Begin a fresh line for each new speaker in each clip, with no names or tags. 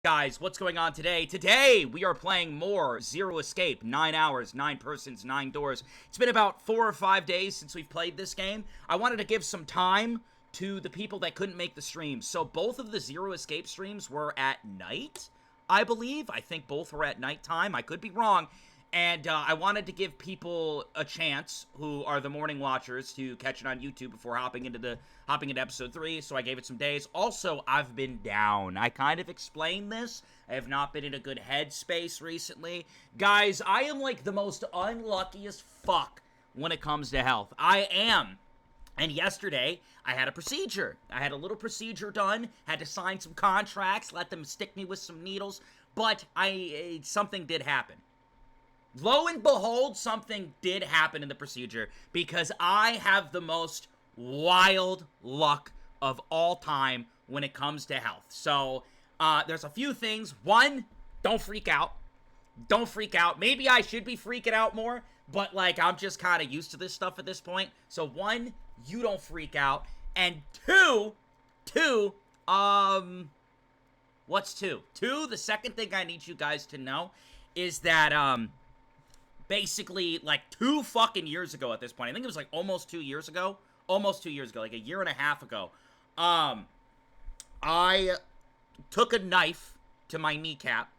Guys, what's going on today? Today, we are playing more Zero Escape. 9 hours, 9 persons, 9 doors. It's been about 4 or 5 days since we've played this game. I wanted to give some time to the people that couldn't make the streams. So both of the Zero Escape streams were at night, I believe. I think both were at nighttime. I could be wrong. And I wanted to give people a chance who are the morning watchers to catch it on YouTube before hopping into episode 3, so I gave it some days. Also, I've been down. I kind of explained this. I have not been in a good headspace recently. Guys, I am like the most unluckiest fuck when it comes to health. I am. And yesterday, I had a procedure. I had a little procedure done, had to sign some contracts, let them stick me with some needles, but something did happen. Lo and behold, something did happen in the procedure because I have the most wild luck of all time when it comes to health. So, there's a few things. One, don't freak out. Don't freak out. Maybe I should be freaking out more, but, like, I'm just kind of used to this stuff at this point. So, one, you don't freak out. And two, what's two? Two, the second thing I need you guys to know is that, basically, like, 2 fucking years ago at this point, I think it was, like, almost 2 years ago, like a year and a half ago, I took a knife to my kneecap,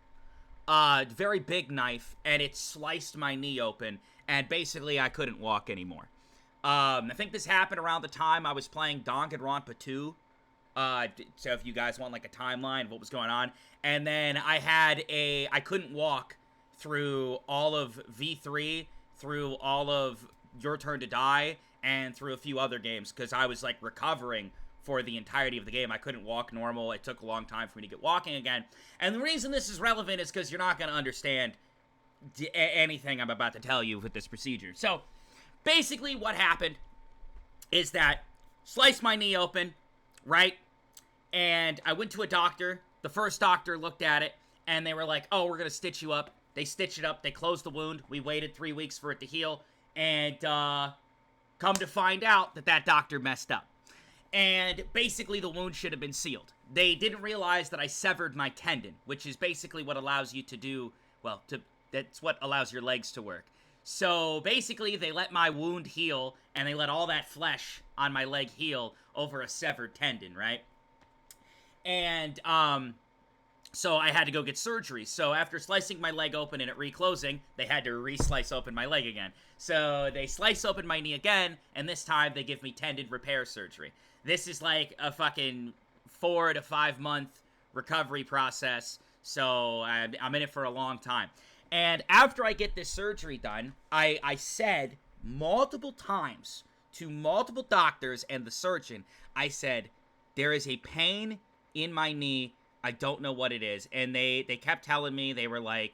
very big knife, and it sliced my knee open, and basically I couldn't walk anymore. I think this happened around the time I was playing Danganronpa 2, so if you guys want, like, a timeline of what was going on, and then I couldn't walk through all of V3, through all of Your Turn to Die, and through a few other games, because I was, like, recovering for the entirety of the game. I couldn't walk normal. It took a long time for me to get walking again. And the reason this is relevant is because you're not going to understand anything I'm about to tell you with this procedure. So, basically what happened is that sliced my knee open, right? And I went to a doctor. The first doctor looked at it, and they were like, oh, we're going to stitch you up. They stitched it up, they closed the wound, we waited 3 weeks for it to heal, and, come to find out that doctor messed up. And basically the wound should have been sealed. They didn't realize that I severed my tendon, which is basically what allows you to do, well, that's what allows your legs to work. So basically they let my wound heal, and they let all that flesh on my leg heal over a severed tendon, right? And, so I had to go get surgery. So after slicing my leg open and it reclosing, they had to re-slice open my leg again. So they slice open my knee again, and this time they give me tendon repair surgery. This is like a fucking 4 to 5 month recovery process, so I'm in it for a long time. And after I get this surgery done, I said multiple times to multiple doctors and the surgeon, I said, there is a pain in my knee, I don't know what it is. And they kept telling me, they were like,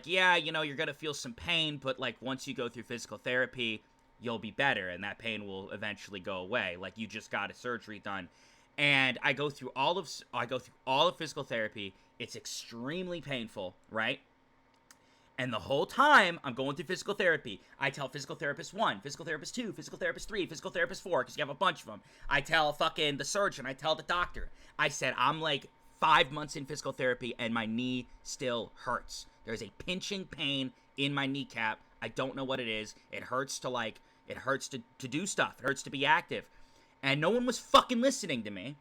yeah, you know, you're gonna feel some pain, but, like, once you go through physical therapy, you'll be better, and that pain will eventually go away. Like, you just got a surgery done. And I go through all of physical therapy. It's extremely painful, right? And the whole time I'm going through physical therapy, I tell physical therapist 1, physical therapist 2, physical therapist 3, physical therapist 4, because you have a bunch of them. I tell fucking the surgeon, I tell the doctor. I said, I'm like 5 months in physical therapy and my knee still hurts. There's a pinching pain in my kneecap. I don't know what it is. It hurts to do stuff. It hurts to be active. And no one was fucking listening to me.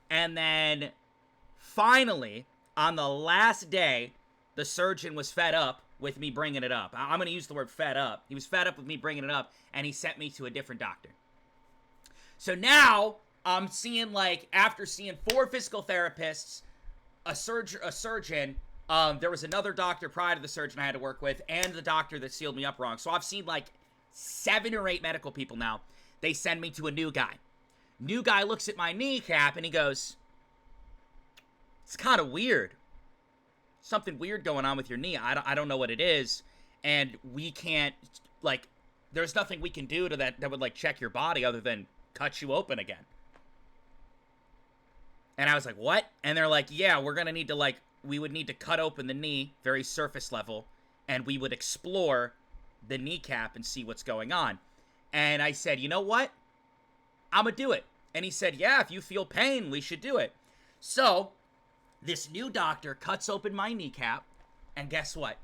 And then, finally, on the last day, the surgeon was fed up with me bringing it up. I'm going to use the word fed up. He was fed up with me bringing it up, and he sent me to a different doctor. So now, I'm seeing, like, after seeing 4 physical therapists, a surgeon, there was another doctor prior to the surgeon I had to work with, and the doctor that sealed me up wrong. So I've seen, like, 7 or 8 medical people now. They send me to a new guy. New guy looks at my kneecap, and he goes, it's kind of weird. Something weird going on with your knee. I don't know what it is, and we can't, like, there's nothing we can do to that would, like, check your body other than cut you open again. And I was like, what? And they're like, yeah, we're gonna need to, like, we would need to cut open the knee, very surface level, and we would explore the kneecap and see what's going on. And I said, you know what? I'm gonna do it. And he said, yeah, if you feel pain, we should do it. So, This new doctor cuts open my kneecap, and guess what?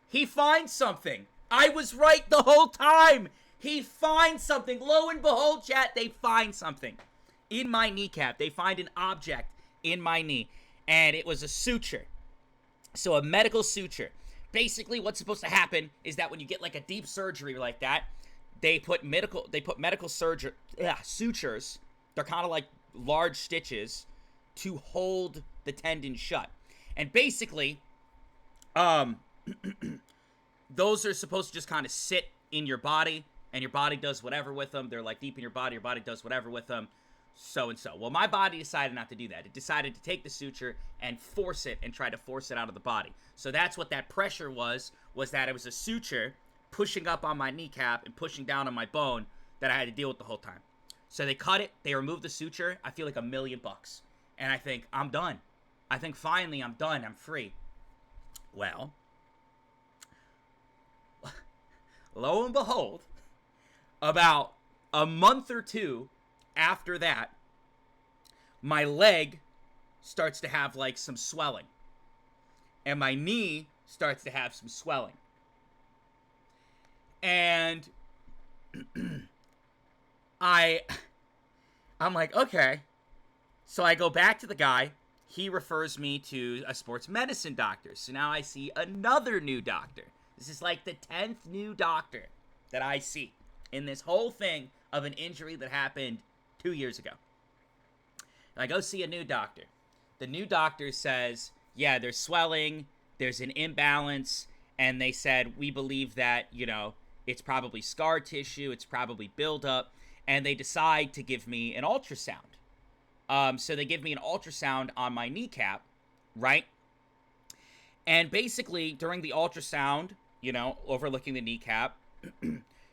He finds something. I was right the whole time. He finds something. Lo and behold, chat, they find something in my kneecap. They find an object in my knee, and it was a suture. So a medical suture. Basically, what's supposed to happen is that when you get like a deep surgery like that, they put medical sutures. They're kind of like large stitches to hold the tendon shut. And basically, those are supposed to just kind of sit in your body, and your body does whatever with them. They're like deep in your body does whatever with them, so and so. Well, my body decided not to do that. It decided to take the suture and force it and try to force it out of the body. So that's what that pressure was that it was a suture pushing up on my kneecap and pushing down on my bone that I had to deal with the whole time. So they cut it, they removed the suture. I feel like $1 million. And I think, I'm done. I think finally I'm done. I'm free. Well, lo and behold, about a month or two after that, my leg starts to have like some swelling. And my knee starts to have some swelling. And I'm like, okay. So I go back to the guy. He refers me to a sports medicine doctor. So now I see another new doctor. This is like the 10th new doctor that I see in this whole thing of an injury that happened 2 years ago. And I go see a new doctor. The new doctor says, yeah, there's swelling, there's an imbalance, and they said, we believe that, it's probably scar tissue, it's probably buildup, and they decide to give me an ultrasound. So they give me an ultrasound on my kneecap, right? And basically, during the ultrasound, overlooking the kneecap,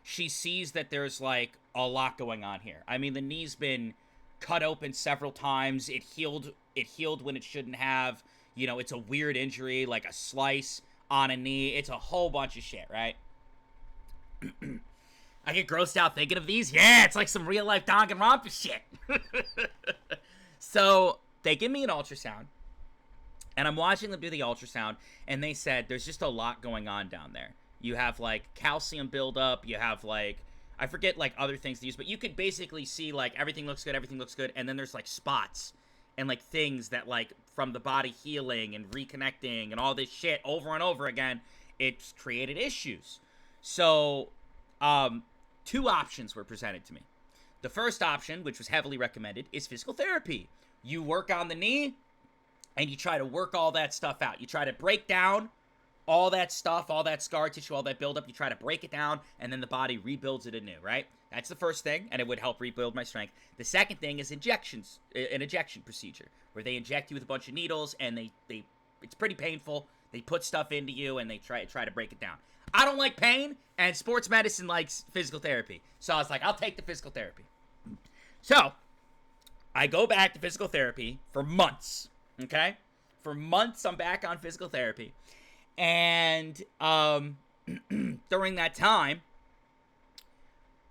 she sees that there's, like, a lot going on here. I mean, the knee's been cut open several times. It healed when it shouldn't have. It's a weird injury, like a slice on a knee. It's a whole bunch of shit, right? I get grossed out thinking of these. Yeah, it's like some real-life Danganronpa shit. So, they give me an ultrasound, and I'm watching them do the ultrasound, and they said there's just a lot going on down there. You have, like, calcium buildup, you have, like, I forget, like, other things to use, but you could basically see, like, everything looks good, and then there's, like, spots and, like, things that, like, from the body healing and reconnecting and all this shit over and over again, it's created issues. So, 2 options were presented to me. The first option, which was heavily recommended, is physical therapy. You work on the knee, and you try to work all that stuff out. You try to break down all that stuff, all that scar tissue, all that buildup. You try to break it down, and then the body rebuilds it anew, right? That's the first thing, and it would help rebuild my strength. The second thing is an injection procedure, where they inject you with a bunch of needles, and it's pretty painful. They put stuff into you, and they try to break it down. I don't like pain, and sports medicine likes physical therapy. So I was like, I'll take the physical therapy. So, I go back to physical therapy for months, okay? For months, I'm back on physical therapy. And during that time,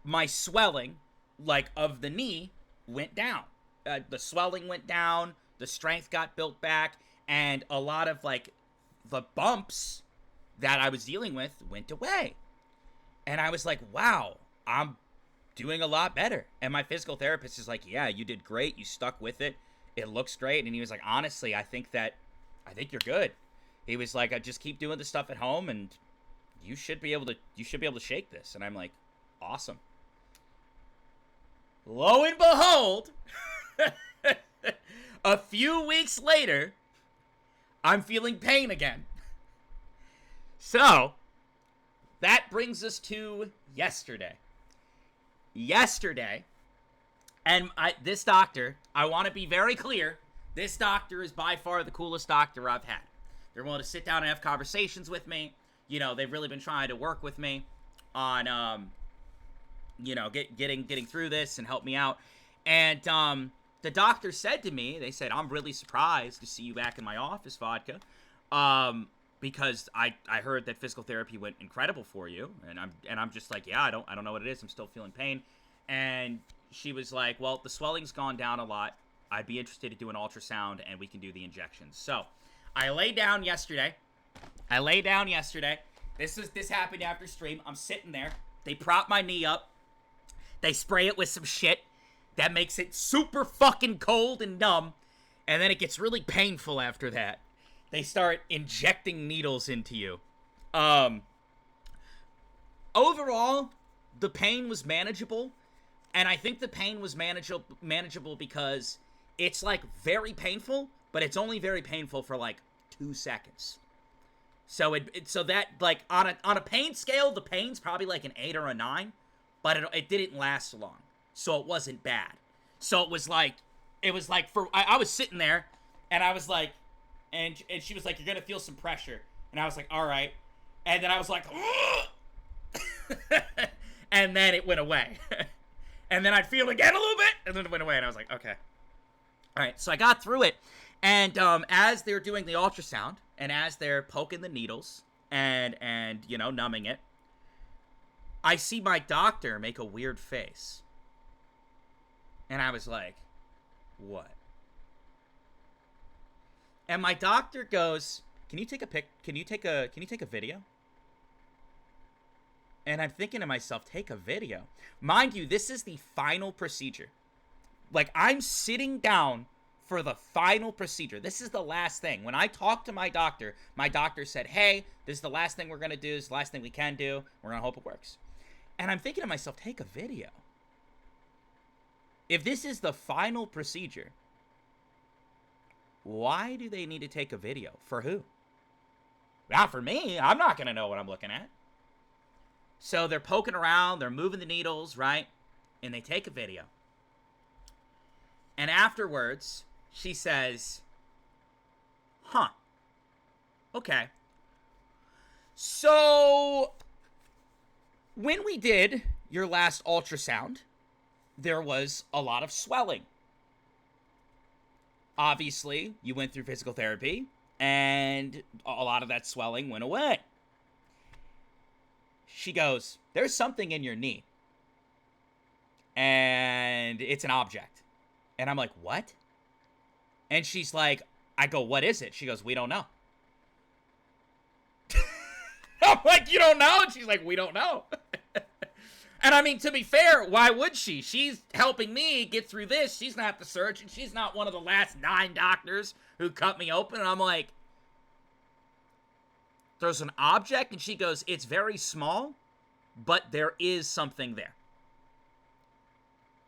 my swelling, like, of the knee went down. The swelling went down, the strength got built back, and a lot of, like, the bumps that I was dealing with went away. And I was like, wow, I'm doing a lot better. And my physical therapist is like, yeah, you did great. You stuck with it. It looks great. And he was like, honestly, I think you're good. He was like, I just keep doing the stuff at home, and you should be able to shake this. And I'm like, awesome. Lo and behold, a few weeks later, I'm feeling pain again. So, that brings us to yesterday. And this doctor, I want to be very clear, this doctor is by far the coolest doctor I've had. They're willing to sit down and have conversations with me. They've really been trying to work with me on, getting through this and help me out. And the doctor said to me, they said, I'm really surprised to see you back in my office, Vodka. Because I heard that physical therapy went incredible for you, and I'm just like, yeah, I don't know what it is. I'm still feeling pain. And she was like, well, the swelling's gone down a lot. I'd be interested to do an ultrasound, and we can do the injections. So, I lay down yesterday. This happened after stream. I'm sitting there. They prop my knee up. They spray it with some shit that makes it super fucking cold and numb. And then it gets really painful after that. They start injecting needles into you. Overall, the pain was manageable. And I think the pain was manageable because it's, like, very painful, but it's only very painful for, like, 2 seconds. So so that, like, on a pain scale, the pain's probably like an 8 or a 9, but it didn't last long. So it wasn't bad. So it was like I was sitting there, and I was like, and she was like, you're gonna feel some pressure. And I was like, all right. And then I was like, and then it went away. And then I'd feel again a little bit, and then it went away, and I was like, okay. All right, so I got through it, and as they're doing the ultrasound, and as they're poking the needles, and you know, numbing it, I see my doctor make a weird face. And I was like, what? And my doctor goes, can you take a video? And I'm thinking to myself, take a video. Mind you, this is the final procedure. Like, I'm sitting down for the final procedure. This is the last thing. When I talked to my doctor said, hey, this is the last thing we're going to do. This is the last thing we can do. We're going to hope it works. And I'm thinking to myself, take a video. If this is the final procedure, why do they need to take a video? For who? Not for me. I'm not going to know what I'm looking at. So they're poking around, they're moving the needles, right? And they take a video. And afterwards, she says, huh, okay. So, when we did your last ultrasound, there was a lot of swelling. Obviously, you went through physical therapy, and a lot of that swelling went away. She goes, there's something in your knee. And it's an object. And I'm like, what? And she's like, I go, what is it? She goes, we don't know. I'm like, you don't know? And she's like, we don't know. And I mean, to be fair, why would she? She's helping me get through this. She's not the surgeon. She's not one of the last 9 doctors who cut me open. And I'm like, there's an object, and she goes, it's very small, but there is something there.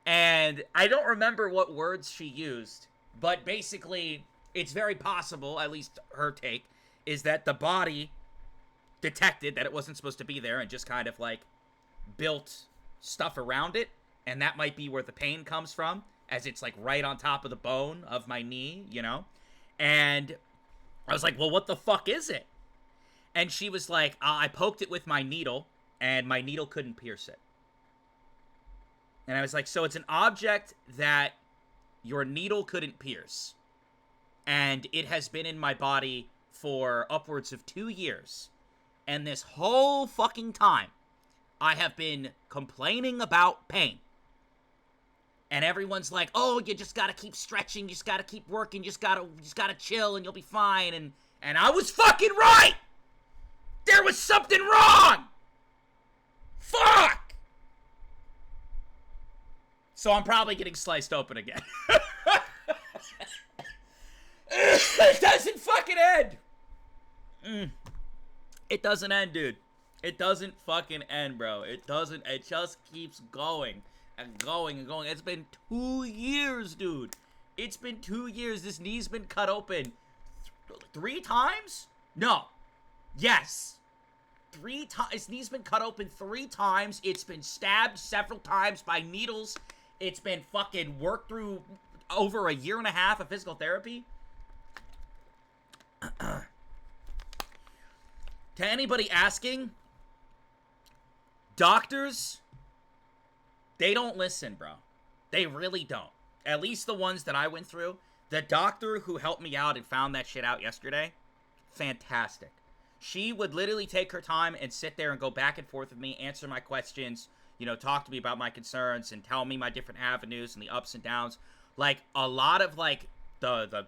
And I don't remember what words she used, but basically, it's very possible, at least her take, is that the body detected that it wasn't supposed to be there and just kind of, like, built stuff around it, and that might be where the pain comes from, as it's, like, right on top of the bone of my knee, you know? And I was like, well, what the fuck is it? And she was like, I poked it with my needle, and my needle couldn't pierce it. And I was like, so it's an object that your needle couldn't pierce. And it has been in my body for upwards of 2 years. And this whole fucking time, I have been complaining about pain. And everyone's like, oh, you just gotta keep stretching, you just gotta keep working, you just gotta chill, and you'll be fine. And I was fucking right! There was something wrong! Fuck! So I'm probably getting sliced open again. It doesn't fucking end! It doesn't end, dude. It doesn't fucking end, bro. It doesn't. It just keeps going and going and going. It's been 2 years, dude. It's been 2 years. This knee's been cut open 3 times? No. Yes. 3 times. His knee's been cut open 3 times. It's been stabbed several times by needles. It's been fucking worked through over a year and a half of physical therapy. To anybody asking, doctors, they don't listen, bro. They really don't. At least the ones that I went through. The doctor who helped me out and found that shit out yesterday, fantastic. She would literally take her time and sit there and go back and forth with me, answer my questions, you know, talk to me about my concerns and tell me my different avenues and the ups and downs. Like, a lot of, like, the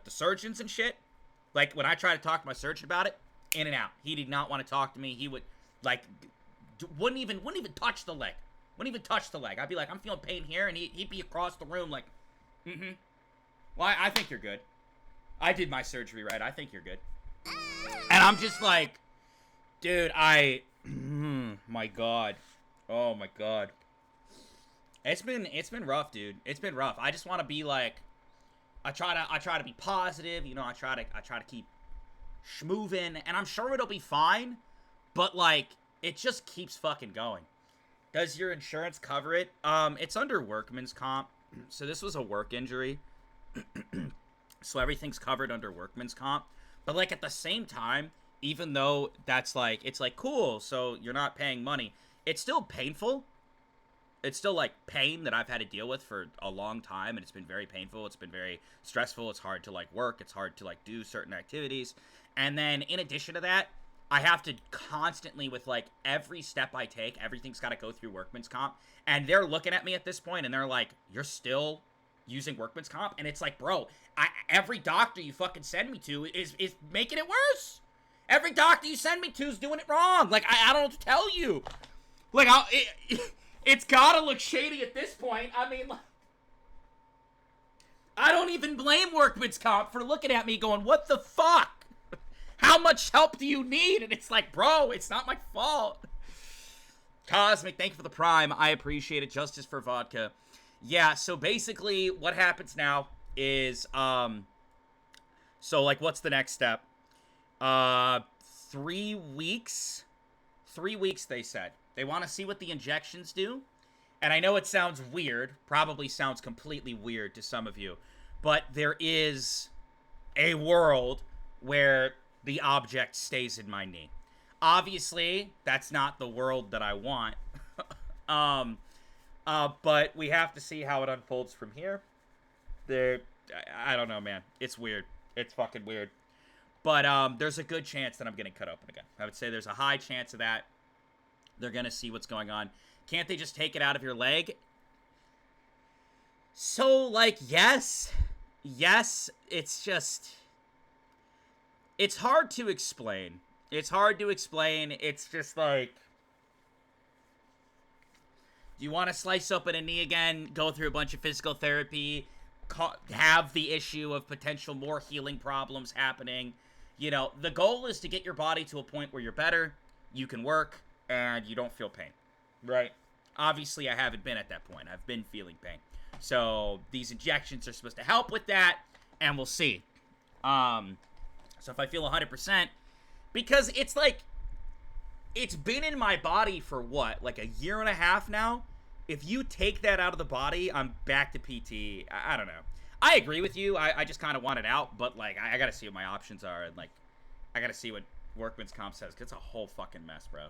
surgeons and shit, like, when I try to talk to my surgeon about it, in and out. He did not want to talk to me. He would, like, wouldn't even touch the leg. Wouldn't even touch the leg. I'd be like, I'm feeling pain here, and he'd be across the room like, well, I think you're good. I did my surgery right. I think you're good. And I'm just like, dude, my God. Oh, my God. It's been rough, dude. It's been rough. I just want to be like, I try to be positive, you know, I try to keep schmoving, and I'm sure it'll be fine, but, like, it just keeps fucking going. Does your insurance cover it? It's under workman's comp, so this was a work injury, so everything's covered under workman's comp, but, like, at the same time, even though that's, like, it's, like, cool, so you're not paying money, it's still painful. It's still, like, pain that I've had to deal with for a long time, and it's been very painful. It's been very stressful. It's hard to, like, work. It's hard to, like, do certain activities. And then, in addition to that, I have to constantly, with, like, every step I take, everything's got to go through workman's comp. And they're looking at me at this point, and they're like, you're still using workman's comp? And it's like, bro, every doctor you fucking send me to is making it worse. Every doctor you send me to is doing it wrong. Like, I don't know what to tell you. Like, it's gotta look shady at this point. I mean, I don't even blame workman's comp for looking at me going, what the fuck? How much help do you need? And it's like, bro, it's not my fault. Cosmic, thank you for the prime. I appreciate it. Justice for vodka. Yeah, so basically what happens now is, so, like, what's the next step? 3 weeks? 3 weeks, they said. They want to see what the injections do. And I know it sounds weird, probably sounds completely weird to some of you, but there is a world where the object stays in my knee. Obviously, that's not the world that I want. But we have to see how it unfolds from here. I don't know, man. It's weird. It's fucking weird. But there's a good chance that I'm getting cut open again. I would say there's a high chance of that. They're going to see what's going on. Can't they just take it out of your leg? So, like, yes. Yes, it's just... It's hard to explain. It's hard to explain. It's just like... Do you want to slice open a knee again, go through a bunch of physical therapy, have the issue of potential more healing problems happening? You know, the goal is to get your body to a point where you're better, you can work, and you don't feel pain, right? Obviously, I haven't been at that point. I've been feeling pain. So these injections are supposed to help with that, and we'll see. So if I feel 100%, because it's like, it's been in my body for what, like a year and a half now? If you take that out of the body, I'm back to PT. I don't know. I agree with you. I just kind of want it out, but, like, I got to see what my options are, and, like, I got to see what workman's comp says, because it's a whole fucking mess, bro.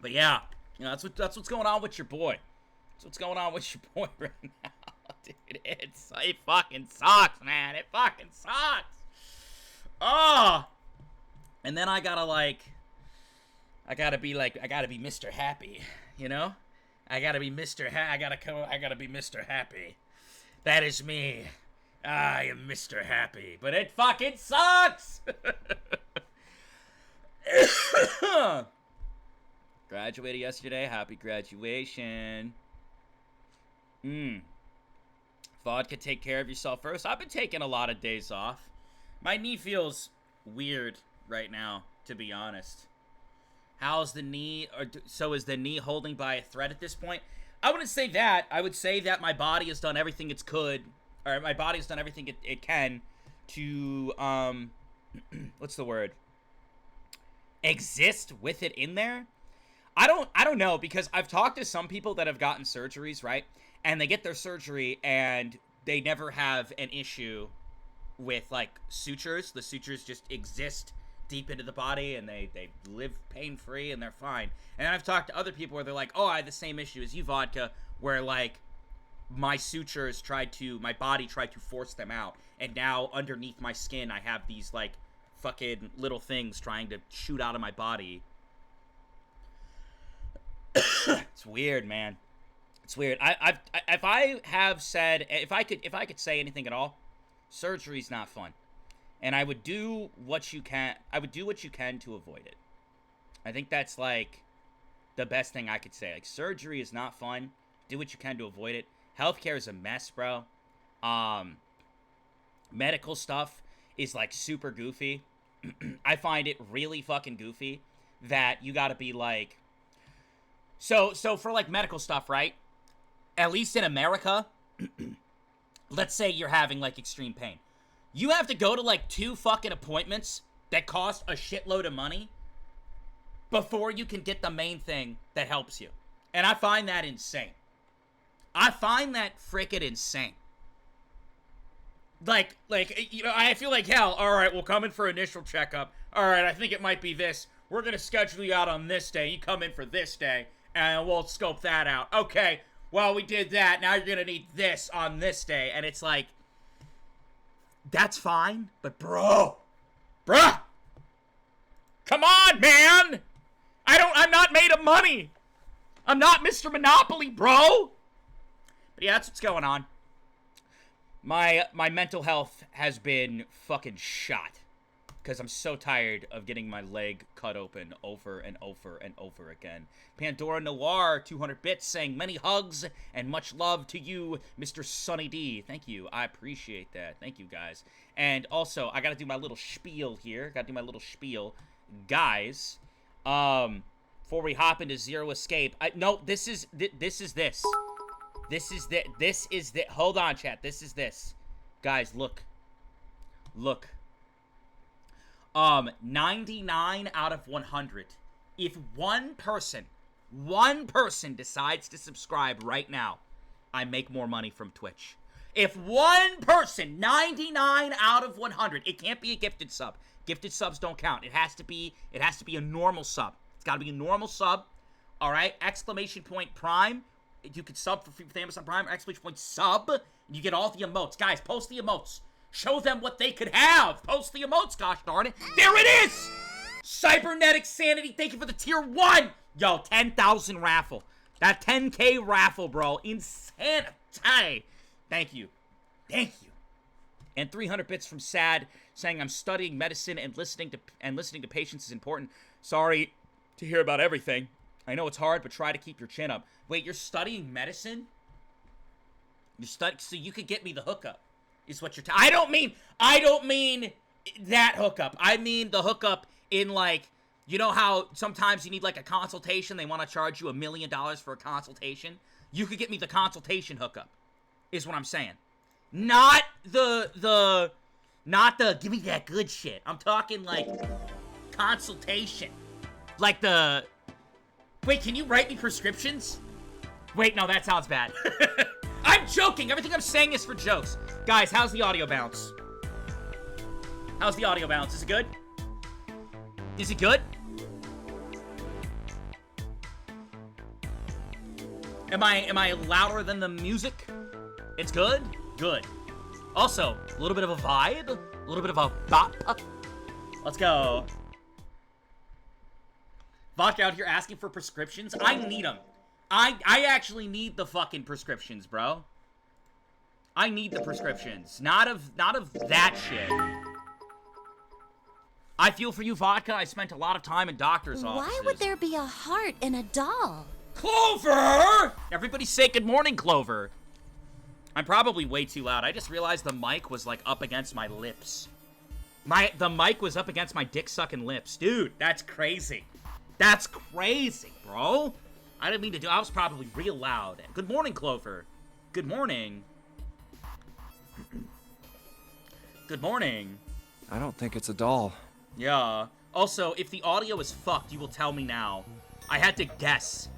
But yeah, you know, that's what's going on with your boy. That's what's going on with your boy right now, dude. It fucking sucks, man. It fucking sucks. Oh, and then I gotta be Mr. Happy, you know? I gotta be Mr. I gotta be Mr. Happy. That is me. I am Mr. Happy, but it fucking sucks. Graduated yesterday. Happy graduation. Vodka, take care of yourself first. I've been taking a lot of days off. My knee feels weird right now, to be honest. How's the knee? So is the knee holding by a thread at this point? I wouldn't say that. I would say that my body has done everything it can to, what's the word? Exist with it in there? I don't know, because I've talked to some people that have gotten surgeries, right? And they get their surgery and they never have an issue with, like, sutures. The sutures just exist deep into the body and they live pain-free and they're fine. And I've talked to other people where they're like, oh, I had the same issue as you, Vodka, where, like, my body tried to force them out, and now underneath my skin I have these, like, fucking little things trying to shoot out of my body. It's weird, man. It's weird. If I could say anything at all, surgery's not fun. And I would do what you can to avoid it. I think that's, like, the best thing I could say. Like, surgery is not fun. Do what you can to avoid it. Healthcare is a mess, bro. Medical stuff is, like, super goofy. I find it really fucking goofy that you gotta be, like... So for, like, medical stuff, right? At least in America, let's say you're having, like, extreme pain. You have to go to, like, 2 fucking appointments that cost a shitload of money before you can get the main thing that helps you. And I find that insane. I find that frickin' insane. Like, you know, I feel like, hell, alright, we'll come in for initial checkup. Alright, I think it might be this. We're gonna schedule you out on this day. You come in for this day, and we'll scope that out. Okay, well, we did that. Now you're gonna need this on this day. And it's like... That's fine, but bruh, come on, man! I'm not made of money! I'm not Mr. Monopoly, bro! But yeah, that's what's going on. My mental health has been fucking shot. Because I'm so tired of getting my leg cut open over and over and over again. Pandora Noir, 200 bits, saying many hugs and much love to you, Mr. Sunny D. Thank you. I appreciate that. Thank you, guys. And also, I gotta do my little spiel here. Guys, before we hop into Zero Escape, this is hold on, chat. This is this. Guys, look. 99 out of 100. If one person decides to subscribe right now, I make more money from Twitch. If one person, 99 out of 100, it can't be a gifted sub. Gifted subs don't count. It has to be a normal sub. It's got to be a normal sub. All right? Exclamation point Prime. You can sub for free with Amazon Prime. Or exclamation point sub. You get all the emotes. Guys, post the emotes. Show them what they could have. Post the emotes, gosh darn it. There it is! Cybernetic Sanity, thank you for the tier 1. Yo, 10,000 raffle. That 10K raffle, bro. Insanity. Thank you. And 300 bits from Sad, saying I'm studying medicine and listening to patients is important. Sorry to hear about everything. I know it's hard, but try to keep your chin up. Wait, you're studying medicine? So you could get me the hookup. Is what you're I don't mean that hookup. I mean the hookup in, like, you know how sometimes you need, like, a consultation? They want to charge you $1 million for a consultation? You could get me the consultation hookup, is what I'm saying. Not the give me that good shit. I'm talking, like, consultation. Like the... Wait, can you write me prescriptions? Wait, no, that sounds bad. I'm joking. Everything I'm saying is for jokes. Guys, how's the audio bounce? Is it good? Is it good? Am I louder than the music? It's good? Good. Also, a little bit of a vibe. A little bit of a bop. Let's go. Vodka out here asking for prescriptions. I need them. I actually need the fucking prescriptions, bro. I need the prescriptions. Not of that shit. I feel for you, Vodka. I spent a lot of time in doctor's offices.
Why would there be a heart in a doll?
Clover! Everybody say good morning, Clover. I'm probably way too loud. I just realized the mic was, like, up against my lips. The mic was up against my dick-sucking lips. Dude, that's crazy. That's crazy, bro. I didn't mean to do... I was probably real loud. Good morning, Clover. Good morning. Good morning.
I don't think it's a doll.
Yeah. Also, if the audio is fucked, you will tell me now. I had to guess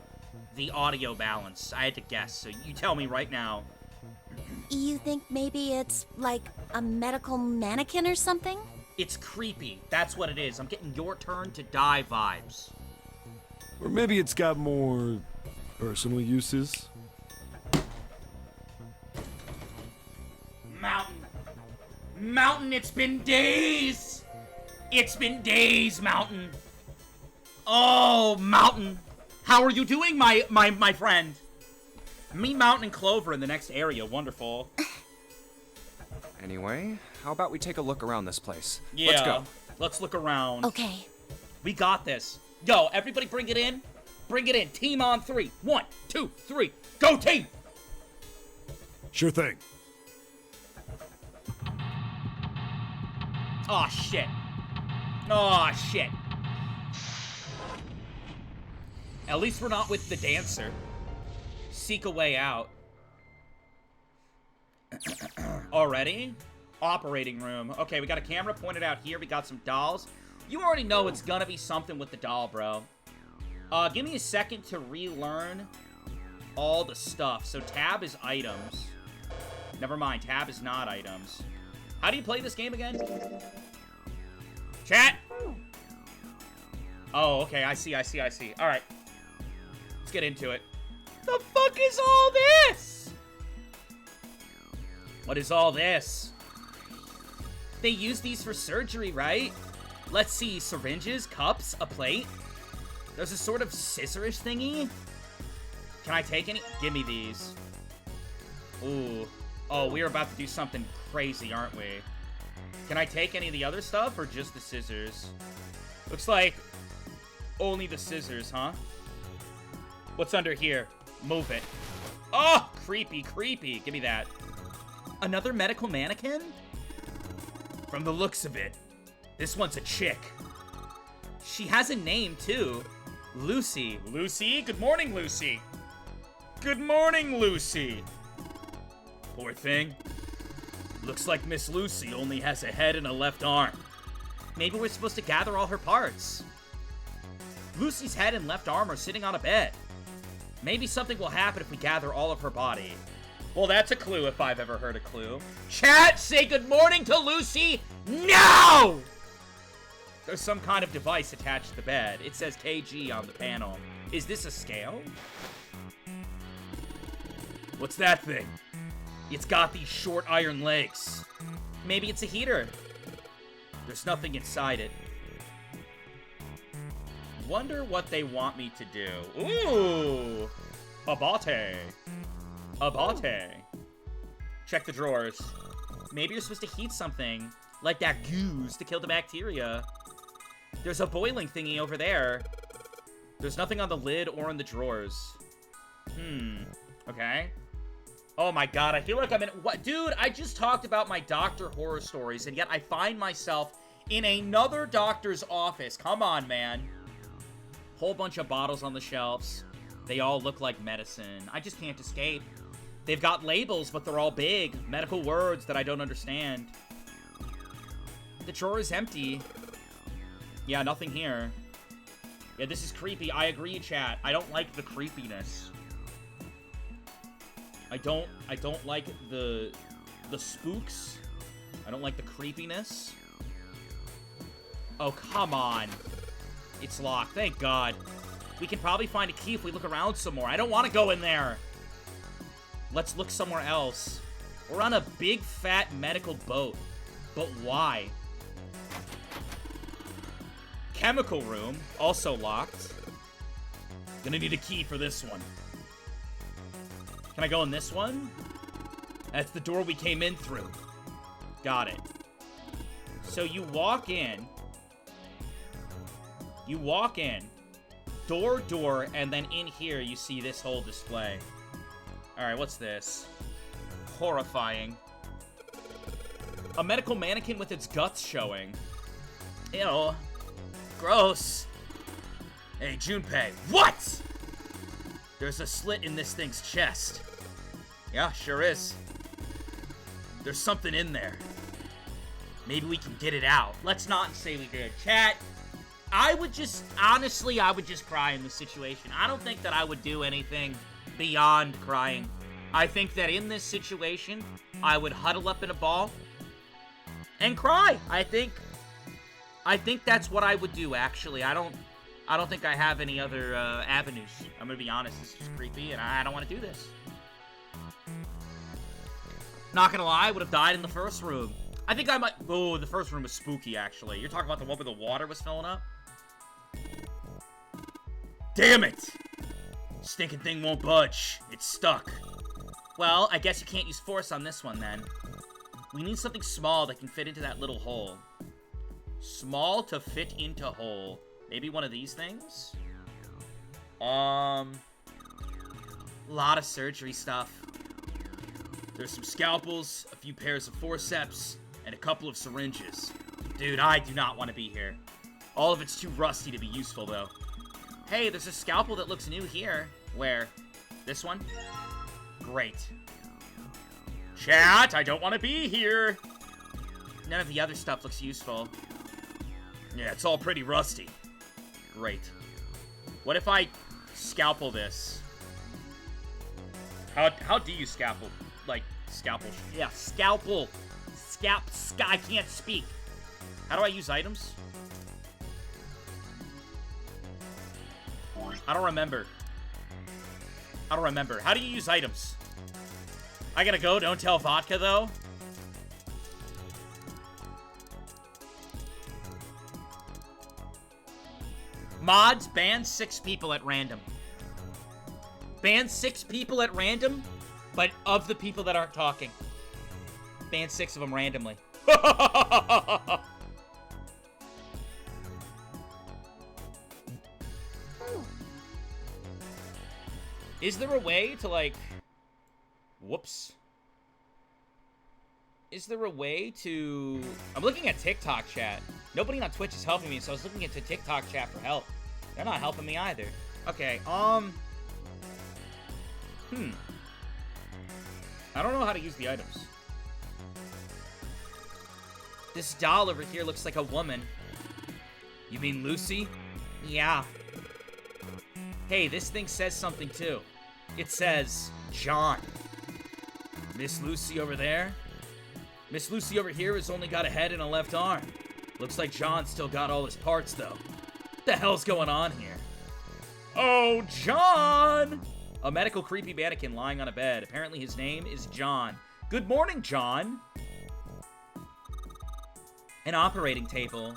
the audio balance. I had to guess, so you tell me right now.
You think maybe it's, like, a medical mannequin or something?
It's creepy. That's what it is. I'm getting your turn to die vibes.
Or maybe it's got more personal uses.
Mountain, it's been days! It's been days, Mountain. Oh, Mountain. How are you doing, my friend? Me, Mountain, and Clover in the next area. Wonderful.
Anyway, how about we take a look around this place?
Yeah.
Let's go.
Let's look around.
Okay.
We got this. Yo, everybody bring it in. Bring it in. Team on 3. 1, 2, 3. Go, team!
Sure thing.
Aw, shit. Aw, shit. At least we're not with the dancer. Seek a way out. Already? Operating room. Okay, we got a camera pointed out here. We got some dolls. You already know it's gonna be something with the doll, bro. Give me a second to relearn all the stuff. So tab is items. Never mind, tab is not items. How do you play this game again? Chat! Oh, okay, I see. Alright. Let's get into it. The fuck is all this? What is all this? They use these for surgery, right? Let's see, syringes, cups, a plate. There's a sort of scissorish thingy. Can I take any? Give me these. Ooh. Oh, we're about to do something crazy, aren't we? Can I take any of the other stuff, or just the scissors? Looks like only the scissors, huh? What's under here? Move it. Oh, creepy, creepy. Give me that. Another medical mannequin? From the looks of it, this one's a chick. She has a name, too. Lucy. Lucy? Good morning, Lucy. Good morning, Lucy. Poor thing. Looks like Miss Lucy only has a head and a left arm. Maybe we're supposed to gather all her parts. Lucy's head and left arm are sitting on a bed. Maybe something will happen if we gather all of her body. Well, that's a clue if I've ever heard a clue. Chat, say good morning to Lucy now! There's some kind of device attached to the bed. It says KG on the panel. Is this a scale? What's that thing? It's got these short iron legs. Maybe it's a heater. There's nothing inside it. Wonder what they want me to do. Ooh! Abate. Abate. Check the drawers. Maybe you're supposed to heat something, like that goose, to kill the bacteria. There's a boiling thingy over there. There's nothing on the lid or in the drawers. Okay. Oh my god, I feel like I'm in... What? Dude, I just talked about my doctor horror stories, and yet I find myself in another doctor's office. Come on, man. Whole bunch of bottles on the shelves. They all look like medicine. I just can't escape. They've got labels, but they're all big. Medical words that I don't understand. The drawer is empty. Yeah, nothing here. Yeah, this is creepy. I agree, chat. I don't like the creepiness. I don't like the spooks. I don't like the creepiness. Oh, come on. It's locked. Thank God. We can probably find a key if we look around some more. I don't want to go in there. Let's look somewhere else. We're on a big, fat medical boat. But why? Chemical room. Also locked. Gonna need a key for this one. Can I go in this one? That's the door we came in through. Got it. So you walk in. You walk in. Door, and then in here you see this whole display. Alright, what's this? Horrifying. A medical mannequin with its guts showing. Ew. Gross. Hey, Junpei. What?! There's a slit in this thing's chest. Yeah, sure is. There's something in there. Maybe we can get it out. Let's not say we did. Chat, I would just, honestly, I would just cry in this situation. I don't think that I would do anything beyond crying. I think that in this situation, I would huddle up in a ball and cry. I think that's what I would do, actually. I don't think I have any other avenues. I'm gonna be honest, this is just creepy, and I don't want to do this. Not gonna lie, I would have died in the first room. I think I might... Oh, the first room was spooky, actually. You're talking about the one where the water was filling up? Damn it! Stinking thing won't budge. It's stuck. Well, I guess you can't use force on this one, then. We need something small that can fit into that little hole. Small to fit into hole. Maybe one of these things? Lot of surgery stuff. There's some scalpels, a few pairs of forceps, and a couple of syringes. Dude, I do not want to be here. All of it's too rusty to be useful, though. Hey, there's a scalpel that looks new here. Where? This one? Great. Chat, I don't want to be here. None of the other stuff looks useful. Yeah, it's all pretty rusty. Great. What if I scalpel this? How do you scalpel? Like, scalpel. Yeah, scalpel. I can't speak. How do I use items? I don't remember. How do you use items? I gotta go. Don't tell Vodka, though. Mods, ban 6 people at random. Ban 6 people at random, but of the people that aren't talking. Ban 6 of them randomly. Is there a way to, like... Whoops. Is there a way to... I'm looking at TikTok chat. Nobody on Twitch is helping me, so I was looking into TikTok chat for help. They're not helping me either. Okay, I don't know how to use the items. This doll over here looks like a woman. You mean Lucy? Yeah. Hey, this thing says something too. It says, John. Miss Lucy over there? Miss Lucy over here has only got a head and a left arm. Looks like John's still got all his parts, though. What the hell's going on here? Oh, John! A medical creepy mannequin lying on a bed. Apparently his name is John. Good morning, John. An operating table.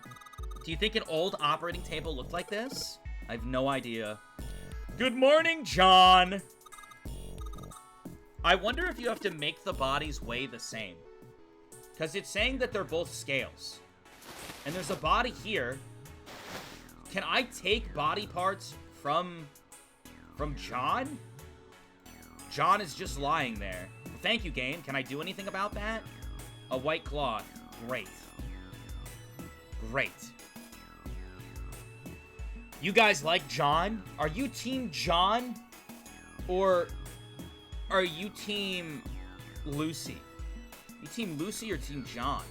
Do you think an old operating table looked like this? I have no idea. Good morning, John. I wonder if you have to make the bodies weigh the same. Because it's saying that they're both scales. And there's a body here. Can I take body parts from John? John is just lying there. Thank you, game. Can I do anything about that? A white cloth. Great. Great. You guys like John? Are you team John? Or are you team Lucy? You team Lucy or team John?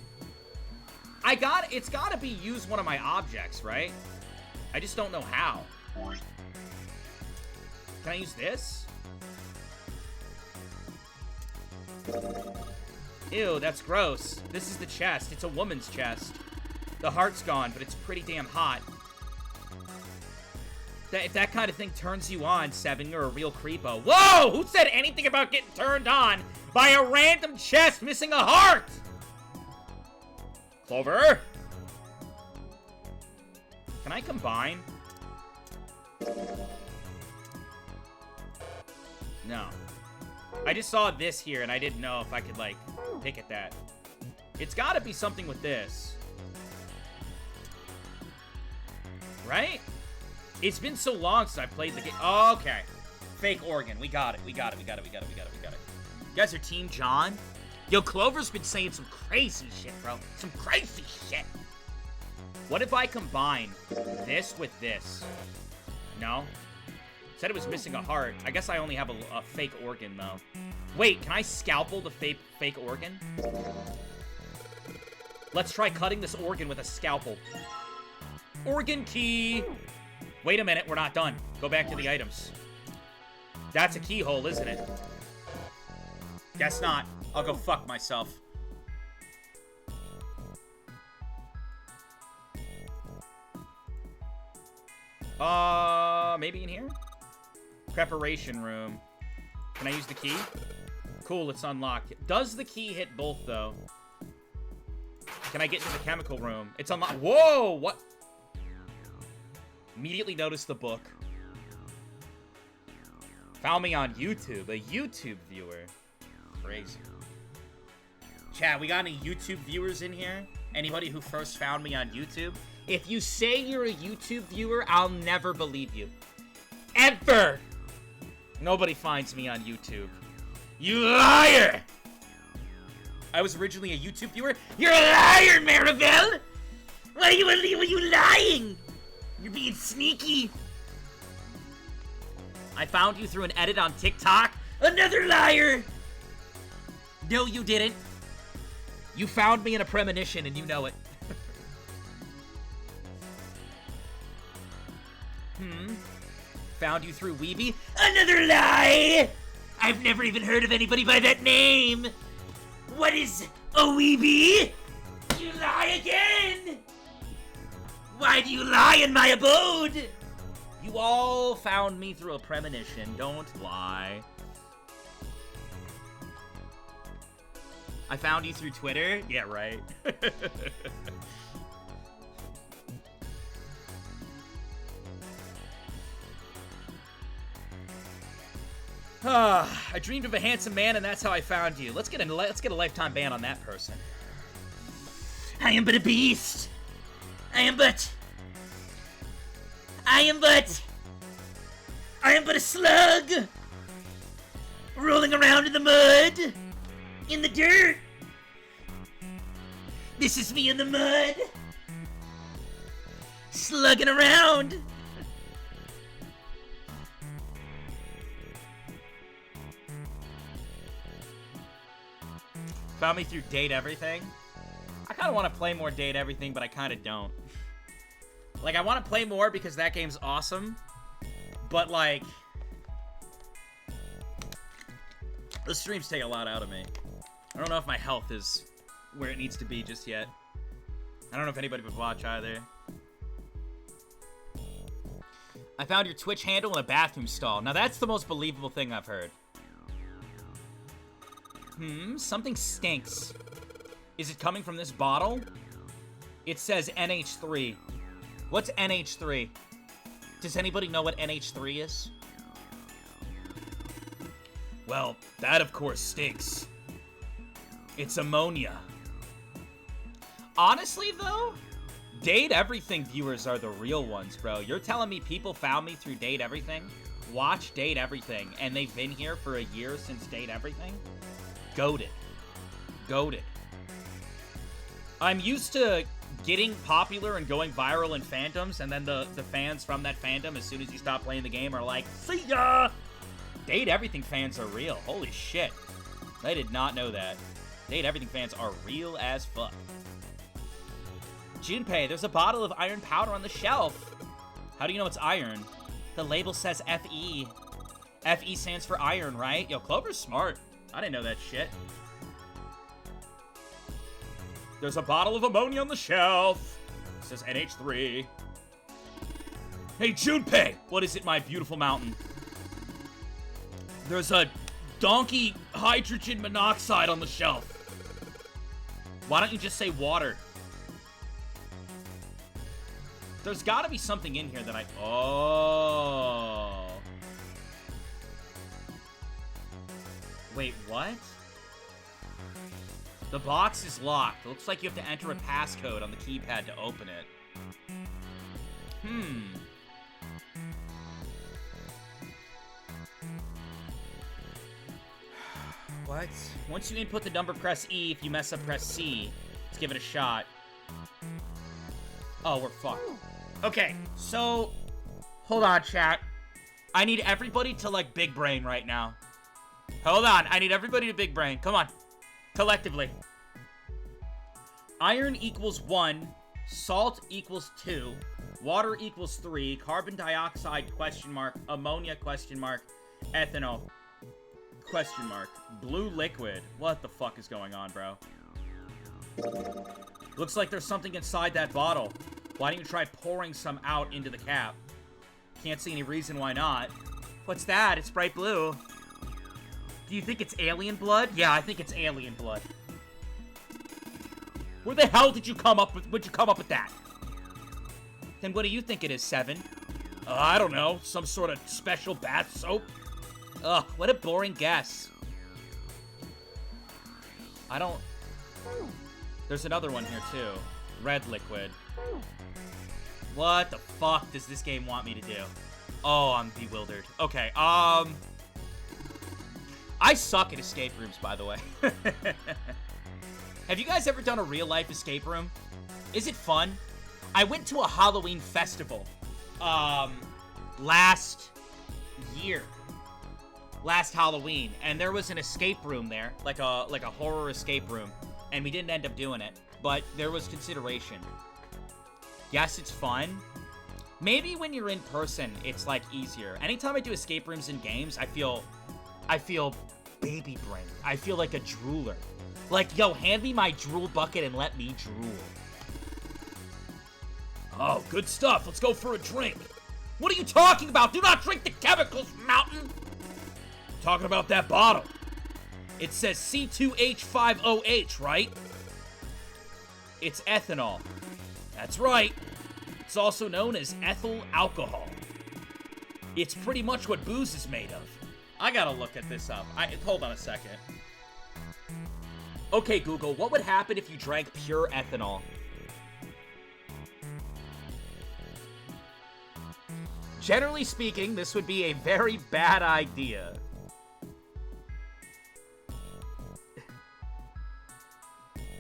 It's gotta be use one of my objects, right? I just don't know how. Can I use this? Ew, that's gross. This is the chest. It's a woman's chest. The heart's gone, but it's pretty damn hot. If that kind of thing turns you on, Seven, you're a real creepo. Whoa! Who said anything about getting turned on by a random chest missing a heart? Clover? Can I combine? No. I just saw this here, and I didn't know if I could, like, pick at that. It's gotta be something with this. Right? It's been so long since I played the game. Oh, okay. Fake organ. We got it. We got it. You guys are Team John? Yo, Clover's been saying some crazy shit, bro. Some crazy shit. What if I combine this with this? No? Said it was missing a heart. I guess I only have a fake organ, though. Wait, can I scalpel the fake organ? Let's try cutting this organ with a scalpel. Organ key! Wait a minute, we're not done. Go back to the items. That's a keyhole, isn't it? Guess not. I'll go fuck myself. Maybe in here? Preparation room. Can I use the key? Cool, it's unlocked. Does the key hit both, though? Can I get into the chemical room? It's unlocked. Whoa! What? Immediately noticed the book. Found me on YouTube. A YouTube viewer. Crazy. Chat, we got any YouTube viewers in here? Anybody who first found me on YouTube? If you say you're a YouTube viewer, I'll never believe you. Ever! Nobody finds me on YouTube. You liar! I was originally a YouTube viewer? You're a liar, Maribel! Why are you lying? You're being sneaky. I found you through an edit on TikTok? Another liar! No, you didn't. You found me in a premonition and you know it. Found you through Weeby? Another lie! I've never even heard of anybody by that name! What is a Weeby? You lie again! Why do you lie in my abode? You all found me through a premonition, don't lie. I found you through Twitter? Yeah, right. I dreamed of a handsome man, and that's how I found you. Let's get a lifetime ban on that person. I am but a beast. I am but a slug, rolling around in the mud, in the dirt. This is me in the mud, slugging around. Found me through Date Everything. I kind of want to play more Date Everything, but I kind of don't. Like, I want to play more because that game's awesome. But, like, the streams take a lot out of me. I don't know if my health is where it needs to be just yet. I don't know if anybody would watch either. I found your Twitch handle in a bathroom stall. Now, that's the most believable thing I've heard. Something stinks. Is it coming from this bottle? It says NH3. What's NH3? Does anybody know what NH3 is? Well, that of course stinks. It's ammonia. Honestly, though, Date Everything viewers are the real ones, bro. You're telling me people found me through Date Everything? Watch Date Everything, and they've been here for a year since Date Everything? Goated. Goated. I'm used to getting popular and going viral in fandoms, and then the fans from that fandom, as soon as you stop playing the game, are like, see ya! Date Everything fans are real. Holy shit. I did not know that. Date Everything fans are real as fuck. Junpei, there's a bottle of iron powder on the shelf. How do you know it's iron? The label says FE. FE stands for iron, right? Yo, Clover's smart. I didn't know that shit. There's a bottle of ammonia on the shelf. It says NH3. Hey, Junpei! What is it, my beautiful mountain? There's a donkey hydrogen monoxide on the shelf. Why don't you just say water? There's gotta be something in here that I... Oh. Wait, what? The box is locked. It looks like you have to enter a passcode on the keypad to open it. What? Once you input the number, press E. If you mess up, press C. Let's give it a shot. Oh, we're fucked. Okay, so... Hold on, chat. I need everybody to, like, big brain right now. Hold on. I need everybody to big brain. Come on. Collectively. Iron equals 1. Salt equals 2. Water equals 3. Carbon dioxide, question mark. Ammonia, question mark. Ethanol, question mark. Blue liquid. What the fuck is going on, bro? Looks like there's something inside that bottle. Why don't you try pouring some out into the cap? Can't see any reason why not. What's that? It's bright blue. Do you think it's alien blood? Yeah, I think it's alien blood. Where the hell did you come up with that? Then what do you think it is, Seven? I don't know. Some sort of special bath soap? Ugh, what a boring guess. I don't... There's another one here, too. Red liquid. What the fuck does this game want me to do? Oh, I'm bewildered. Okay, I suck at escape rooms, by the way. Have you guys ever done a real-life escape room? Is it fun? I went to a Halloween festival, last year. Last Halloween, and there was an escape room there, like a horror escape room, and we didn't end up doing it, but there was consideration. Yes, it's fun. Maybe when you're in person, it's like easier. Anytime I do escape rooms in games, I feel baby brain. I feel like a drooler. Like, yo, hand me my drool bucket and let me drool. Oh, good stuff. Let's go for a drink. What are you talking about? Do not drink the chemicals, Mountain. Talking about that bottle. It says C2H5OH, right? It's ethanol. That's right. It's also known as ethyl alcohol. It's pretty much what booze is made of. I gotta look at this up. Hold on a second. Okay, Google, what would happen if you drank pure ethanol? Generally speaking, this would be a very bad idea.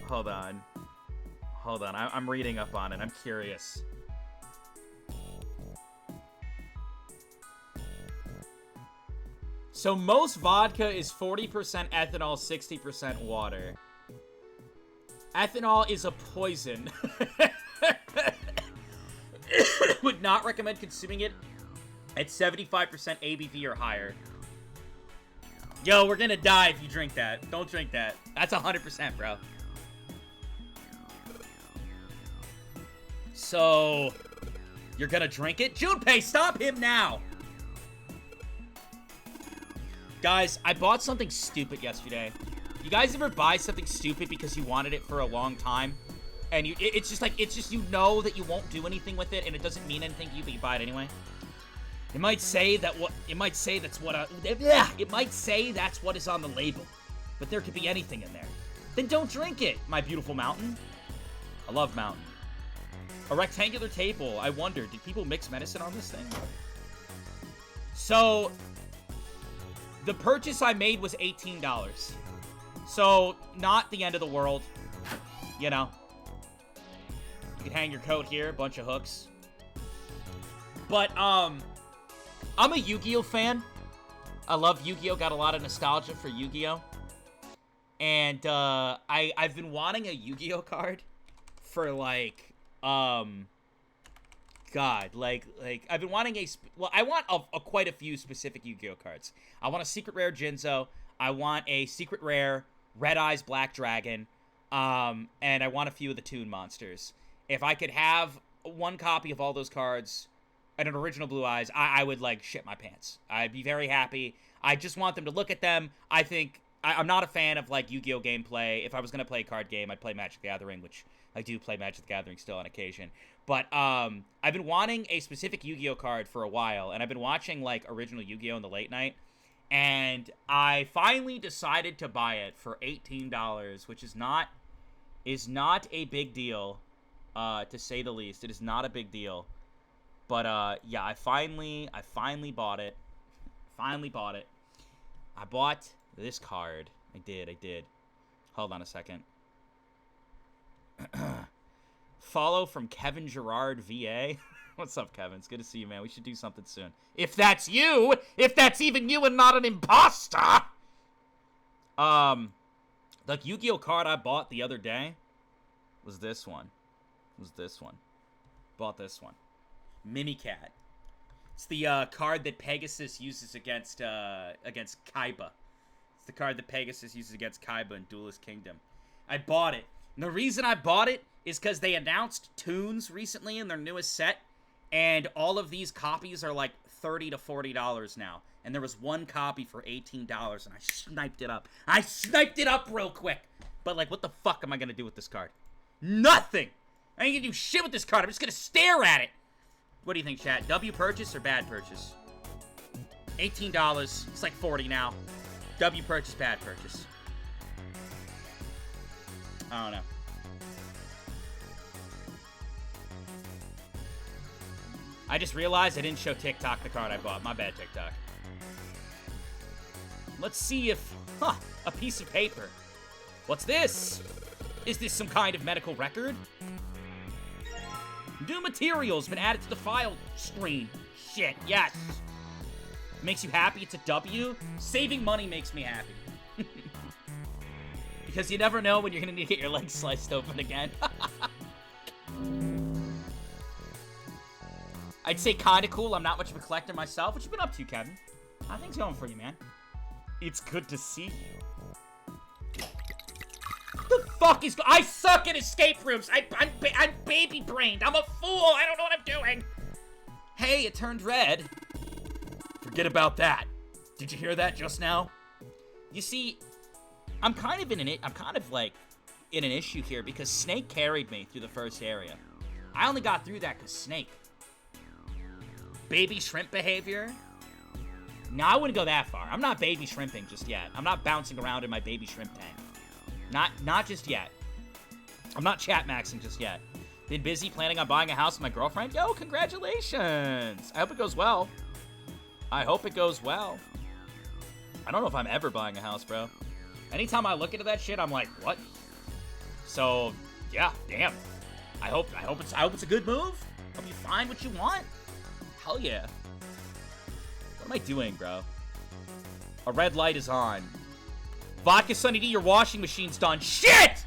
Hold on. Hold on, I'm reading up on it. I'm curious. So most vodka is 40% ethanol, 60% water. Ethanol is a poison. Would not recommend consuming it at 75% ABV or higher. Yo, we're gonna die if you drink that. Don't drink that. That's 100%, bro. So, you're gonna drink it? Junpei, stop him now! Guys, I bought something stupid yesterday. You guys ever buy something stupid because you wanted it for a long time? And it's just you know that you won't do anything with it and it doesn't mean anything to you, but you buy it anyway? It might say that's what is on the label. But there could be anything in there. Then don't drink it, my beautiful Mountain. I love Mountain. A rectangular table. I wonder, did people mix medicine on this thing? So, the purchase I made was $18. So, not the end of the world. You know. You can hang your coat here, bunch of hooks. But, I'm a Yu-Gi-Oh fan. I love Yu-Gi-Oh, got a lot of nostalgia for Yu-Gi-Oh. And, I've been wanting a Yu-Gi-Oh card for, like, God, like, I've been wanting I want quite a few specific Yu-Gi-Oh cards. I want a secret rare Jinzo, I want a secret rare Red Eyes Black Dragon, and I want a few of the Toon monsters. If I could have one copy of all those cards and an original Blue Eyes, I would, like, shit my pants. I'd be very happy. I just want them to look at them. I think, I'm not a fan of, like, Yu-Gi-Oh gameplay. If I was going to play a card game, I'd play Magic the Gathering, which I do play Magic the Gathering still on occasion. But, I've been wanting a specific Yu-Gi-Oh card for a while, and I've been watching, like, original Yu-Gi-Oh in the late night, and I finally decided to buy it for $18, which is not a big deal, to say the least. It is not a big deal. But, yeah, I finally bought it. Finally bought it. I bought this card. I did. Hold on a second. Follow from Kevin Gerard, VA. What's up, Kevin? It's good to see you, man. We should do something soon. If that's you! If that's even you and not an imposter! The Yu-Gi-Oh card I bought the other day was this one. Bought this one. Mimicat. It's the card that Pegasus uses against Kaiba. It's the card that Pegasus uses against Kaiba in Duelist Kingdom. I bought it. And the reason I bought it is because they announced Toons recently in their newest set, and all of these copies are like $30 to $40 now. And there was one copy for $18, and I sniped it up. I sniped it up real quick. But, like, what the fuck am I going to do with this card? Nothing! I ain't going to do shit with this card. I'm just going to stare at it. What do you think, chat? W purchase or bad purchase? $18. It's like 40 now. W purchase, bad purchase. I don't know. I just realized I didn't show TikTok the card I bought. My bad, TikTok. Let's see if... Huh, a piece of paper. What's this? Is this some kind of medical record? New materials been added to the file screen. Shit, yes. Makes you happy it's a W? Saving money makes me happy. Because you never know when you're gonna need to get your legs sliced open again. I'd say kinda cool. I'm not much of a collector myself. What you been up to, Kevin? How things going for you, man? It's good to see you. The fuck is... I suck at escape rooms. I'm baby-brained. I'm a fool. I don't know what I'm doing. Hey, it turned red. Forget about that. Did you hear that just now? You see, I'm kind of like in an issue here because Snake carried me through the first area. I only got through that because Snake. Baby shrimp behavior? No, I wouldn't go that far. I'm not baby shrimping just yet. I'm not bouncing around in my baby shrimp tank. Not just yet. I'm not chat maxing just yet. Been busy planning on buying a house with my girlfriend? Yo, congratulations! I hope it goes well. I hope it goes well. I don't know if I'm ever buying a house, bro. Anytime I look into that shit, I'm like, what? So, yeah, damn. I hope it's a good move. Hope you find what you want. Hell yeah. What am I doing, bro? A red light is on. VodkaSunnyD, your washing machine's done. Shit!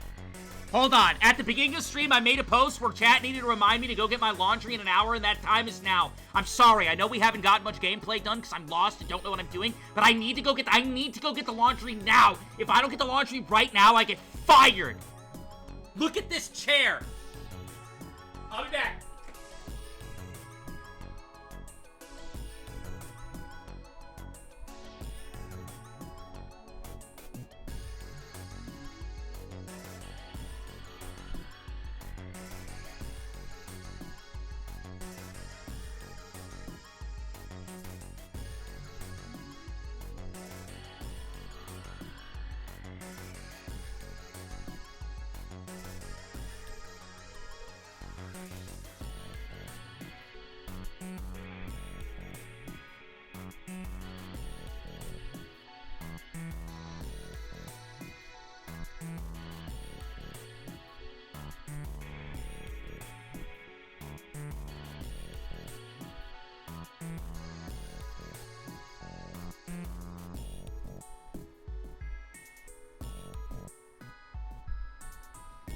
Hold on. At the beginning of the stream, I made a post where chat needed to remind me to go get my laundry in an hour, and that time is now. I'm sorry. I know we haven't gotten much gameplay done because I'm lost and don't know what I'm doing, but I need to go get the laundry now. If I don't get the laundry right now, I get fired. Look at this chair. I'll be back.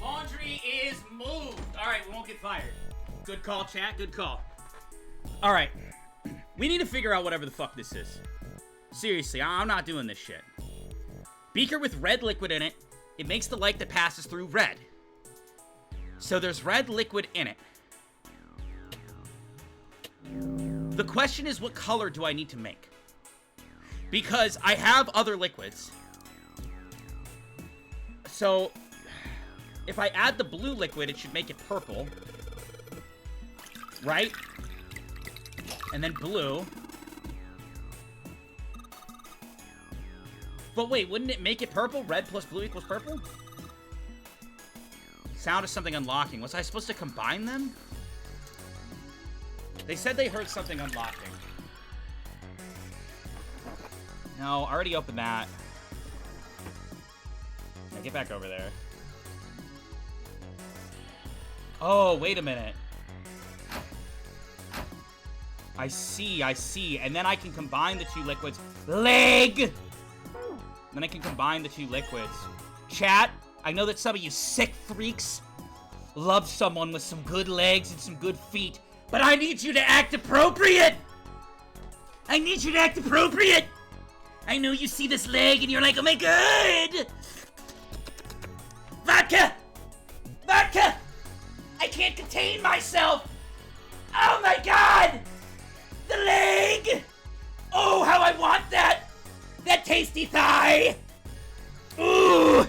Laundry is moved. All right, we won't get fired. Good call, chat. Good call. All right. We need to figure out whatever the fuck this is. Seriously, I'm not doing this shit. Beaker with red liquid in it. It makes the light that passes through red. So there's red liquid in it. The question is, what color do I need to make? Because I have other liquids. So... if I add the blue liquid, it should make it purple. Right? And then blue. But wait, wouldn't it make it purple? Red plus blue equals purple? Sound of something unlocking. Was I supposed to combine them? They said they heard something unlocking. No, I already opened that. Now get back over there. Oh, wait a minute. I see. And then I can combine the two liquids. Leg! Then I can combine the two liquids. Chat, I know that some of you sick freaks love someone with some good legs and some good feet, but I need you to act appropriate! I need you to act appropriate! I know you see this leg and you're like, oh my god! Vodka! Vodka! I can't contain myself! Oh my god! The leg! Oh, how I want that! That tasty thigh! Ooh!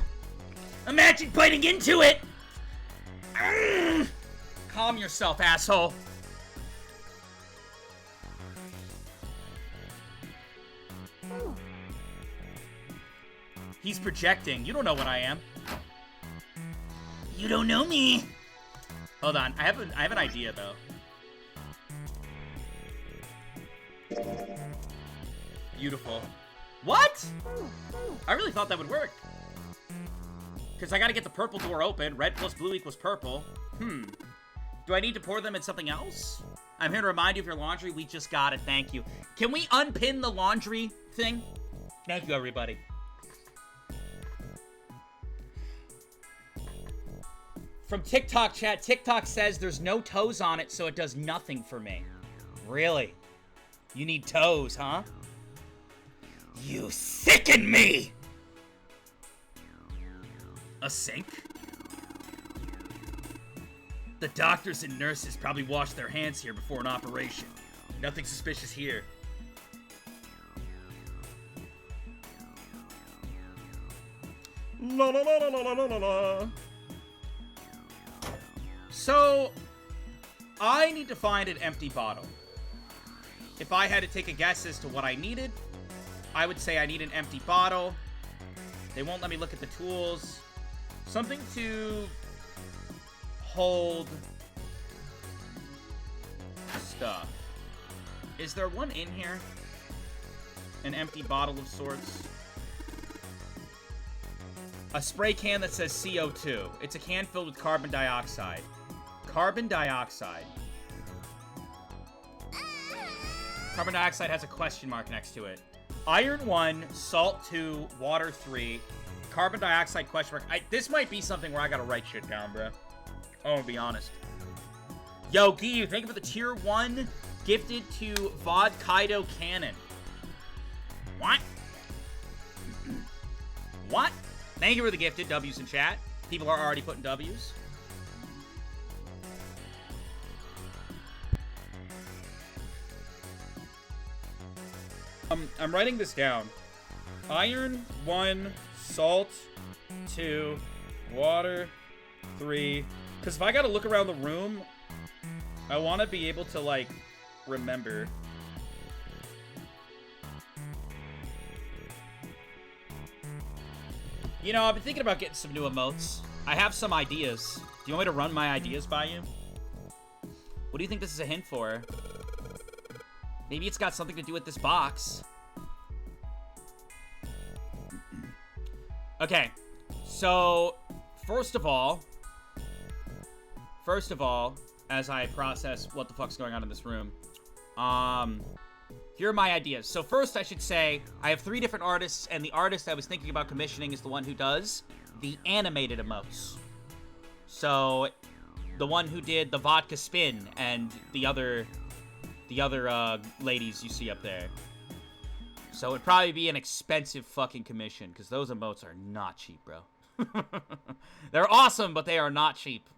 Imagine biting into it! Calm yourself, asshole. He's projecting. You don't know what I am. You don't know me. Hold on. I have an idea, though. Beautiful. What? I really thought that would work. Because I gotta get the purple door open. Red plus blue equals purple. Do I need to pour them in something else? I'm here to remind you of your laundry. We just got it. Thank you. Can we unpin the laundry thing? Thank you, everybody. From TikTok chat, TikTok says there's no toes on it, so it does nothing for me. Really? You need toes, huh? You sicken me! A sink? The doctors and nurses probably wash their hands here before an operation. Nothing suspicious here. La la la la la la la la. So, I need to find an empty bottle. If I had to take a guess as to what I needed, I would say I need an empty bottle. They won't let me look at the tools. Something to hold stuff. Is there one in here? An empty bottle of sorts? A spray can that says CO2. It's a can filled with carbon dioxide. Carbon dioxide. Carbon dioxide has a question mark next to it. Iron 1, salt 2, water 3, carbon dioxide question mark. This might be something where I gotta write shit down, bro. I'm gonna be honest. Yo, Giyu, thank you for the tier 1 gifted to VodkaSunnyD Cannon. What? What? Thank you for the gifted W's in chat. People are already putting W's. I'm writing this down. Iron 1, salt 2, water 3. Because if I gotta look around the room, I want to be able to, like, remember. You know, I've been thinking about getting some new emotes. I have some ideas. Do you want me to run my ideas by you? What do you think this is a hint for? Maybe it's got something to do with this box. Okay, so first of all, as I process what the fuck's going on in this room, here are my ideas. So first, I should say, I have 3 different artists, and the artist I was thinking about commissioning is the one who does the animated emotes. So, the one who did the vodka spin and the other ladies you see up there. So it'd probably be an expensive fucking commission, because those emotes are not cheap, bro. They're awesome, but they are not cheap.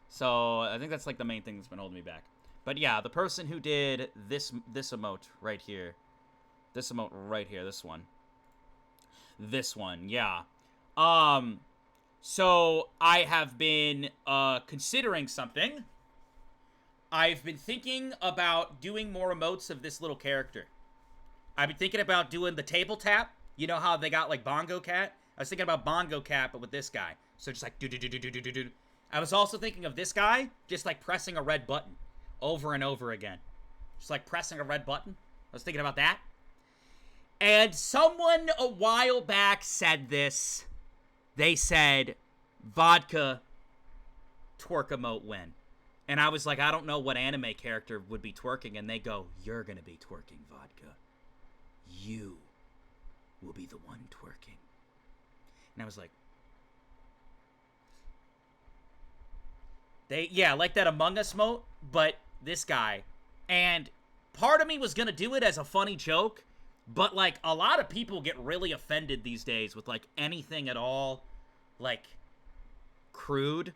So I think that's like the main thing that's been holding me back. But yeah, the person who did this emote right here. This emote right here, this one. This one, yeah. So I have been considering something. I've been thinking about doing more emotes of this little character. I've been thinking about doing the table tap. You know how they got, like, Bongo Cat? I was thinking about Bongo Cat, but with this guy. So just like, do-do-do-do-do-do-do. I was also thinking of this guy just, like, pressing a red button over and over again. Just, like, pressing a red button. I was thinking about that. And someone a while back said this. They said, vodka twerk emote when. And I was like, I don't know what anime character would be twerking. And they go, you're going to be twerking, vodka. You will be the one twerking. And I was like, yeah, like that Among Us emote, but this guy. And part of me was going to do it as a funny joke, but, like, a lot of people get really offended these days with, like, anything at all, like, crude.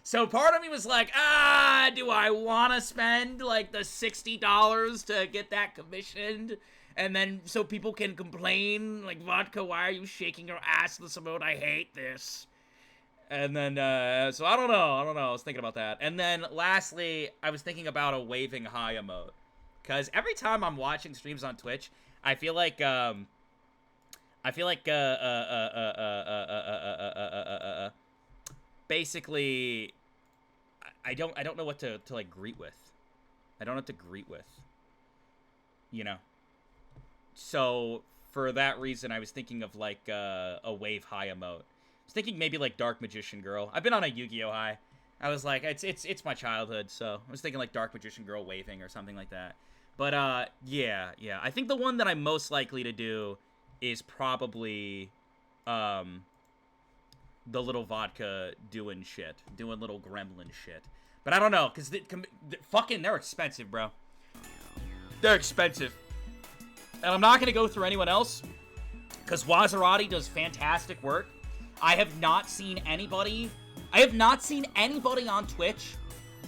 So part of me was like, do I want to spend, like, the $60 to get that commissioned? And then so people can complain, like, vodka, why are you shaking your ass this emote? I hate this. And then, so I don't know. I was thinking about that. And then lastly, I was thinking about a waving high emote. Because every time I'm watching streams on Twitch, I feel like, I feel like, basically, I don't know what to like, greet with. I don't know what to greet with. You know? So, for that reason, I was thinking of, like, a wave high emote. I was thinking maybe, like, Dark Magician Girl. I've been on a Yu-Gi-Oh! High. I was like, it's my childhood, so I was thinking, like, Dark Magician Girl waving or something like that. But, yeah. I think the one that I'm most likely to do is probably, the little vodka doing little gremlin shit. But I don't know, because they're expensive, bro. They're expensive. And I'm not going to go through anyone else, because Wazirati does fantastic work. I have not seen anybody on Twitch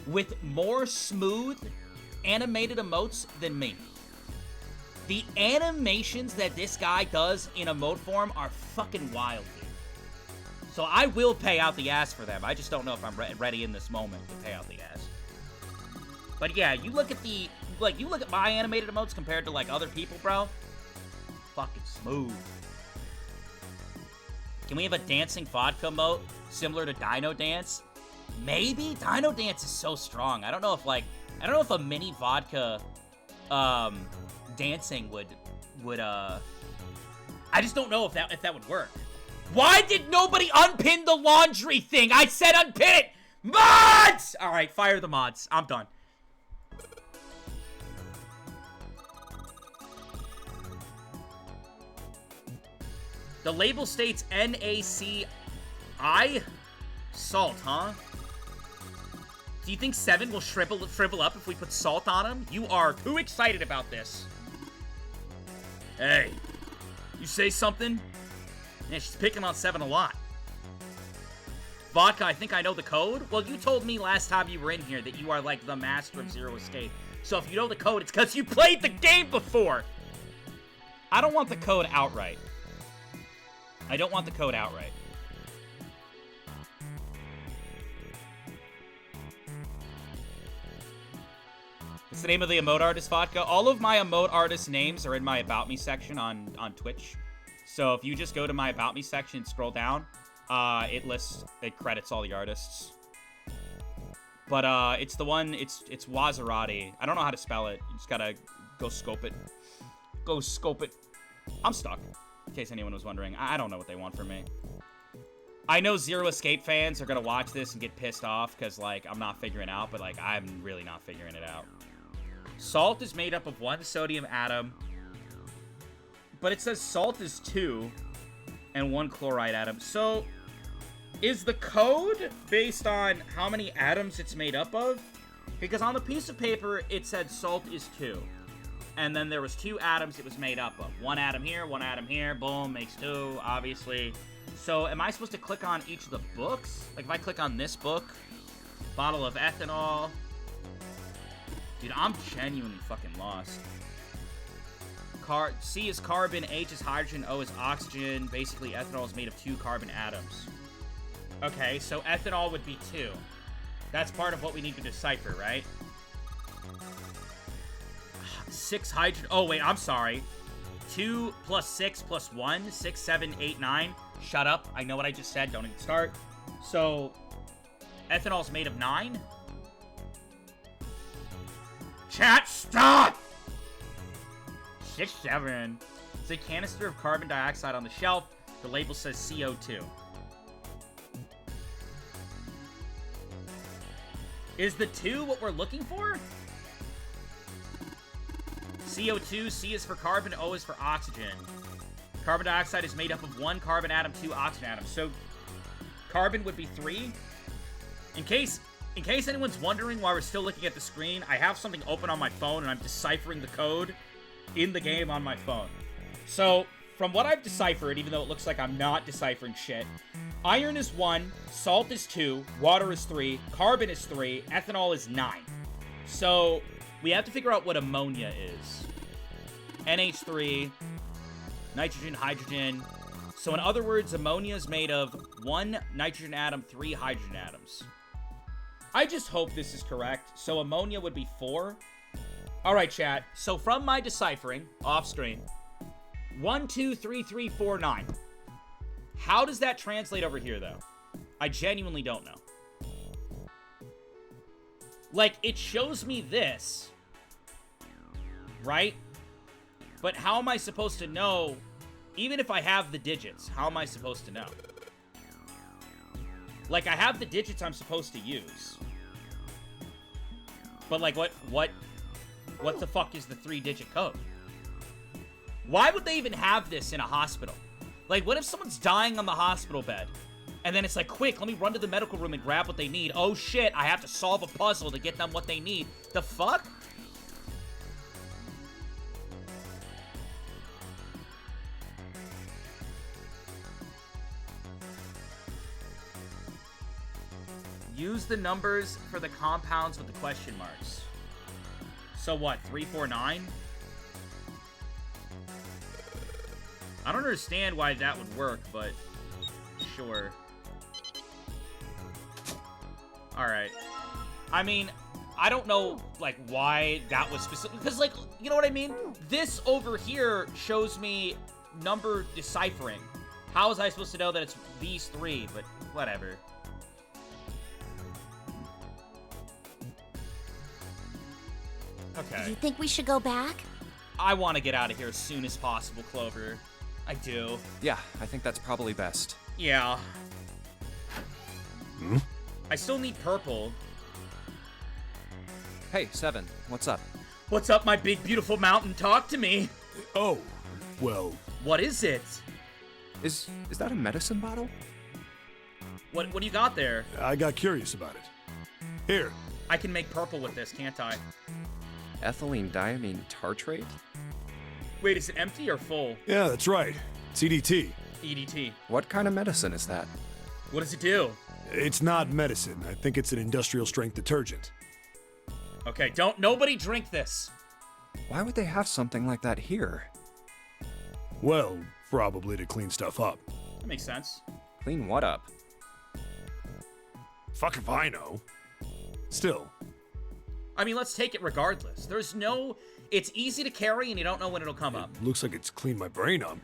with more smooth animated emotes than me. The animations that this guy does in emote form are fucking wild, dude. So I will pay out the ass for them. I just don't know if I'm ready in this moment to pay out the ass. But yeah, you look at my animated emotes compared to, like, other people, bro. Fucking smooth. Can we have a dancing vodka emote similar to Dino Dance? Maybe? Dino Dance is so strong. I don't know if a mini vodka, dancing would I just don't know if that would work. Why did nobody unpin the laundry thing? I said unpin it! Mods! Alright, fire the mods. I'm done. The label states NACI? Salt, huh? Do you think 7 will shrivel up if we put salt on him? You are too excited about this. Hey, you say something? Yeah, she's picking on 7 a lot. Vodka, I think I know the code. Well, you told me last time you were in here that you are, like, the master of Zero Escape. So if you know the code, it's because you played the game before. I don't want the code outright. I don't want the code outright. What's the name of the emote artist, Vodka? All of my emote artist names are in my About Me section on Twitch. So if you just go to my About Me section and scroll down, it credits all the artists. But it's the one, it's Wazirati. I don't know how to spell it. You just gotta go scope it. Go scope it. I'm stuck, in case anyone was wondering. I don't know what they want from me. I know Zero Escape fans are gonna watch this and get pissed off because, like, I'm not figuring out, but, like, I'm really not figuring it out. Salt is made up of 1 sodium atom, but it says salt is 2 and 1 chloride atom. So, is the code based on how many atoms it's made up of? Because on the piece of paper, it said salt is 2. And then there was 2 atoms it was made up of. 1 atom here, 1 atom here, boom, makes 2, obviously. So, am I supposed to click on each of the books? Like, if I click on this book, bottle of ethanol. Dude, I'm genuinely fucking lost. C is carbon, H is hydrogen, O is oxygen. Basically, ethanol is made of 2 carbon atoms. Okay, so ethanol would be 2. That's part of what we need to decipher, right? 6 hydrogen. Oh, wait, I'm sorry. 2 plus 6 plus 1. 6, 7, 8, 9. Shut up. I know what I just said. Don't even start. So, ethanol's made of 9. Chat, stop! 6, 7. It's a canister of carbon dioxide on the shelf. The label says CO2. Is the 2 what we're looking for? CO2, C is for carbon, O is for oxygen. Carbon dioxide is made up of 1 carbon atom, 2 oxygen atoms. So, carbon would be 3. In case anyone's wondering why we're still looking at the screen, I have something open on my phone and I'm deciphering the code in the game on my phone. So, from what I've deciphered, even though it looks like I'm not deciphering shit, iron is 1, salt is 2, water is 3, carbon is 3, ethanol is 9. So, we have to figure out what ammonia is. NH3, nitrogen, hydrogen. So in other words, ammonia is made of 1 nitrogen atom, 3 hydrogen atoms. I just hope this is correct. So ammonia would be 4. All right, chat. So from my deciphering, off screen, 1, 2, 3, 3, 4, 9. How does that translate over here, though? I genuinely don't know. Like, it shows me this, right? But how am I supposed to know, even if I have the digits, how am I supposed to know? Like, I have the digits I'm supposed to use. But, like, what the fuck is the 3-digit code? Why would they even have this in a hospital? Like, what if someone's dying on the hospital bed? And then it's like, quick, let me run to the medical room and grab what they need. Oh shit, I have to solve a puzzle to get them what they need. The fuck? Use the numbers for the compounds with the question marks. So what, 3, 4, 9? I don't understand why that would work, but sure. Alright. I mean, I don't know, like, why that was specific. Because, like, you know what I mean? This over here shows me number deciphering. How was I supposed to know that it's these 3? But whatever. Okay.
You think we should go back?
I want to get out of here as soon as possible, Clover. I do.
Yeah, I think that's probably best.
Yeah. I still need purple.
Hey, Seven, what's up?
What's up, my big, beautiful mountain? Talk to me.
Oh, well,
What is it?
Is that a medicine bottle?
What do you got there?
I got curious about it. Here,
I can make purple with this, can't I?
Ethylene diamine tartrate?
Wait, is it empty or full?
yeah, that's right. CDT.
EDT.
What kind of medicine is that?
What does it do?
It's not medicine. I think it's an industrial strength detergent.
Okay, nobody drink this.
Why would they have something like that here?
Well, probably to clean stuff up.
That makes sense.
Clean what up?
Fuck if I know. Still,
I mean, let's take it regardless. It's easy to carry and you don't know when it'll come up.
looks like it's cleaned my brain up.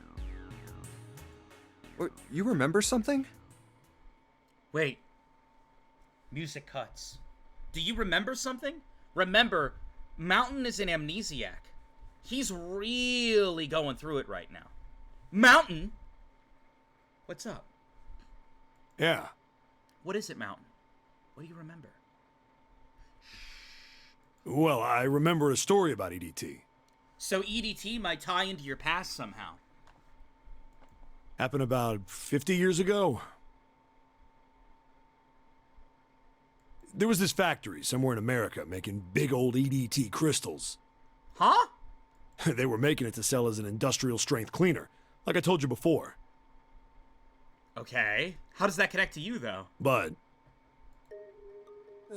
You remember something?
Wait. Music cuts. Do you remember something? Remember, Mountain is an amnesiac. He's really going through it right now. Mountain? What's up?
Yeah.
What is it, Mountain? What do you remember?
Well, I remember a story about EDT.
So EDT might tie into your past somehow.
Happened about 50 years ago. There was this factory somewhere in America making big old EDT crystals.
Huh?
They were making it to sell as an industrial strength cleaner, like I told you before.
Okay. How does that connect to you, though?
But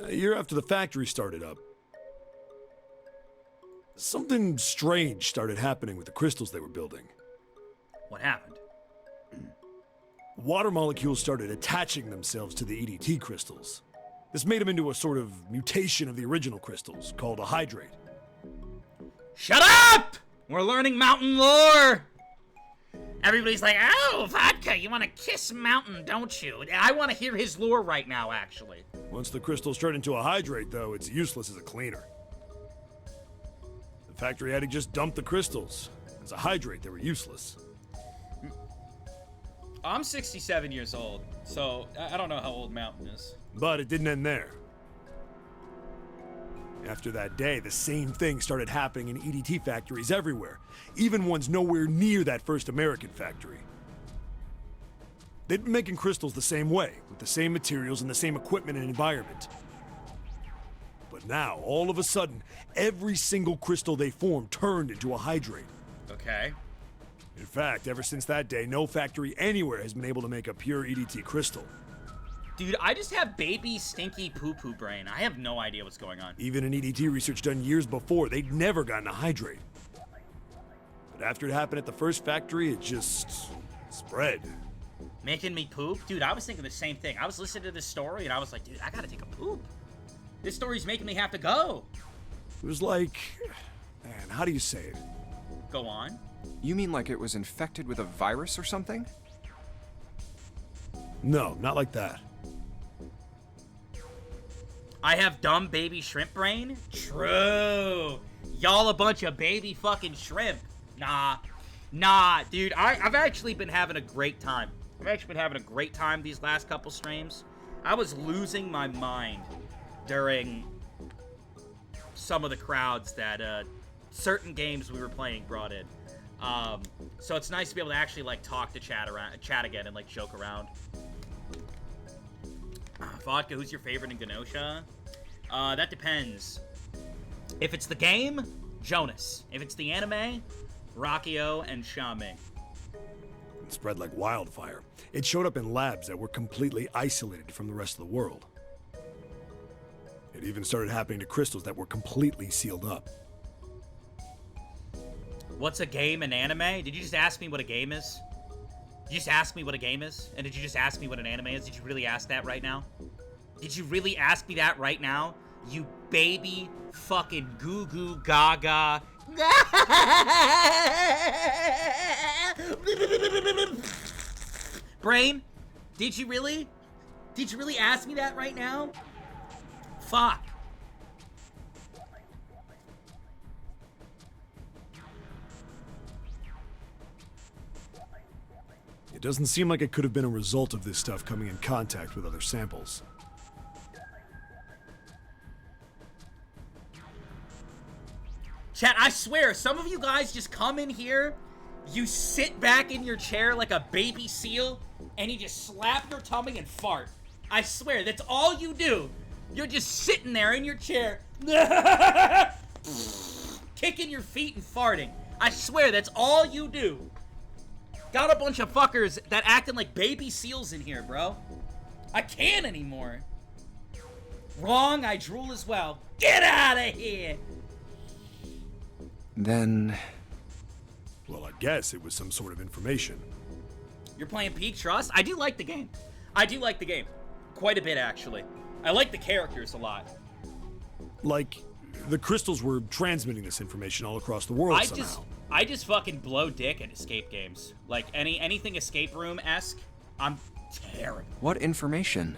a year after the factory started up, something strange started happening with the crystals they were building.
What happened?
Water molecules started attaching themselves to the EDT crystals. This made them into a sort of mutation of the original crystals, called a hydrate.
Shut up! We're learning Mountain lore! Everybody's like, oh, Vodka, you want to kiss Mountain, don't you? I want to hear his lore right now, actually.
Once the crystals turn into a hydrate, though, it's useless as a cleaner. The factory had to just dump the crystals. As a hydrate, they were useless.
I'm 67 years old, so I don't know how old Mountain is.
But it didn't end there. After that day, the same thing started happening in EDT factories everywhere, even ones nowhere near that first American factory. They'd been making crystals the same way, with the same materials and the same equipment and environment. But now, all of a sudden, every single crystal they formed turned into a hydrate.
Okay.
In fact, ever since that day, no factory anywhere has been able to make a pure EDT crystal.
Dude, I just have baby stinky poo-poo brain. I have no idea what's going on.
Even in EDT research done years before, they'd never gotten a hydrate. But after it happened at the first factory, it just spread.
Making me poop? Dude, I was thinking the same thing. I was listening to this story and I was like, dude, I gotta take a poop. This story's making me have to go.
It was like, man, how do you say it?
Go on.
You mean like it was infected with a virus or something?
No, not like that.
I have dumb baby shrimp brain? True. Y'all a bunch of baby fucking shrimp. Nah, dude, I've actually been having a great time. I've actually been having a great time these last couple streams. I was losing my mind during some of the crowds that certain games we were playing brought in. So it's nice to be able to actually like talk to chat again and like joke around. Vodka, who's your favorite in Genosha? That depends. If it's the game, Jonas. If it's the anime, Rakio and Xiaoming.
It spread like wildfire. It showed up in labs that were completely isolated from the rest of the world. It even started happening to crystals that were completely sealed up.
What's a game in anime? Did you just ask me what a game is? Did you just ask me what a game is? And did you just ask me what an anime is? Did you really ask that right now? Did you really ask me that right now? You baby fucking goo goo gaga. Brain, did you really? Did you really ask me that right now? Fuck.
It doesn't seem like it could have been a result of this stuff coming in contact with other samples.
Chat, I swear, some of you guys just come in here, you sit back in your chair like a baby seal, and you just slap your tummy and fart. I swear, that's all you do. You're just sitting there in your chair, kicking your feet and farting. I swear, that's all you do. Got a bunch of fuckers that acting like baby seals in here, bro. I can't anymore. Wrong, I drool as well. Get out of here!
Then...
Well, I guess it was some sort of information.
You're playing Peak Trust? I do like the game. I do like the game. Quite a bit, actually. I like the characters a lot.
Like, the crystals were transmitting this information all across the world somehow.
I just fucking blow dick at escape games. Like, anything escape room-esque, I'm terrible.
What information?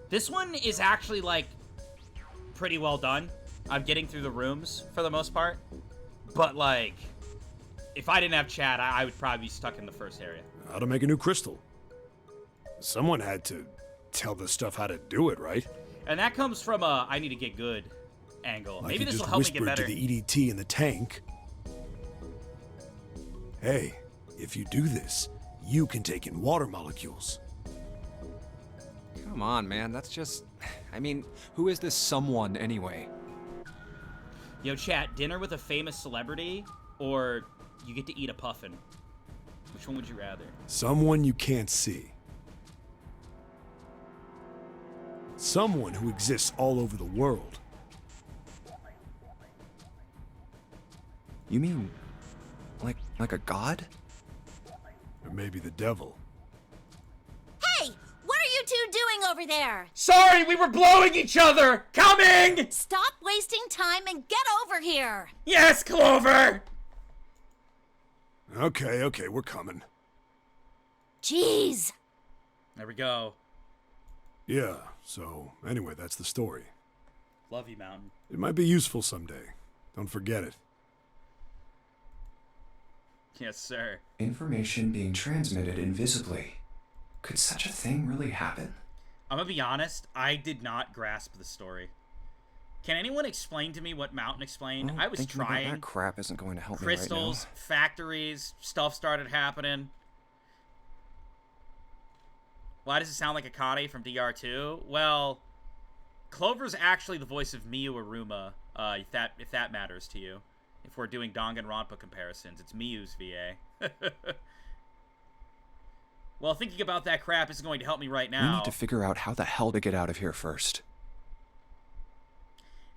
This one is actually, like, pretty well done. I'm getting through the rooms, for the most part. But, like, if I didn't have chat, I would probably be stuck in the first area.
How to make a new crystal. Someone had to tell this stuff how to do it, right?
And that comes from a I need to get good angle.
Like
Maybe
you
this will
just
help me get
whispered
better.
to the EDT in the tank. Hey, if you do this, you can take in water molecules.
Come on, man, that's just... I mean, who is this someone anyway?
Yo, chat, dinner with a famous celebrity, or you get to eat a puffin? Which one would you rather?
Someone you can't see. Someone who exists all over the world.
You mean... like a god?
Or maybe the devil.
Hey! What are you two doing over there?
Sorry, we were blowing each other! Coming!
Stop wasting time and get over here!
Yes, Clover!
Okay, we're coming.
Jeez!
There we go.
Yeah, so anyway, that's the story.
Love you, Mountain.
It might be useful someday. Don't forget it.
Yes, sir.
Information being transmitted invisibly. Could such a thing really happen?
I'm gonna be honest, I did not grasp the story. Can anyone explain to me what Mountain explained?
Well,
I was
thinking about
trying.
that crap isn't going to help
Crystals,
me right
factories, stuff started happening. Why does it sound like Akane from DR2? Well, Clover's actually the voice of Miyu Aruma, if that matters to you. If we're doing Danganronpa comparisons, it's Miyu's VA. Well, thinking about that crap isn't going to help me right
now.
now.
We need to figure out how the hell to get out of here first.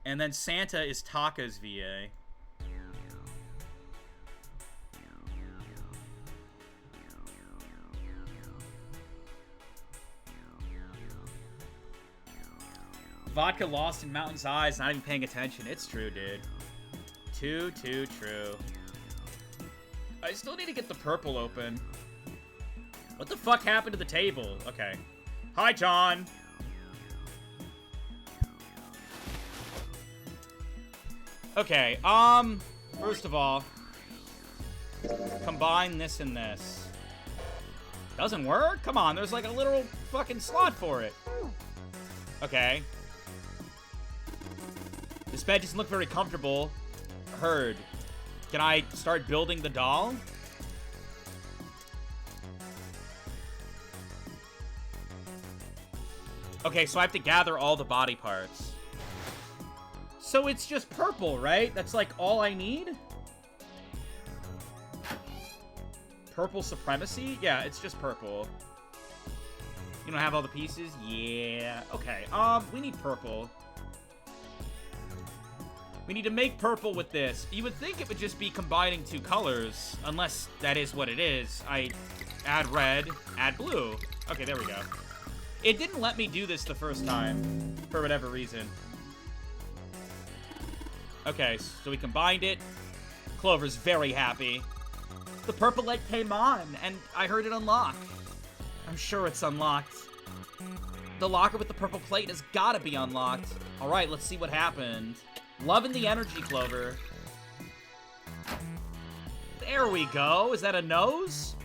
And then Santa is Taka's VA. Vodka lost in Mountain's eyes, not even paying attention. It's true, dude. Too true. I still need to get the purple open. What the fuck happened to the table? Okay. Hi, John. Okay, first of all, combine this and this. Doesn't work? Come on, there's like a little fucking slot for it. Okay. This bed doesn't look very comfortable. Heard. Can I start building the doll? Okay, so I have to gather all the body parts. So it's just purple, right? That's like all I need? Purple supremacy? Yeah, it's just purple. You don't have all the pieces? Yeah. Okay, we need purple. We need to make purple with this. You would think it would just be combining two colors, unless that is what it is. I add red, add blue. Okay, there we go. It didn't let me do this the first time, for whatever reason. Okay, so we combined it. Clover's very happy. The purple light came on, and I heard it unlock. I'm sure it's unlocked. The locker with the purple plate has gotta be unlocked. Alright, let's see what happened. Loving the energy, Clover. There we go. Is that a nose?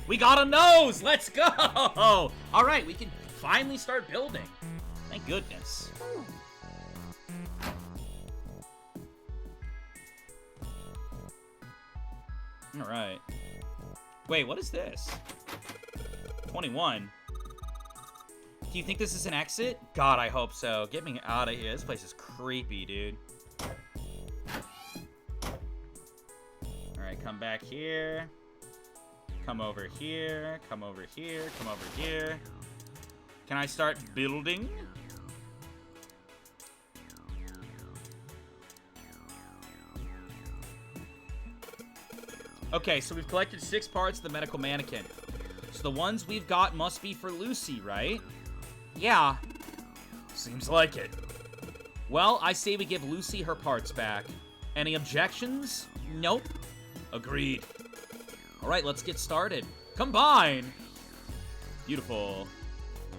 We got a nose! Let's go! Alright, we can finally start building. Thank goodness. Alright. Wait, what is this? 21. Do you think this is an exit? God, I hope so. Get me out of here. This place is creepy, dude. Alright, come back here. Come over here. Come over here. Come over here. Can I start building? Okay, so we've collected 6 parts of the medical mannequin. So the ones we've got must be for Lucy, right? Yeah. Seems like it. Well, I say we give Lucy her parts back. Any objections? Nope. Agreed. Alright, let's get started. Combine! Beautiful.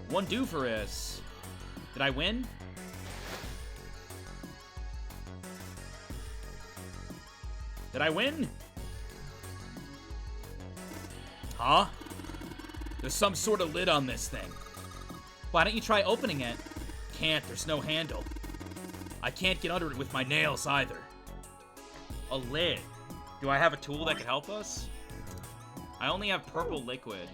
One dooferus. Did I win? Did I win? Huh? There's some sort of lid on this thing. Why don't you try opening it? Can't, there's no handle. I can't get under it with my nails either. A lid. Do I have a tool that could help us? I only have purple liquid.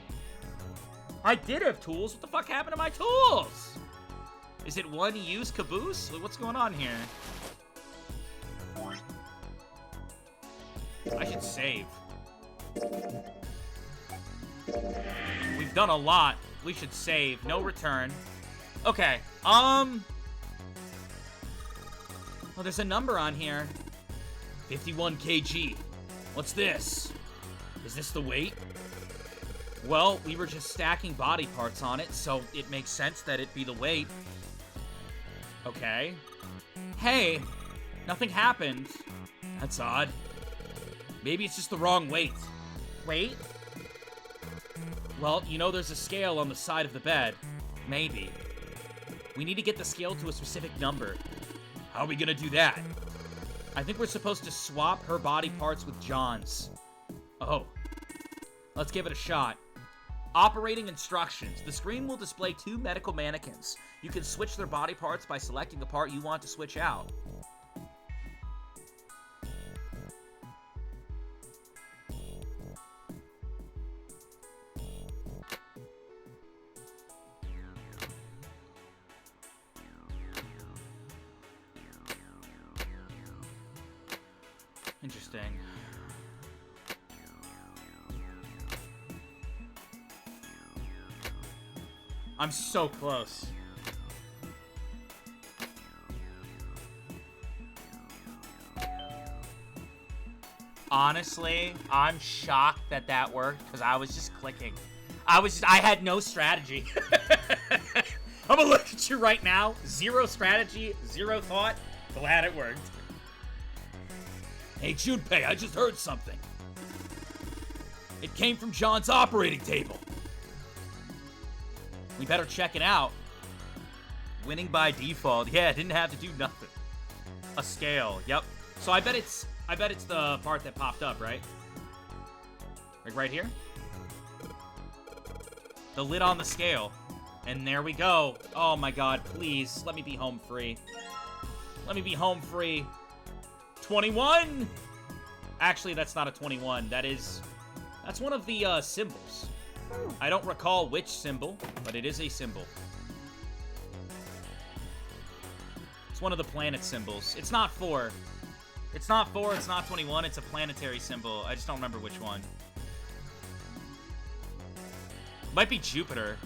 I did have tools. What the fuck happened to my tools? Is it one use caboose? What's going on here? I should save. We've done a lot. We should save. No return. Okay. Well, there's a number on here. 51 kg. What's this? Is this the weight? Well, we were just stacking body parts on it, so it makes sense that it be the weight. Okay. Hey, nothing happened. That's odd. Maybe it's just the wrong weight. Weight? Well, you know there's a scale on the side of the bed. Maybe. We need to get the scale to a specific number. How are we gonna do that? I think we're supposed to swap her body parts with John's. Oh. Let's give it a shot. Operating instructions. The screen will display 2 medical mannequins. You can switch their body parts by selecting the part you want to switch out. Interesting. I'm so close. Honestly, I'm shocked that that worked because I was just clicking. I had no strategy. I'm gonna look at you right now. 0 strategy, 0 thought. Glad it worked. Hey, Junpei, I just heard something. It came from John's operating table. We better check it out. Winning by default. Yeah, didn't have to do nothing. A scale. Yep. So I bet it's the part that popped up, right? Like right here? The lid on the scale. And there we go. Oh my god, please. Let me be home free. Let me be home free. 21! Actually, that's not a 21. That's one of the symbols. I don't recall which symbol, but it is a symbol. It's one of the planet symbols. It's not 4. It's not 4, it's not 21, it's a planetary symbol. I just don't remember which one. Might be Jupiter.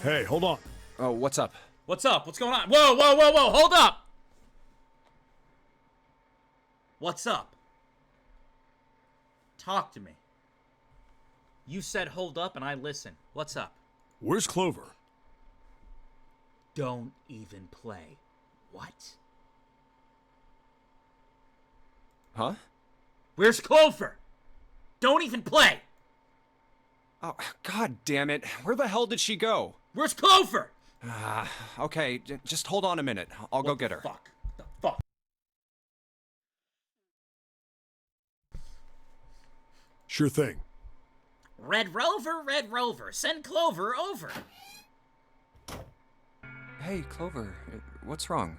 Hey, hold on.
Oh, what's up?
What's up? What's going on? Whoa, whoa, whoa, whoa, hold up! What's up? Talk to me. You said hold up and I listen. What's up?
Where's Clover?
Don't even play. What?
Huh?
Where's Clover? Don't even play!
Oh, god damn it. Where the hell did she go?
Where's Clover?
Okay, just hold on a minute. I'll go get her.
Fuck. The fuck?
Sure thing.
Red Rover, send Clover over.
Hey, Clover, what's wrong?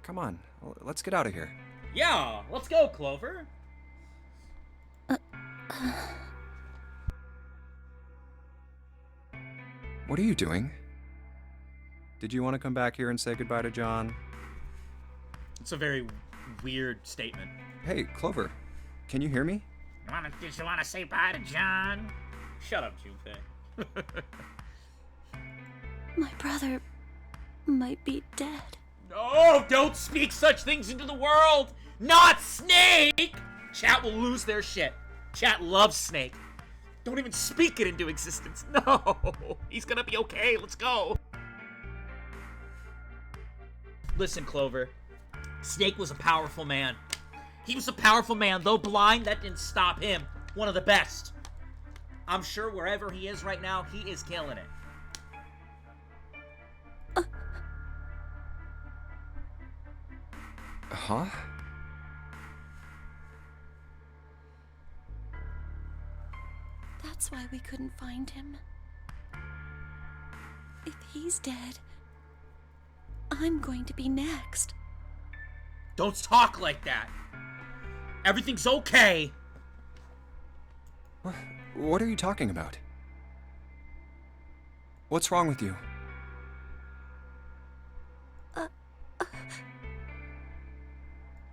Come on, let's get out of here.
Yeah, let's go, Clover.
What are you doing? Did you want to come back here and say goodbye to John?
It's a very weird statement.
Hey, Clover, can you hear me?
Did you want to say bye to John? Shut up, Junpei.
My brother might be dead.
No, don't speak such things into the world! Not Snake! Chat will lose their shit. Chat loves Snake. Don't even speak it into existence. No! He's gonna be okay. Let's go. Listen, Clover. Snake was a powerful man. He was a powerful man. Though blind, that didn't stop him. One of the best. I'm sure wherever he is right now, he is killing it.
Huh?
That's why we couldn't find him. If he's dead, I'm going to be next.
Don't talk like that. Everything's okay.
What are you talking about? What's wrong with you?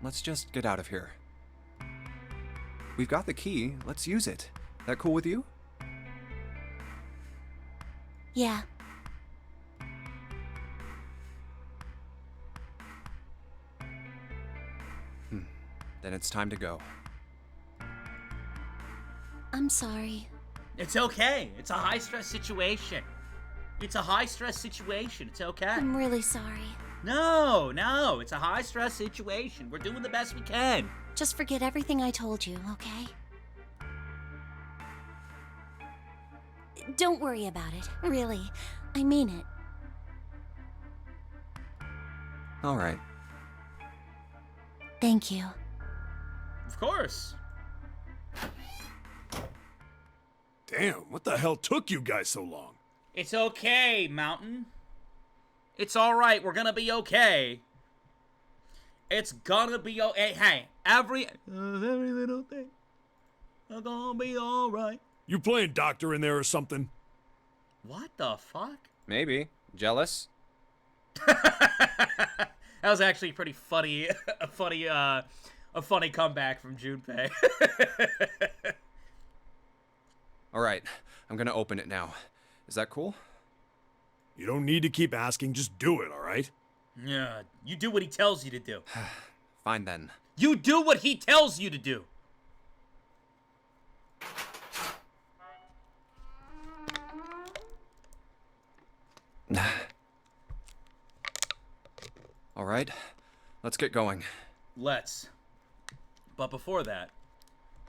Let's just get out of here. We've got the key. Let's use it. That cool with you?
Yeah.
Then it's time to go.
I'm sorry.
It's okay. It's a high-stress situation. It's a high-stress situation. It's okay.
I'm really sorry.
No, it's a high-stress situation. We're doing the best we can.
Just forget everything I told you, okay? Don't worry about it. Really. I mean it.
All right.
Thank you.
Of course.
Damn, what the hell took you guys so long?
It's okay, Mountain. It's alright. We're gonna be okay. It's gonna be okay. Hey, every little thing are gonna be alright.
You playing doctor in there or something?
What the fuck?
Maybe. Jealous?
That was actually pretty funny. A funny comeback from Junpei.
All right, I'm gonna open it now. Is that cool?
You don't need to keep asking, just do it, alright?
Yeah, you do what he tells you to do.
Fine then.
You do what he tells you to do.
All right, let's get going.
Let's. But before that,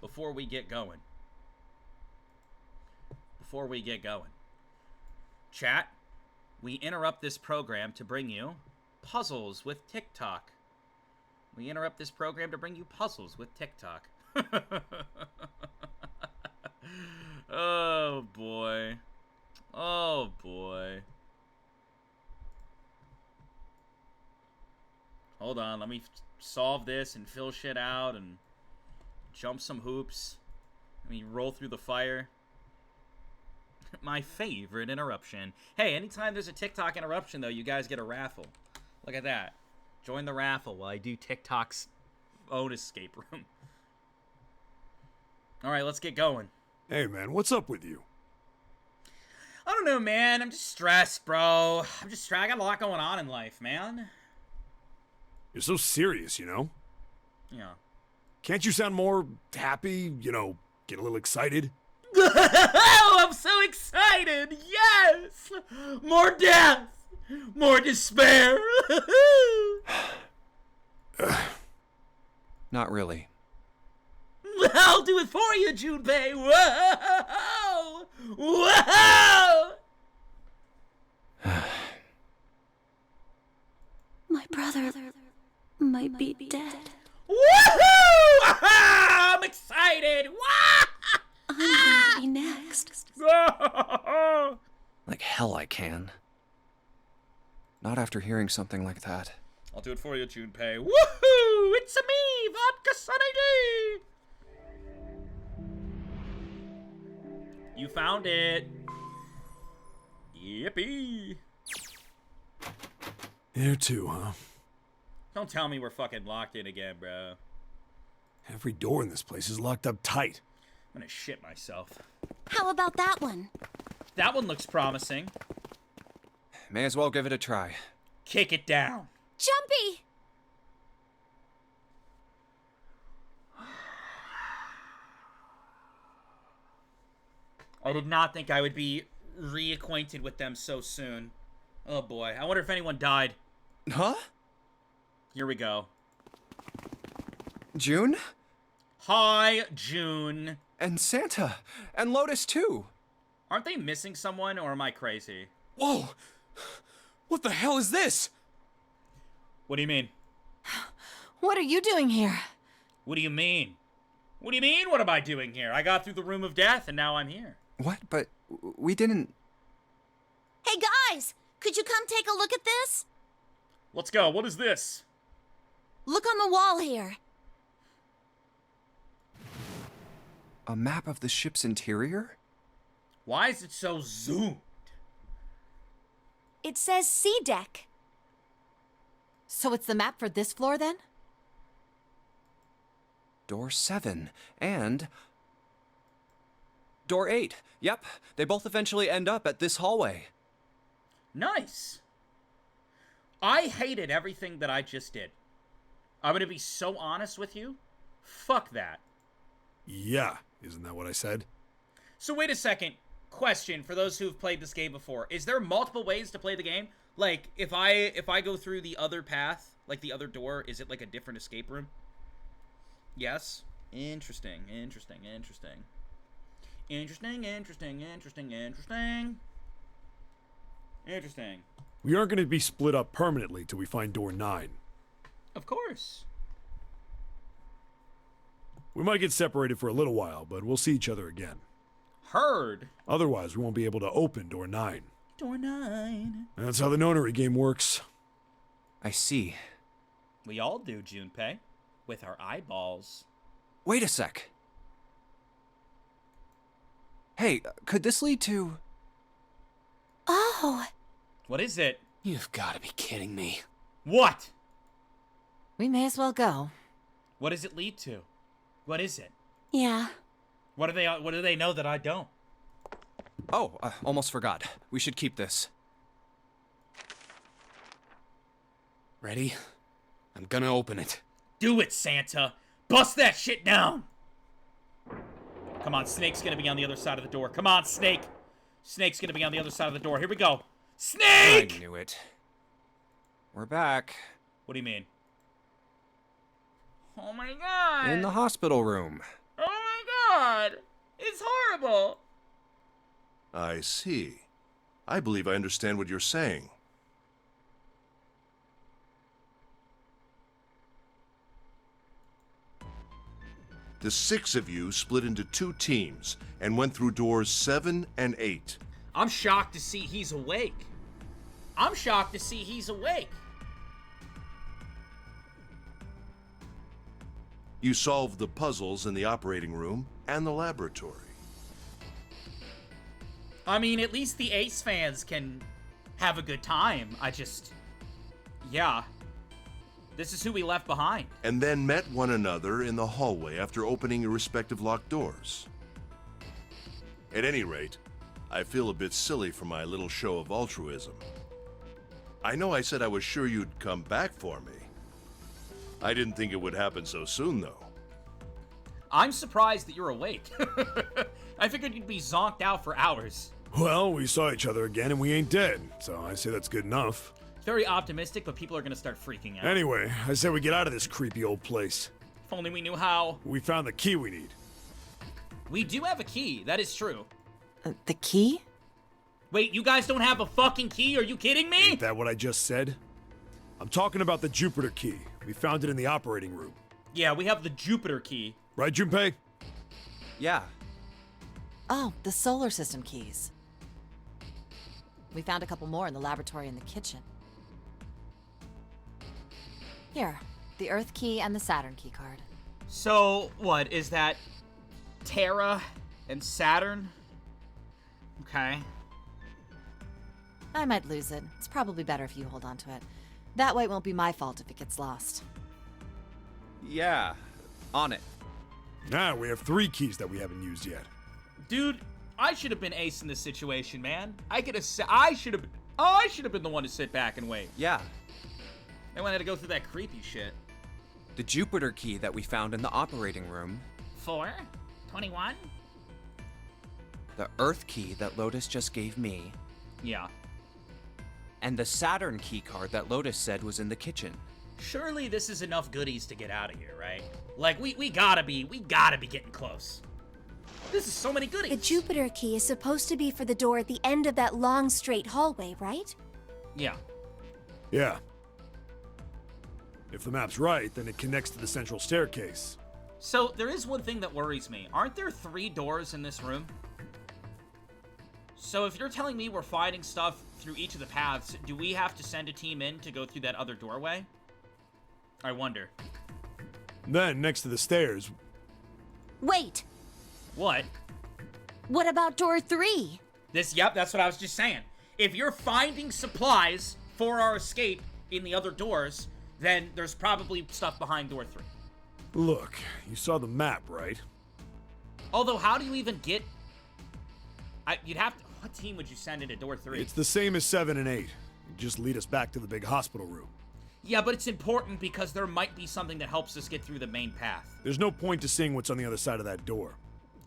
before we get going. Chat, we interrupt this program to bring you puzzles with TikTok. Oh, boy. Oh, boy. Hold on, let me solve this and fill shit out and jump some hoops. Let me roll through the fire. My favorite interruption. Hey, anytime there's a TikTok interruption, though, you guys get a raffle. Look at that. Join the raffle while I do TikTok's own escape room. Alright, let's get going.
Hey, man, what's up with you?
I don't know, man. I'm just stressed, bro. I got a lot going on in life, man.
You're so serious, you know?
Yeah.
Can't you sound more happy, you know, get a little excited?
Oh, I'm so excited! Yes! More death! More despair!
Not really.
I'll do it for you, Junpei! Whoa! Whoa!
My brother might be dead.
Woohoo! I'm excited!
I'm going to be next.
Like hell I can. Not after hearing something like that.
I'll do it for you, Junpei. Woohoo! It's me, VodkaSunnyD! You found it. Yippee!
There too, huh?
Don't tell me we're fucking locked in again, bro.
Every door in this place is locked up tight.
I'm gonna shit myself.
How about that one?
That one looks promising.
May as well give it a try.
Kick it down.
Jumpy!
I did not think I would be reacquainted with them so soon. Oh boy, I wonder if anyone died.
Huh?
Here we go.
June?
Hi, June.
And Santa. And Lotus too.
Aren't they missing someone, or am I crazy?
Whoa! What the hell is this?
What do you mean?
What are you doing here?
What do you mean? What do you mean, what am I doing here? I got through the room of death, and now I'm here.
What? But we didn't...
Hey guys, could you come take a look at this?
Let's go. What is this?
Look on the wall here.
A map of the ship's interior?
Why is it so zoomed?
It says C deck.
So it's the map for this floor then?
Door 7. And... Door 8. Yep, they both eventually end up at this hallway.
Nice. I hated everything that I just did. I'm gonna be so honest with you. Fuck that.
Yeah, isn't that what I said?
So wait a second. Question for those who've played this game before. Is there multiple ways to play the game? Like, if I go through the other path, like the other door, is it like a different escape room? Yes. Interesting.
We aren't going to be split up permanently till we find door 9.
Of course.
We might get separated for a little while, but we'll see each other again.
Heard.
Otherwise, we won't be able to open door 9.
Door 9.
That's how the Nonary game works.
I see.
We all do, Junpei. With our eyeballs.
Wait a sec. Hey, could this lead to...
Oh.
What is it?
You've got to be kidding me.
What?
We may as well go.
What does it lead to? What is it?
Yeah.
What do they know that I don't?
Oh, almost forgot. We should keep this. Ready? I'm gonna open it.
Do it, Santa. Bust that shit down. Come on, Snake's gonna be on the other side of the door. Come on, Snake. Snake's gonna be on the other side of the door. Here we go. Snake!
I knew it. We're back.
What do you mean? Oh my god.
In the hospital room.
Oh my god! It's horrible!
I see. I believe I understand what you're saying. The 6 of you split into 2 teams and went through doors 7 and 8.
I'm shocked to see he's awake. I'm shocked to see he's awake.
You solved the puzzles in the operating room and the laboratory.
I mean, at least the Ace fans can have a good time. Yeah. This is who we left behind.
And then met one another in the hallway after opening your respective locked doors. At any rate, I feel a bit silly for my little show of altruism. I know I said I was sure you'd come back for me. I didn't think it would happen so soon, though.
I'm surprised that you're awake. I figured you'd be zonked out for hours.
Well, we saw each other again and we ain't dead, so I say that's good enough.
Very optimistic, but people are gonna start freaking out.
Anyway, I say we get out of this creepy old place.
If only we knew how.
We found the key we need.
We do have a key, that is true.
The key?
Wait, you guys don't have a fucking key? Are you kidding me?
Ain't that what I just said? I'm talking about the Jupiter key. We found it in the operating room.
Yeah, we have the Jupiter key.
Right, Junpei?
Yeah.
Oh, the solar system keys. We found a couple more in the laboratory and the kitchen. Here, the Earth key and the Saturn key card.
So, what, is that Terra and Saturn? Okay.
I might lose it. It's probably better if you hold on to it. That way it won't be my fault if it gets lost.
Yeah. On it.
Now we have 3 keys that we haven't used yet.
Dude, I should have been Ace in this situation, man. I should have been the one to sit back and wait.
Yeah.
I wanted to go through that creepy shit.
The Jupiter key that we found in the operating room.
4? 21?
The Earth key that Lotus just gave me.
Yeah.
And the Saturn key card that Lotus said was in the kitchen.
Surely this is enough goodies to get out of here, right? Like, we gotta be getting close. This is so many goodies.
The Jupiter key is supposed to be for the door at the end of that long, straight hallway, right?
Yeah.
Yeah. If the map's right, then it connects to the central staircase.
So, there is one thing that worries me. Aren't there 3 doors in this room? So, if you're telling me we're finding stuff through each of the paths, do we have to send a team in to go through that other doorway? I wonder.
Then, next to the stairs...
Wait,
What?
what about door 3?
Yep, that's what I was just saying. If you're finding supplies for our escape in the other doors, then there's probably stuff behind door 3.
Look, you saw the map, right?
Although, how do you even get... you'd have to... What team would you send into door 3?
It's the same as 7 and 8. You just lead us back to the big hospital room.
Yeah, but it's important because there might be something that helps us get through the main path.
There's no point to seeing what's on the other side of that door.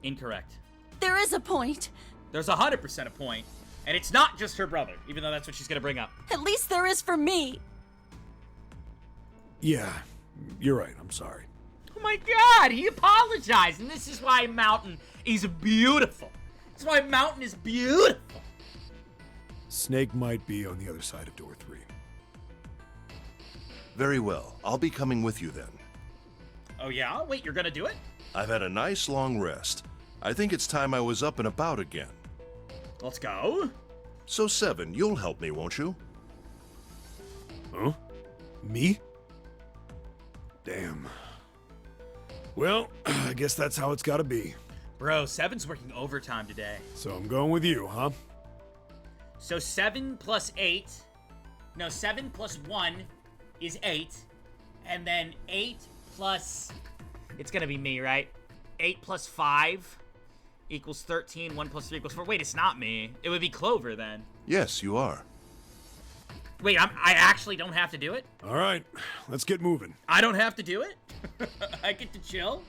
Incorrect.
There is a point.
There's 100% a point, and it's not just her brother, even though that's what she's gonna bring up.
At least there is for me.
Yeah, you're right, I'm sorry.
Oh my god, he apologized, and this is why Mountain is beautiful. That's why Mountain is beautiful.
Snake might be on the other side of door 3.
Very well. I'll be coming with you then.
Oh yeah? Wait, you're gonna do it?
I've had a nice long rest. I think it's time I was up and about again.
Let's go.
So 7, you'll help me, won't you?
Huh? Me? Damn. Well, I guess that's how it's gotta be.
Bro, 7's working overtime today.
So I'm going with you, huh?
So 7 plus 8... No, 7 plus 1 is 8. And then 8 plus... It's gonna be me, right? 8 plus 5 equals 13. 1 plus 3 equals 4. Wait, it's not me. It would be Clover, then.
Yes, you are.
Wait, I actually don't have to do it?
All right, let's get moving.
I don't have to do it? I get to chill?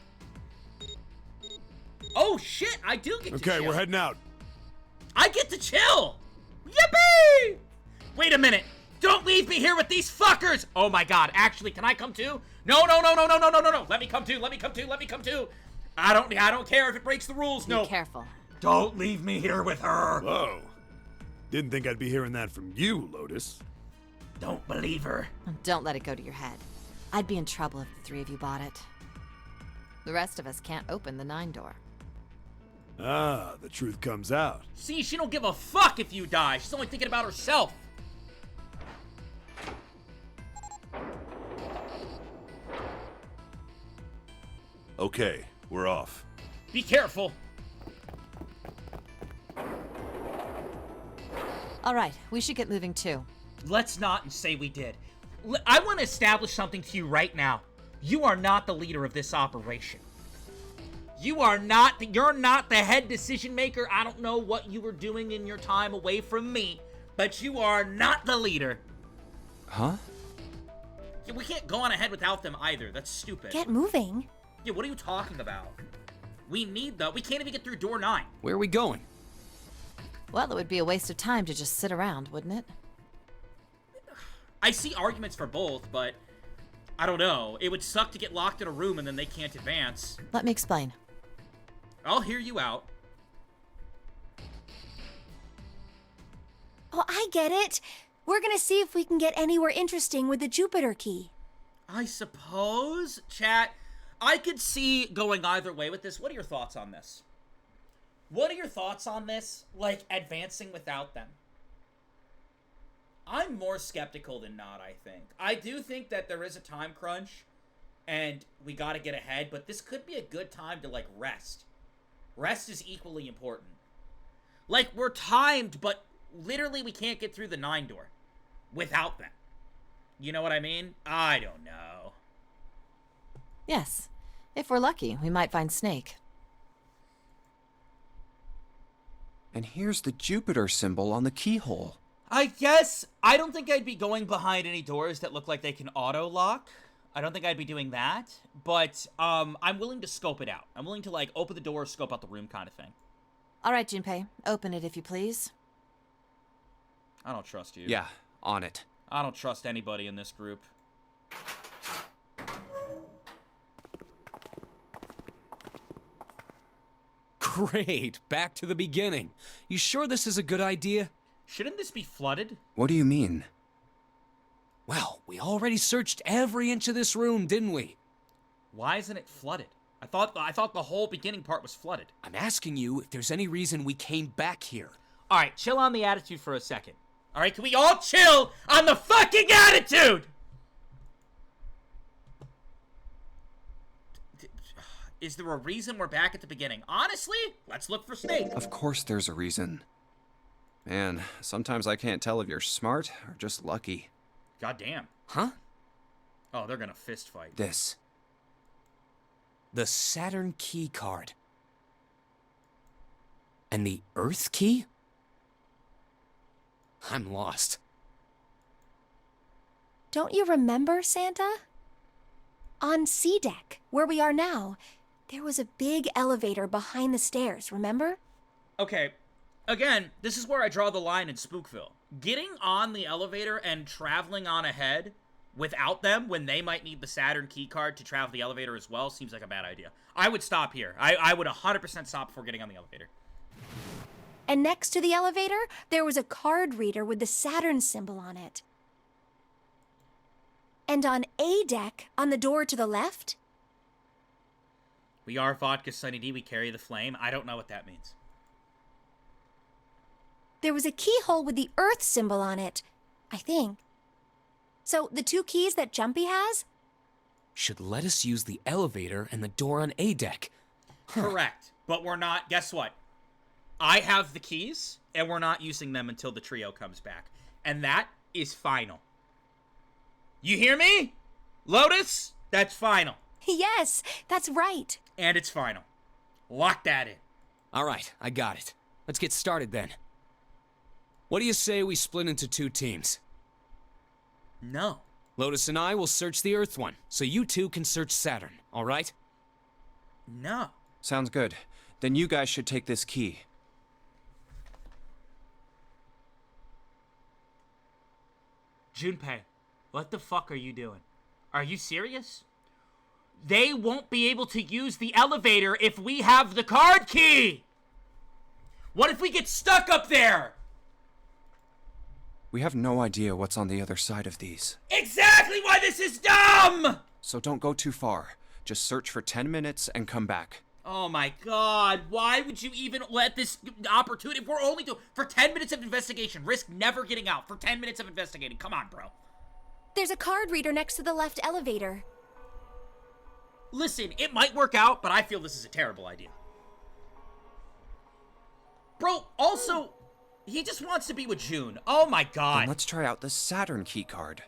Oh, shit, I do get to chill.
Okay, we're heading out.
I get to chill! Yippee! Wait a minute. Don't leave me here with these fuckers! Oh my god, actually, can I come too? No. Let me come too. I don't care if it breaks the rules. No.
Be careful.
Don't leave me here with her.
Whoa. Didn't think I'd be hearing that from you, Lotus.
Don't believe her.
Don't let it go to your head. I'd be in trouble if the three of you bought it. The rest of us can't open the 9 door.
Ah, the truth comes out.
See, she don't give a fuck if you die. She's only thinking about herself.
Okay, we're off.
Be careful.
All right, we should get moving too.
Let's not and say we did. I want to establish something to you right now. You are not the leader of this operation. You're not the head decision maker. I don't know what you were doing in your time away from me, but you are not the leader.
Huh?
Yeah, we can't go on ahead without them either. That's stupid.
Get moving.
Yeah, what are you talking about? We can't even get through door 9.
Where are we going?
Well, it would be a waste of time to just sit around, wouldn't it?
I see arguments for both, but I don't know. It would suck to get locked in a room and then they can't advance.
Let me explain.
I'll hear you out.
Oh, I get it. We're gonna see if we can get anywhere interesting with the Jupiter key.
I suppose, chat, I could see going either way with this. What are your thoughts on this? What are your thoughts on this? Like, advancing without them? I'm more skeptical than not, I think. I do think that there is a time crunch, and we gotta get ahead, but this could be a good time to, like, rest. Rest is equally important. Like, we're timed, but literally we can't get through the 9 door without them. You know what I mean? I don't know.
Yes. If we're lucky, we might find Snake.
And here's the Jupiter symbol on the keyhole.
I guess I don't think I'd be going behind any doors that look like they can auto-lock. I don't think I'd be doing that, but I'm willing to scope it out. I'm willing to, like, open the door, scope out the room kind of thing.
All right, Junpei, open it if you please.
I don't trust you.
Yeah, on it.
I don't trust anybody in this group.
Great, back to the beginning. You sure this is a good idea?
Shouldn't this be flooded?
What do you mean?
Well, we already searched every inch of this room, didn't we?
Why isn't it flooded? I thought the whole beginning part was flooded.
I'm asking you if there's any reason we came back here.
All right, chill on the attitude for a second. All right, can we all chill on the fucking attitude? Is there a reason we're back at the beginning? Honestly, let's look for Snake.
Of course there's a reason. Man, sometimes I can't tell if you're smart or just lucky.
Goddamn.
Huh?
Oh, they're gonna fist fight.
This.
The Saturn key card. And the Earth key? I'm lost.
Don't you remember, Santa? On C deck, where we are now, there was a big elevator behind the stairs, remember?
Okay, again, this is where I draw the line in Spookville. Getting on the elevator and traveling on ahead without them when they might need the Saturn keycard to travel the elevator as well seems like a bad idea. I would stop here. I would 100% stop before getting on the elevator.
And next to the elevator, there was a card reader with the Saturn symbol on it. And on A deck, on the door to the left,
We are VodkaSunnyD, we carry the flame. I don't know what that means.
there was a keyhole with the Earth symbol on it, I think. So the 2 keys that Jumpy has?
Should let us use the elevator and the door on A deck.
Correct. But we're not, guess what? I have the keys, and we're not using them until the trio comes back. And that is final. You hear me? Lotus? That's final.
Yes, that's right.
And it's final. Lock that in.
All right, I got it. Let's get started then. What do you say we split into 2 teams?
No.
Lotus and I will search the Earth one, so you 2 can search Saturn, all right?
No.
Sounds good. Then you guys should take this key.
Junpei, what the fuck are you doing? Are you serious? they won't be able to use the elevator if we have the card key. What if we get stuck up there?
We have no idea what's on the other side of these.
Exactly why this is dumb!
So don't go too far. Just search for 10 minutes and come back.
Oh my god, why would you even let this opportunity, if we're only doing, for 10 minutes of investigation, risk never getting out, for 10 minutes of investigating, come on, bro.
There's a card reader next to the left elevator.
Listen, it might work out, but I feel this is a terrible idea. Bro, also, he just wants to be with June. Oh my god.
Then let's try out the Saturn key card.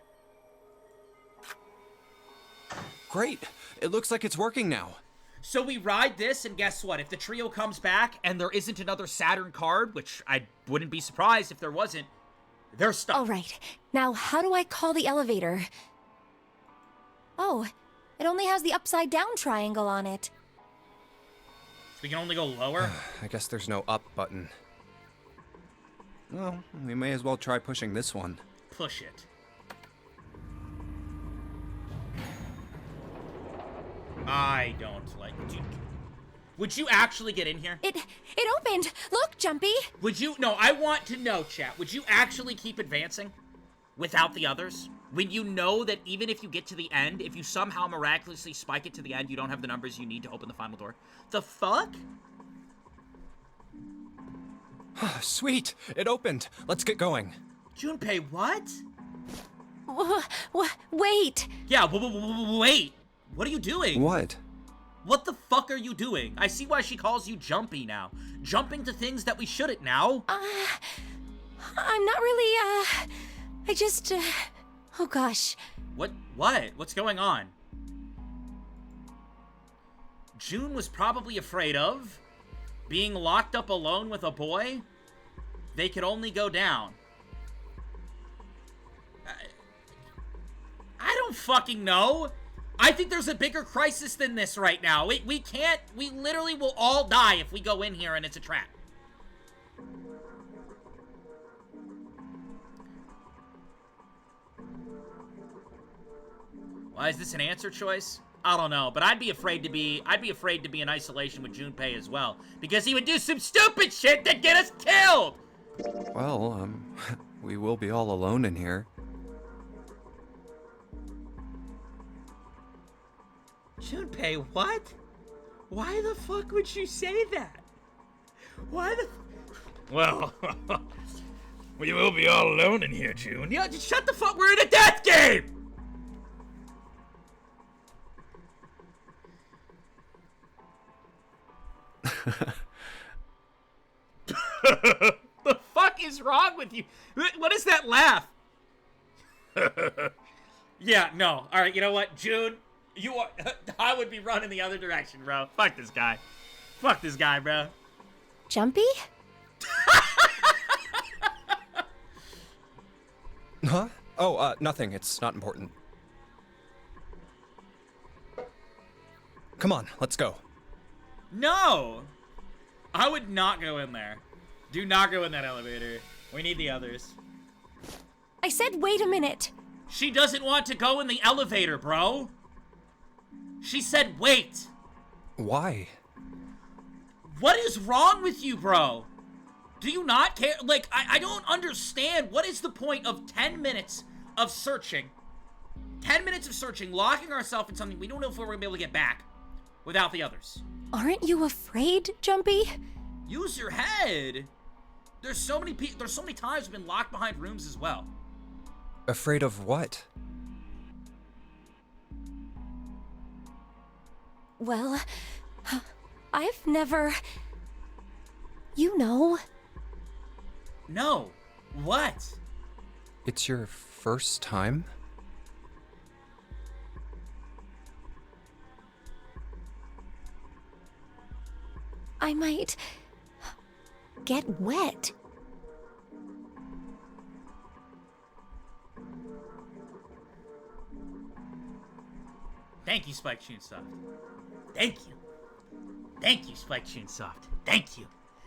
Great, it looks like it's working now.
So we ride this, and guess what? If the trio comes back and there isn't another Saturn card, which I wouldn't be surprised if there wasn't, they're stuck.
All right. Now, how do I call the elevator? Oh, it only has the upside down triangle on it.
We can only go lower?
I guess there's no up button. Well, we may as well try pushing this one.
Push it. I don't like... Dude, would you actually get in here?
It opened! Look, Jumpy!
Would you... No, I want to know, chat. Would you actually keep advancing without the others? When you know that even if you get to the end, if you somehow miraculously spike it to the end, you don't have the numbers you need to open the final door? The fuck?
Sweet! It opened! Let's get going.
Junpei, what?
Wait!
Yeah, wait! What are you doing?
What?
What the fuck are you doing? I see why she calls you Jumpy now. Jumping to things that we shouldn't now.
I'm not really, I just, oh gosh.
What? What's going on? June was probably afraid of being locked up alone with a boy. They could only go down. I don't fucking know. I think there's a bigger crisis than this right now. We can't, we literally will all die if we go in here and it's a trap. Why is this an answer choice? I don't know, but I'd be afraid to be in isolation with Junpei as well, because he would do some stupid shit that get us killed.
Well, we will be all alone in here.
Junpei, what? Why the fuck would you say that? Why the... Well, we will be all alone in here, June. Yeah, just shut the fuck... We're in a death game! The fuck is wrong with you? What is that laugh? Yeah, no. Alright, you know what? June, you are... I would be running the other direction, bro. Fuck this guy. Fuck this guy, bro.
Jumpy?
Huh? Oh, nothing. It's not important. Come on, let's go.
No! I would not go in there. Do not go in that elevator. We need the others.
I said wait a minute.
She doesn't want to go in the elevator, bro. She said wait.
Why?
What is wrong with you, bro? Do you not care? Like, I don't understand. What is the point of 10 minutes of searching? 10 minutes of searching, locking ourselves in something we don't know if we're going to be able to get back without the others.
Aren't you afraid, Jumpy?
Use your head. There's so many times we've been locked behind rooms as well.
Afraid of what?
Well, I've never... You know.
No. What?
It's your first time?
I might... get wet.
Thank you, Spike chunesoft. Thank you. Thank you, Spike chunesoft. Thank you.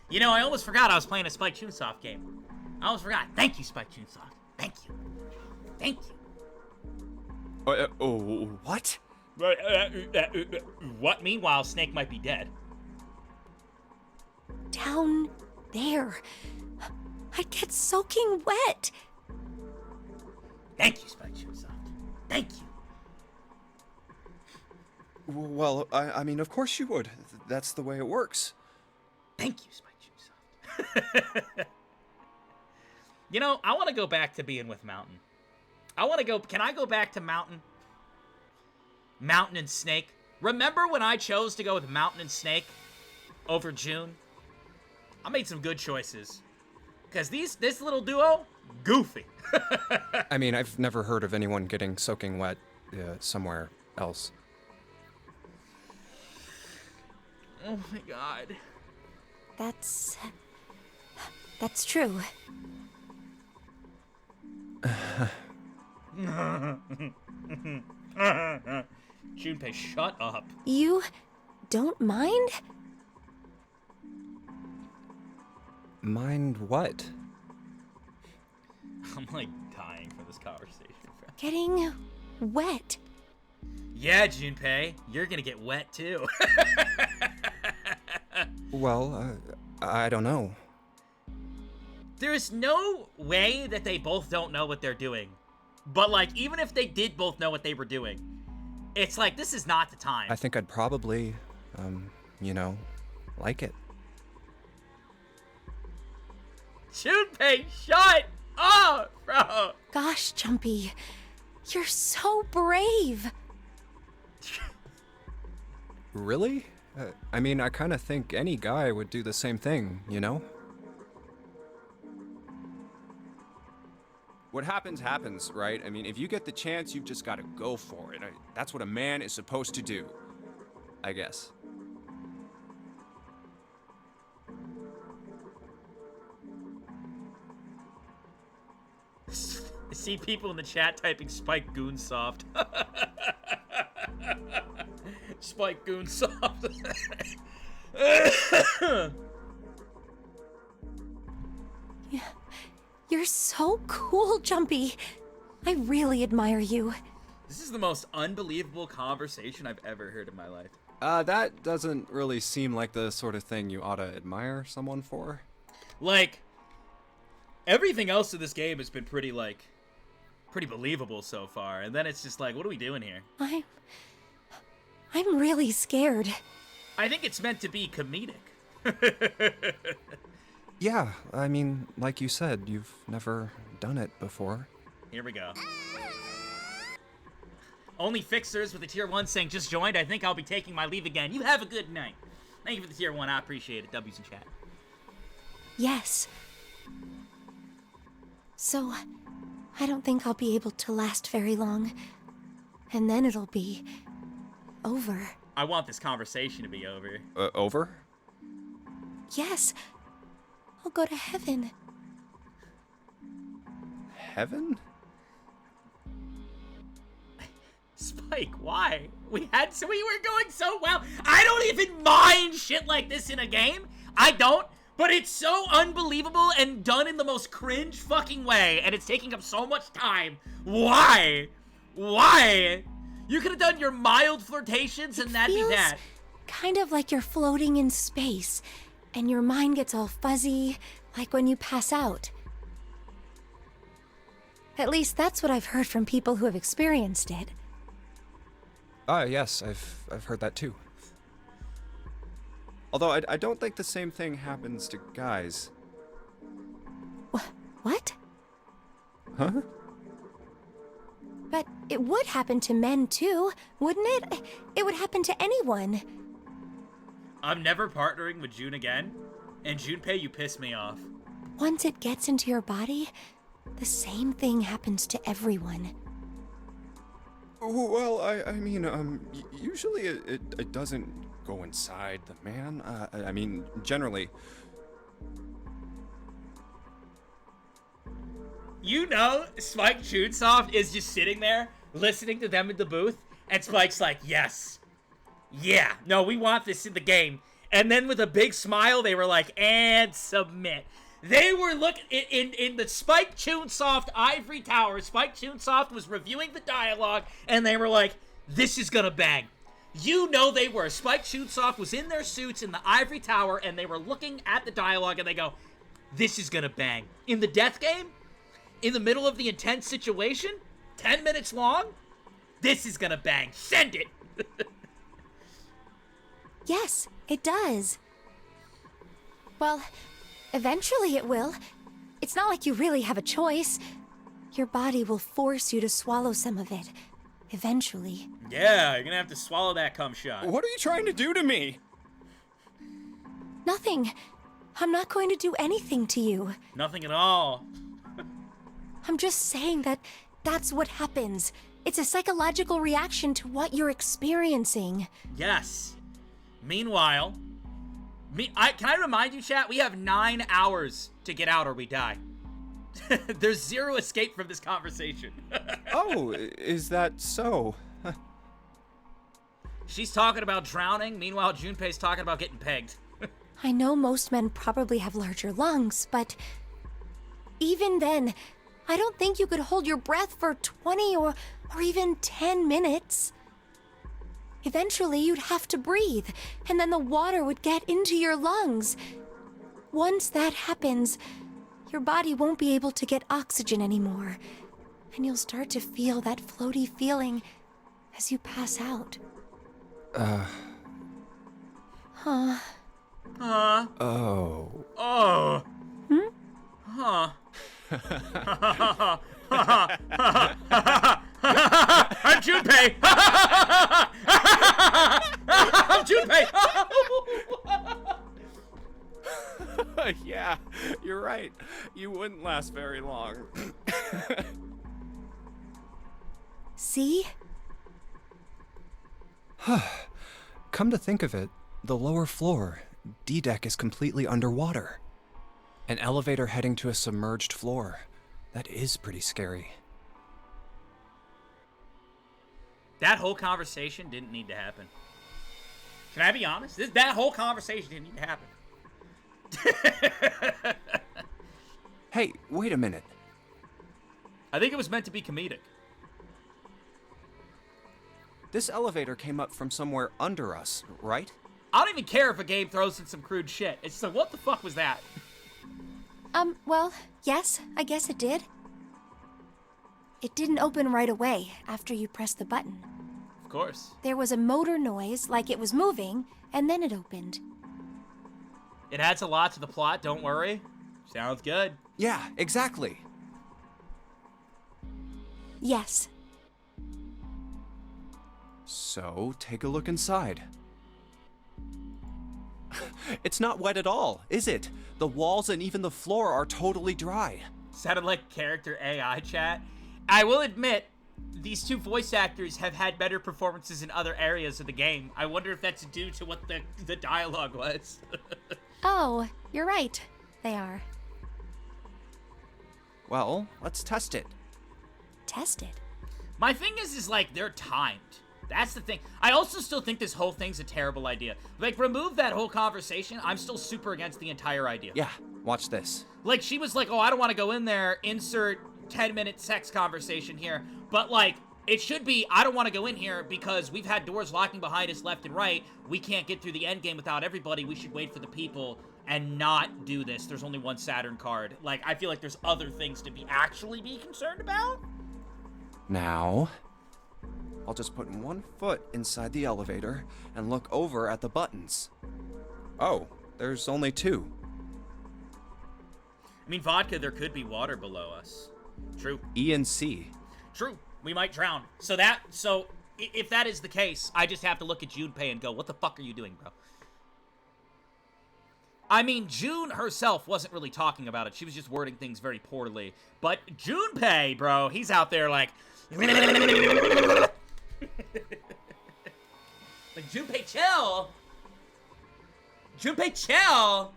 You know, I almost forgot I was playing a Spike chunesoft game. I almost forgot. Thank you, Spike chunesoft. Thank you. Thank you.
Oh, what?
What? Meanwhile, Snake might be dead.
Down there. I'd get soaking wet.
Thank you, Spike Chunesoft. Thank you.
Well, I mean, of course you would. That's the way it works.
Thank you, Spike Chunesoft. You know, I want to go back to being with Mountain. Can I go back to Mountain? Mountain and Snake. Remember when I chose to go with Mountain and Snake over June? I made some good choices. Because this little duo, goofy.
I mean, I've never heard of anyone getting soaking wet somewhere else.
Oh my god.
That's true.
Junpei, shut up.
You don't mind?
Mind what?
I'm like dying for this conversation.
Getting wet.
Yeah, Junpei, you're gonna get wet too.
Well, I don't know.
There's no way that they both don't know what they're doing. But, like, even if they did both know what they were doing, it's like, this is not the time.
I think I'd probably, like it.
Junpei, shut up, bro!
Gosh, Jumpy, you're so brave.
Really? I mean, I kind of think any guy would do the same thing, you know? What happens, happens, right? I mean, if you get the chance, you've just got to go for it. That's what a man is supposed to do, I guess.
I see people in the chat typing Spike Goonsoft. Spike Goonsoft.
Yeah. You're so cool, Jumpy. I really admire you.
This is the most unbelievable conversation I've ever heard in my life.
That doesn't really seem like the sort of thing you ought to admire someone for.
Like, everything else in this game has been pretty believable so far. And then it's just like, what are we doing here?
I'm really scared.
I think it's meant to be comedic.
Yeah, I mean, like you said, you've never done it before.
Here we go. Only Fixers with the tier 1 saying, just joined. I think I'll be taking my leave again. You have a good night. Thank you for the tier 1. I appreciate it. W's in chat.
Yes. So, I don't think I'll be able to last very long. And then it'll be over.
I want this conversation to be over.
Over?
Yes. I'll go to heaven.
Heaven?
Spike, why? We were going so well. I don't even mind shit like this in a game. I don't. But it's so unbelievable and done in the most cringe fucking way. And it's taking up so much time. Why? Why? You could have done your mild flirtations and that'd be that.
Kind of like you're floating in space. And your mind gets all fuzzy, like when you pass out. At least that's what I've heard from people who have experienced it.
Yes, I've heard that too. Although I don't think the same thing happens to guys.
What?
Huh?
But it would happen to men too, wouldn't it? It would happen to anyone.
I'm never partnering with June again. And Junpei, you piss me off.
Once it gets into your body, the same thing happens to everyone.
Well, I mean, usually it doesn't go inside the man. I mean, generally.
You know, Spike Chunesoft is just sitting there, listening to them in the booth, and Spike's like, yes. Yeah, no, we want this in the game. And then with a big smile, they were like, and submit. They were looking in the Spike Chunesoft ivory tower. Spike Chunesoft was reviewing the dialogue, and they were like, this is gonna bang. You know they were. Spike Chunsoft was in their suits in the ivory tower, and they were looking at the dialogue, and they go, this is gonna bang. In the death game, in the middle of the intense situation, 10 minutes long, this is gonna bang. Send it.
Yes, it does. Well, eventually it will. It's not like you really have a choice. Your body will force you to swallow some of it. Eventually.
Yeah, you're gonna have to swallow that cum shot.
What are you trying to do to me?
Nothing. I'm not going to do anything to you.
Nothing at all.
I'm just saying that that's what happens. It's a psychological reaction to what you're experiencing.
Yes. Meanwhile, can I remind you, chat? We have 9 hours to get out or we die. There's zero escape from this conversation.
Oh, is that so?
She's talking about drowning. Meanwhile, Junpei's talking about getting pegged.
I know most men probably have larger lungs, but even then, I don't think you could hold your breath for 20 or even 10 minutes. Eventually, you'd have to breathe, and then the water would get into your lungs. Once that happens, your body won't be able to get oxygen anymore, and you'll start to feel that floaty feeling as you pass out.
Huh. Oh.
Oh.
Hmm?
Huh. I'm Junpei. I'm Junpei.
Yeah, you're right. You wouldn't last very long.
See?
Come to think of it, the lower floor, D-deck, is completely underwater. An elevator heading to a submerged floor. That is pretty scary.
That whole conversation didn't need to happen. Can I be honest? That whole conversation didn't need to happen.
Hey, wait a minute.
I think it was meant to be comedic.
This elevator came up from somewhere under us, right?
I don't even care if a game throws in some crude shit. It's like, what the fuck was that?
Well, yes, I guess it did. It didn't open right away after you pressed the button.
Of course.
There was a motor noise like it was moving, and then it opened.
It adds a lot to the plot, don't worry. Sounds good.
Yeah, exactly.
Yes.
So, take a look inside. It's not wet at all, is it? The walls and even the floor are totally dry.
Sounded like character AI chat. I will admit, these two voice actors have had better performances in other areas of the game. I wonder if that's due to what the dialogue was.
Oh, you're right. They are.
Well, let's test it.
Test it.
My thing is like, they're timed. That's the thing. I also still think this whole thing's a terrible idea. Like, remove that whole conversation. I'm still super against the entire idea.
Yeah, watch this.
Like, she was like, oh, I don't want to go in there, insert 10-minute sex conversation here. But, like, it should be, I don't want to go in here because we've had doors locking behind us left and right. We can't get through the end game without everybody. We should wait for the people and not do this. There's only one Saturn card. Like, I feel like there's other things to actually be concerned about.
Now, I'll just put one foot inside the elevator and look over at the buttons. Oh, there's only two.
I mean, vodka, there could be water below us. True.
E and C.
True. We might drown. So if that is the case, I just have to look at Junpei and go, what the fuck are you doing, bro? I mean, June herself wasn't really talking about it. She was just wording things very poorly. But Junpei, bro, he's out there like... like, Junpei, chill! Junpei, chill!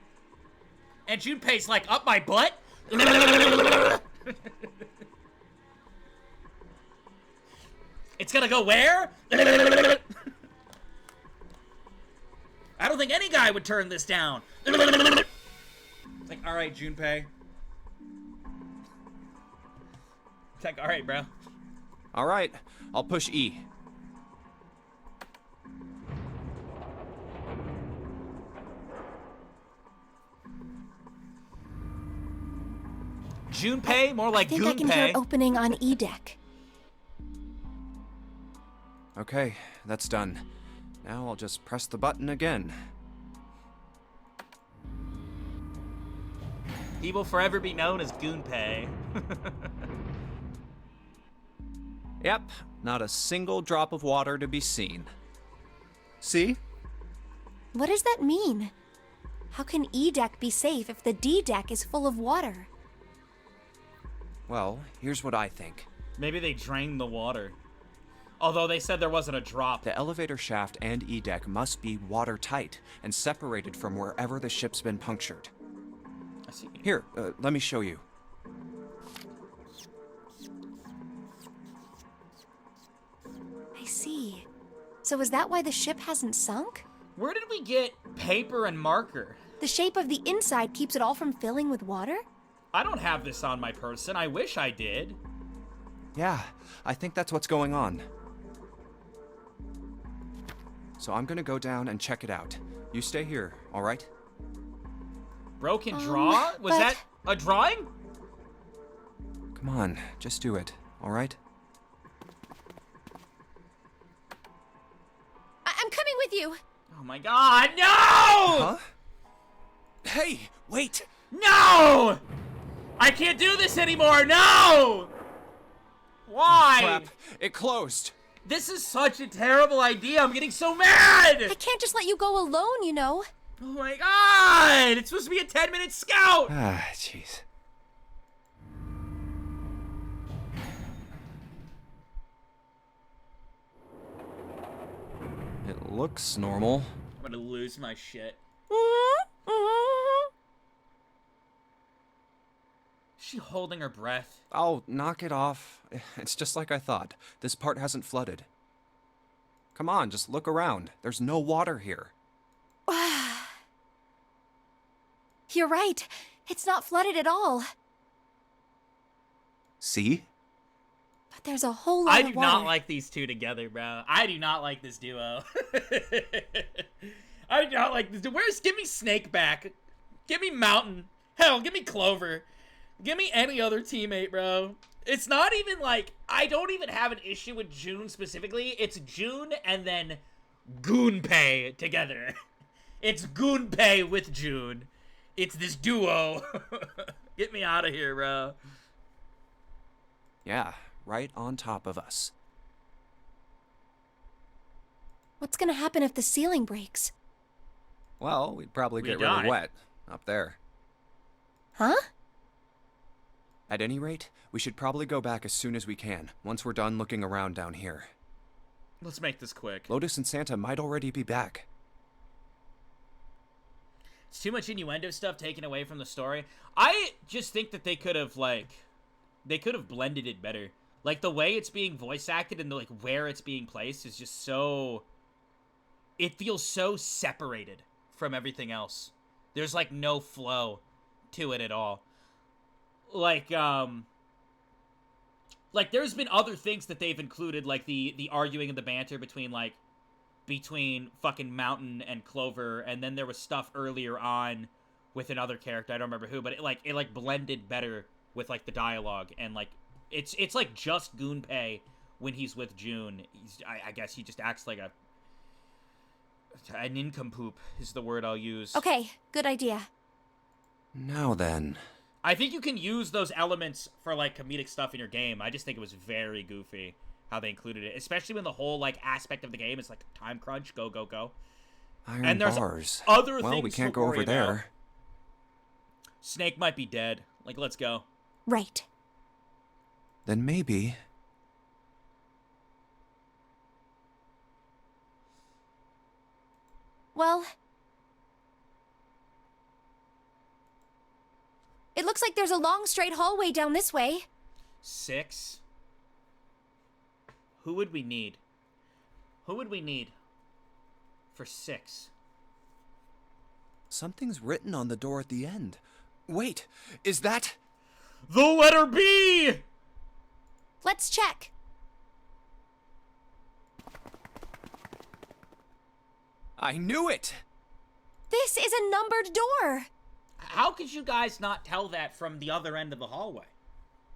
And Junpei's like, up my butt? It's gonna go where? I don't think any guy would turn this down. It's like, alright, Junpei. It's like, alright, bro.
All right, I'll push E.
Junpei? More like
I think I can hear
Goonpei.
it opening on E deck.
Okay, that's done. Now I'll just press the button again.
He will forever be known as Goonpei.
Yep, not a single drop of water to be seen. See?
What does that mean? How can E deck be safe if the D deck is full of water?
Well, here's what I think.
Maybe they drained the water. Although they said there wasn't a drop.
The elevator shaft and E deck must be watertight and separated from wherever the ship's been punctured.
I see.
Here, let me show you.
I see. So is that why the ship hasn't sunk?
Where did we get paper and marker?
The shape of the inside keeps it all from filling with water?
I don't have this on my person. I wish I did.
Yeah, I think that's what's going on. So I'm gonna go down and check it out. You stay here, all right?
Broken draw? Was
but-
that a drawing?
Come on, just do it, all right?
I'm coming with you.
Oh my god, no!
Huh? Hey, wait!
No! I can't do this anymore, no! Why?
Crap, it closed.
This is such a terrible idea. I'm getting so mad!
I can't just let you go alone, you know.
Oh my god! It's supposed to be a 10-minute scout!
Ah, jeez. It looks normal.
I'm gonna lose my shit. Is she holding her breath?
Oh, knock it off. It's just like I thought. This part hasn't flooded. Come on, just look around. There's no water here.
You're right. It's not flooded at all.
See?
But there's a whole lot
I
of
do
water.
not like these two together, bro. I do not like this duo. I do not like this duo. Give me Snake back. Give me Mountain. Hell, give me Clover. Give me any other teammate, bro. It's not even like, I don't even have an issue with June specifically. It's June and then Goonpei together. It's Goonpei with June. It's this duo. Get me out of here, bro.
Yeah, right on top of us.
What's gonna happen if the ceiling breaks?
Well, we'd probably
We
get
die.
really wet up there.
Huh?
At any rate, we should probably go back as soon as we can, once we're done looking around down here.
Let's make this quick.
Lotus and Santa might already be back.
It's too much innuendo stuff taken away from the story. I just think that they could have, like, they could have blended it better. Like, the way it's being voice acted and, like, where it's being placed is just so... It feels so separated from everything else. There's, like, no flow to it at all. Like, there's been other things that they've included, like the arguing and the banter between fucking Mountain and Clover, and then there was stuff earlier on with another character, I don't remember who, but it blended better with, like, the dialogue, and, like, it's like just Goonpei when he's with June. I guess he just acts like a nincompoop is the word I'll use.
Okay, good idea.
Now then.
I think you can use those elements for, like, comedic stuff in your game. I just think it was very goofy how they included it, especially when the whole, like, aspect of the game is, like, time crunch, go, go, go.
Iron
And there's
bars.
other
well,
things
we can't
to
go
worry
over there.
about. Snake might be dead. Like, let's go.
Right.
Then maybe...
Well... It looks like there's a long straight hallway down this way.
6. Who would we need? Who would we need for 6?
Something's written on the door at the end. Wait, is that...
The letter B!
Let's check.
I knew it!
This is a numbered door.
How could you guys not tell that from the other end of the hallway?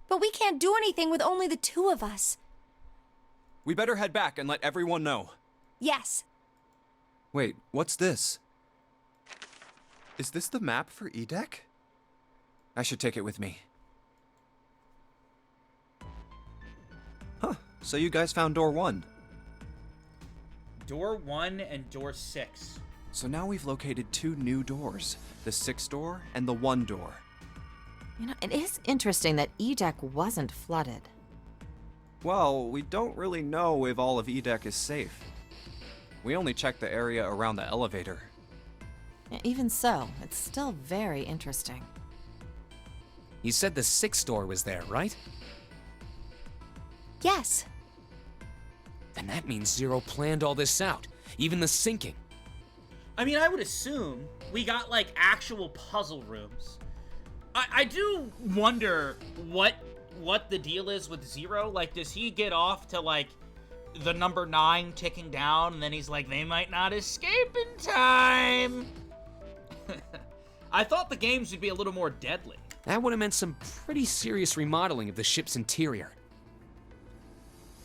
But we can't do anything with only the two of us.
We better head back and let everyone know.
Yes.
Wait, what's this? Is this the map for E-Deck? I should take it with me. Huh, so you guys found door 1.
Door 1 and door 6.
So now we've located 2 new doors, the 6 door and the 1 door.
You know, it is interesting that E-Deck wasn't flooded.
Well, we don't really know if all of E-Deck is safe. We only checked the area around the elevator.
Yeah, even so, it's still very interesting.
You said the 6th door was there, right?
Yes.
Then that means Zero planned all this out, even the sinking.
I mean, I would assume we got, like, actual puzzle rooms. I do wonder what the deal is with Zero. Like, does he get off to, like, the number 9 ticking down, and then he's like, they might not escape in time? I thought the games would be a little more deadly.
That would have meant some pretty serious remodeling of the ship's interior.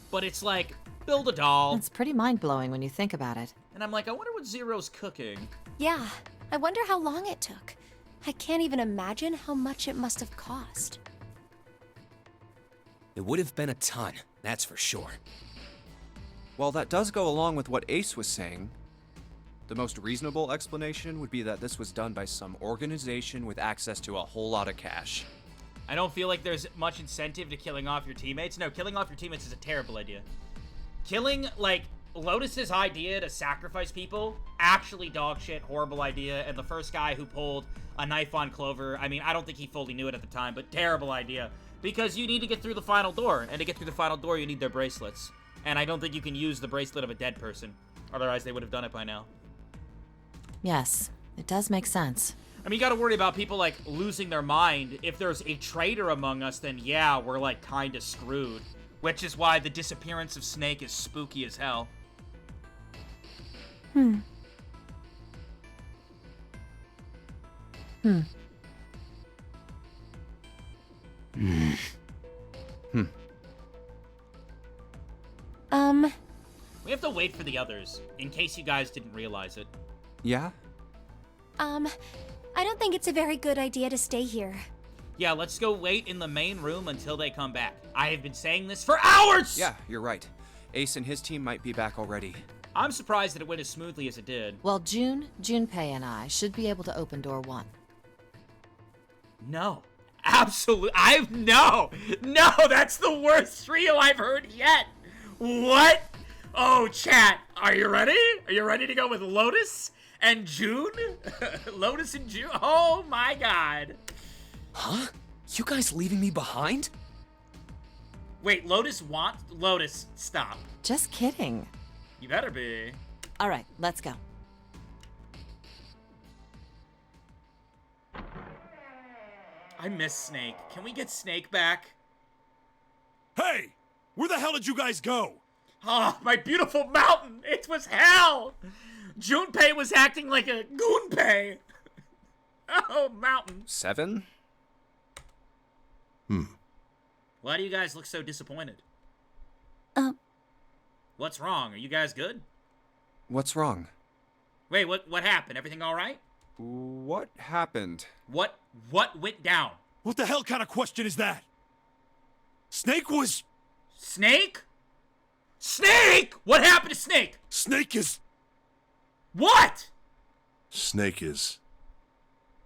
But it's like, build a doll.
It's pretty mind-blowing when you think about it.
And I'm like, I wonder what Zero's cooking.
Yeah. I wonder how long it took. I can't even imagine how much it must have cost.
It would have been a ton, that's for sure.
Well, that does go along with what Ace was saying. The most reasonable explanation would be that this was done by some organization with access to a whole lot of cash.
I don't feel like there's much incentive to killing off your teammates. No, killing off your teammates is a terrible idea. Killing, like, Lotus's idea to sacrifice people, actually dog shit, horrible idea. And the first guy who pulled a knife on Clover, I mean, I don't think he fully knew it at the time, but terrible idea. Because you need to get through the final door, and to get through the final door, you need their bracelets. And I don't think you can use the bracelet of a dead person. Otherwise, they would have done it by now.
Yes, it does make sense.
I mean, you gotta worry about people, like, losing their mind. If there's a traitor among us, then yeah, we're, like, kinda screwed. Which is why the disappearance of Snake is spooky as hell. We have to wait for the others, in case you guys didn't realize it.
Yeah?
I don't think it's a very good idea to stay here.
Yeah, let's go wait in the main room until they come back. I have been saying this for hours!
Yeah, you're right. Ace and his team might be back already.
I'm surprised that it went as smoothly as it did.
Well, Junpei and I should be able to open door 1.
No. Absolutely. No, that's the worst trio I've heard yet. What? Oh, chat, are you ready? Are you ready to go with Lotus and June? Lotus and June? Oh my god.
Huh? You guys leaving me behind?
Wait, Lotus, stop.
Just kidding.
You better be.
All right, let's go.
I miss Snake. Can we get Snake back?
Hey! Where the hell did you guys go?
Oh, my beautiful mountain! It was hell! Junpei was acting like a Goonpei. Oh, mountain.
7?
Why do you guys look so disappointed? What's wrong? Are you guys good?
What's wrong?
Wait, what happened? Everything all right?
What happened?
What went down?
What the hell kind of question is that? Snake was...
Snake? Snake? What happened to Snake?
Snake is...
What?
Snake is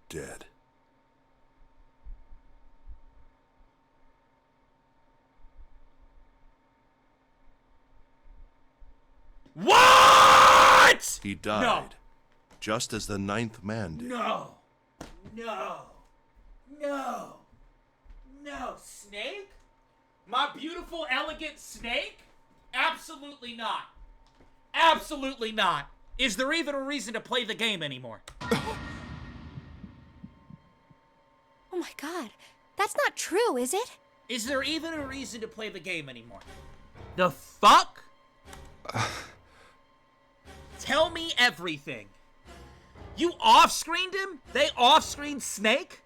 dead.
What?
He died.
No.
Just as the 9th man did.
No. Snake? My beautiful, elegant Snake? Absolutely not. Absolutely not. Is there even a reason to play the game anymore?
Oh my god. That's not true, is it?
Is there even a reason to play the game anymore? The fuck? Tell me everything. You off-screened him? They off-screened Snake?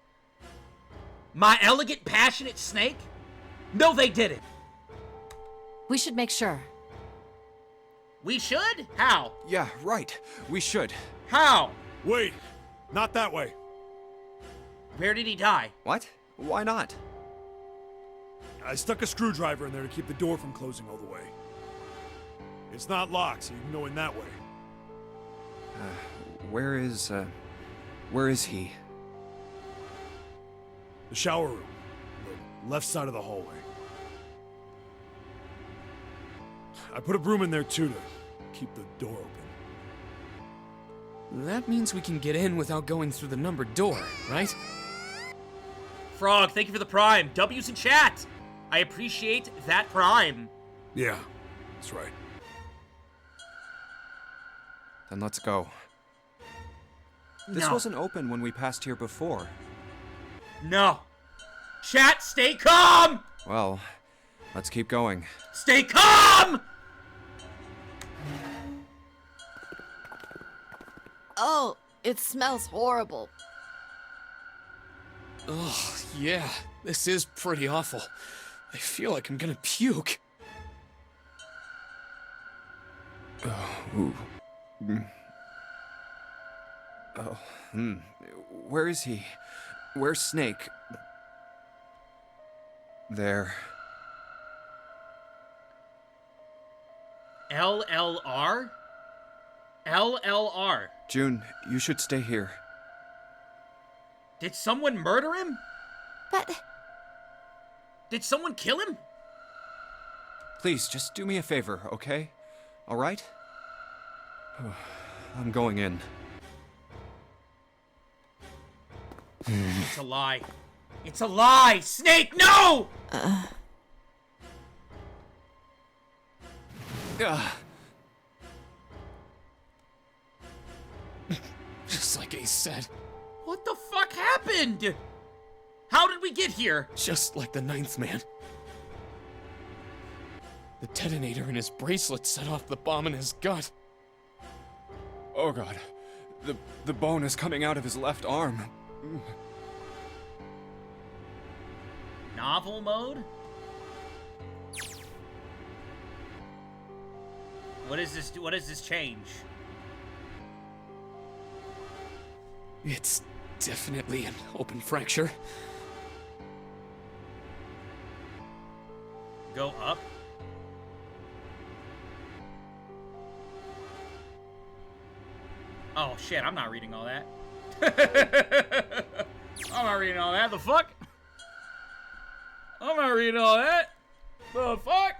My elegant, passionate Snake? No, they didn't.
We should make sure.
We should? How?
Yeah, right. We should.
How?
Wait, not that way.
Where did he die?
What? Why not?
I stuck a screwdriver in there to keep the door from closing all the way. It's not locked, so you can go in that way.
Where is he?
The shower room. The left side of the hallway. I put a broom in there too to keep the door open.
That means we can get in without going through the numbered door, right?
Frog, thank you for the Prime. W's in chat. I appreciate that Prime.
Yeah, that's right.
Then let's go. This
No.
wasn't open when we passed here before.
No. Chat, stay calm!
Well, let's keep going.
Stay calm!
Oh, it smells horrible.
Oh, yeah. This is pretty awful. I feel like I'm gonna puke.
Where is he? Where's Snake? There.
LLR? LLR.
June, you should stay here.
Did someone murder him?
But
Did someone kill him?
Please, just do me a favor, okay? All right? I'm going in.
It's a lie. It's a lie! Snake, no!
Just like Ace said.
What the fuck happened? How did we get here?
Just like the ninth man. The detonator in his bracelet set off the bomb in his gut.
Oh god. The bone is coming out of his left arm.
Novel mode? What is this? What does this change?
It's definitely an open fracture.
Go up? Oh shit, I'm not reading all that. I'm not reading all that. The fuck? I'm not reading all that. The fuck?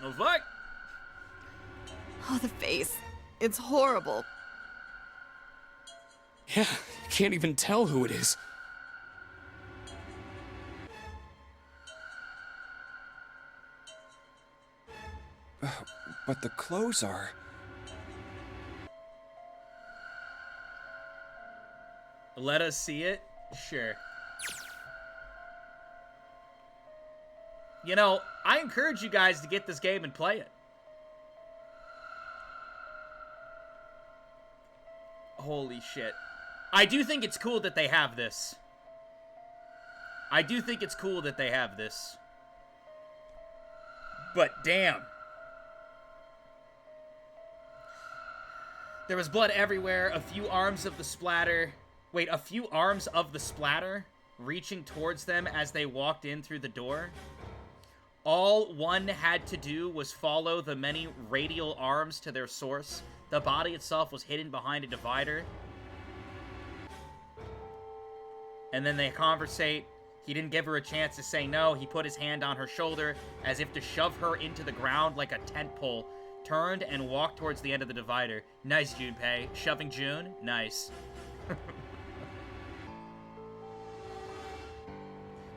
The fuck?
Oh, the face. It's horrible.
Yeah, you can't even tell who it is.
But the clothes are...
Let us see it? Sure. You know, I encourage you guys to get this game and play it. Holy shit. I do think it's cool that they have this. I do think it's cool that they have this. But damn. There was blood everywhere, a few arms of the splatter reaching towards them as they walked in through the door. All one had to do was follow the many radial arms to their source. The body itself was hidden behind a divider. And then they conversate. He didn't give her a chance to say no. He put his hand on her shoulder as if to shove her into the ground like a tent pole. Turned and walked towards the end of the divider. Nice, Junpei. Shoving June? Nice.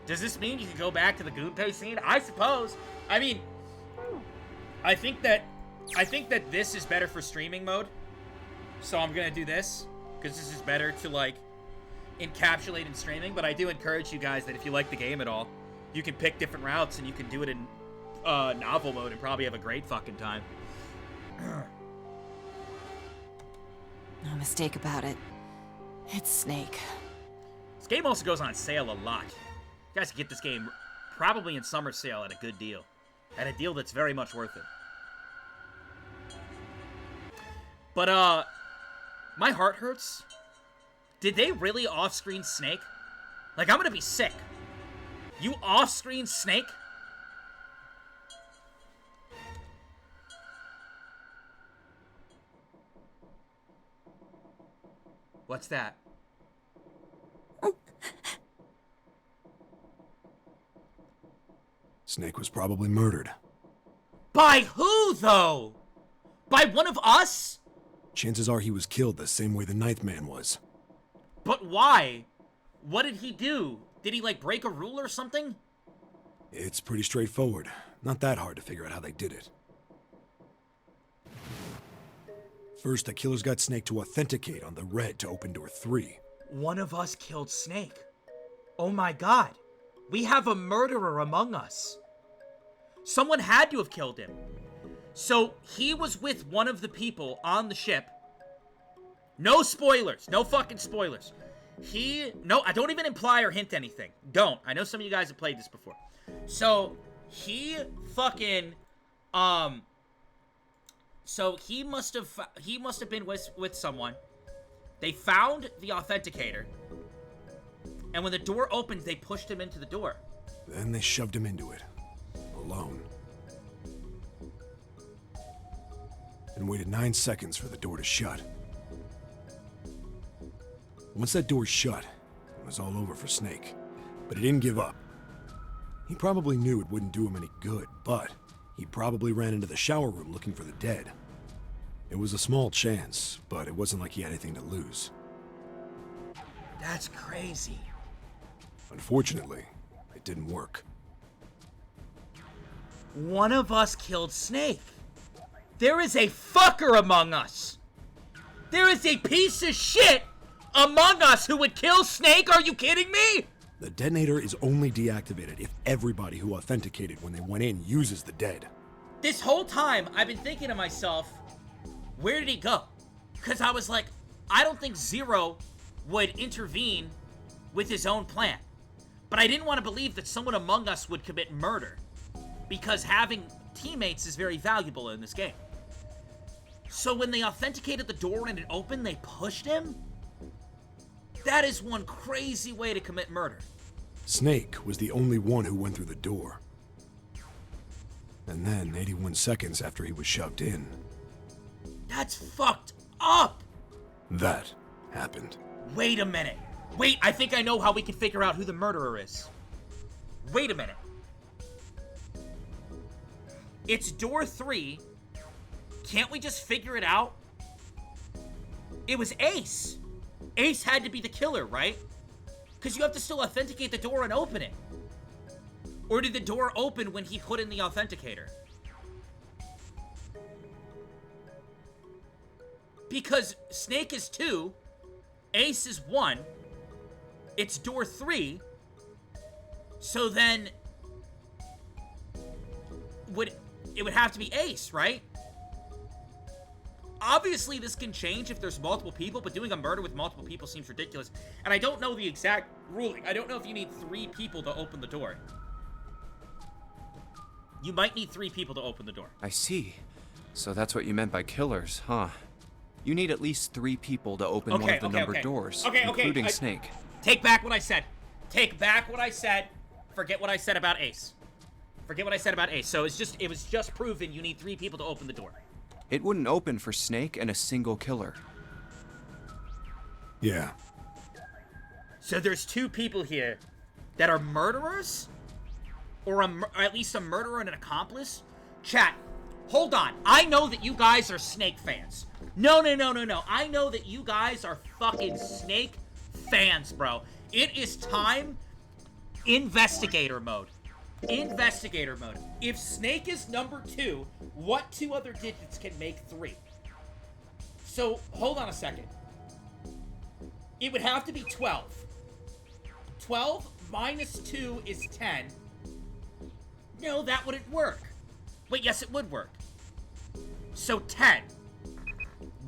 Does this mean you can go back to the Gunpei scene? I suppose. I mean, I think that this is better for streaming mode. So I'm gonna do this because this is better to like encapsulate in streaming. But I do encourage you guys that if you like the game at all, you can pick different routes and you can do it in novel mode and probably have a great fucking time.
No mistake about it. It's Snake.
This game also goes on sale a lot. You guys can get this game probably in summer sale at a good deal. At a deal that's very much worth it. But, my heart hurts. Did they really off-screen Snake? Like, I'm gonna be sick. You off-screen Snake? What's that?
Snake was probably murdered.
By who, though? By one of us?
Chances are he was killed the same way the Ninth Man was.
But why? What did he do? Did he, like, break a rule or something?
It's pretty straightforward. Not that hard to figure out how they did it. First, the killers got Snake to authenticate on the red to open door 3.
One of us killed Snake. Oh my god. We have a murderer among us. Someone had to have killed him. So, he was with one of the people on the ship. No spoilers. No fucking spoilers. No, I don't even imply or hint anything. Don't. I know some of you guys have played this before. So, he fucking, so he must have been with someone. They found the authenticator. And when the door opened, they pushed him into the door.
Then they shoved him into it. Alone. And waited 9 seconds for the door to shut. Once that door shut, it was all over for Snake. But he didn't give up. He probably knew it wouldn't do him any good, but he probably ran into the shower room looking for the dead. It was a small chance, but it wasn't like he had anything to lose.
That's crazy.
Unfortunately, it didn't work.
One of us killed Snake. There is a fucker among us. There is a piece of shit among us who would kill Snake. Are you kidding me?
The detonator is only deactivated if everybody who authenticated when they went in uses the dead.
This whole time, I've been thinking to myself, where did he go? Because I was like, I don't think Zero would intervene with his own plan. But I didn't want to believe that someone among us would commit murder. Because having teammates is very valuable in this game. So when they authenticated the door and it opened, they pushed him? That is one crazy way to commit murder.
Snake was the only one who went through the door. And then, 81 seconds after he was shoved in,
That's fucked up!
that happened.
Wait a minute. Wait, I think I know how we can figure out who the murderer is. Wait a minute. It's door 3. Can't we just figure it out? It was Ace. Ace had to be the killer, right? Because you have to still authenticate the door and open it. Or did the door open when he put in the authenticator? Because Snake is 2, Ace is 1, it's door 3, so then it would have to be Ace, right? Obviously, this can change if there's multiple people, but doing a murder with multiple people seems ridiculous. And I don't know the exact ruling. I don't know if you need 3 people to open the door. You might need 3 people to open the door.
I see. So that's what you meant by killers, huh? You need at least 3 people to open one of the numbered doors, including Snake.
Take back what I said. Take back what I said. Forget what I said about Ace. Forget what I said about Ace. So it was just proven you need 3 people to open the door.
It wouldn't open for Snake and a single killer.
Yeah.
So there's 2 people here that are murderers? Or at least a murderer and an accomplice? Chat, hold on. I know that you guys are Snake fans. No. I know that you guys are fucking Snake fans, bro. It is time. Investigator mode. Investigator mode. If Snake is number 2, what 2 other digits can make 3? So, hold on a second. It would have to be 12. 12 minus 2 is 10. No, that wouldn't work. Wait, yes, it would work. So 10.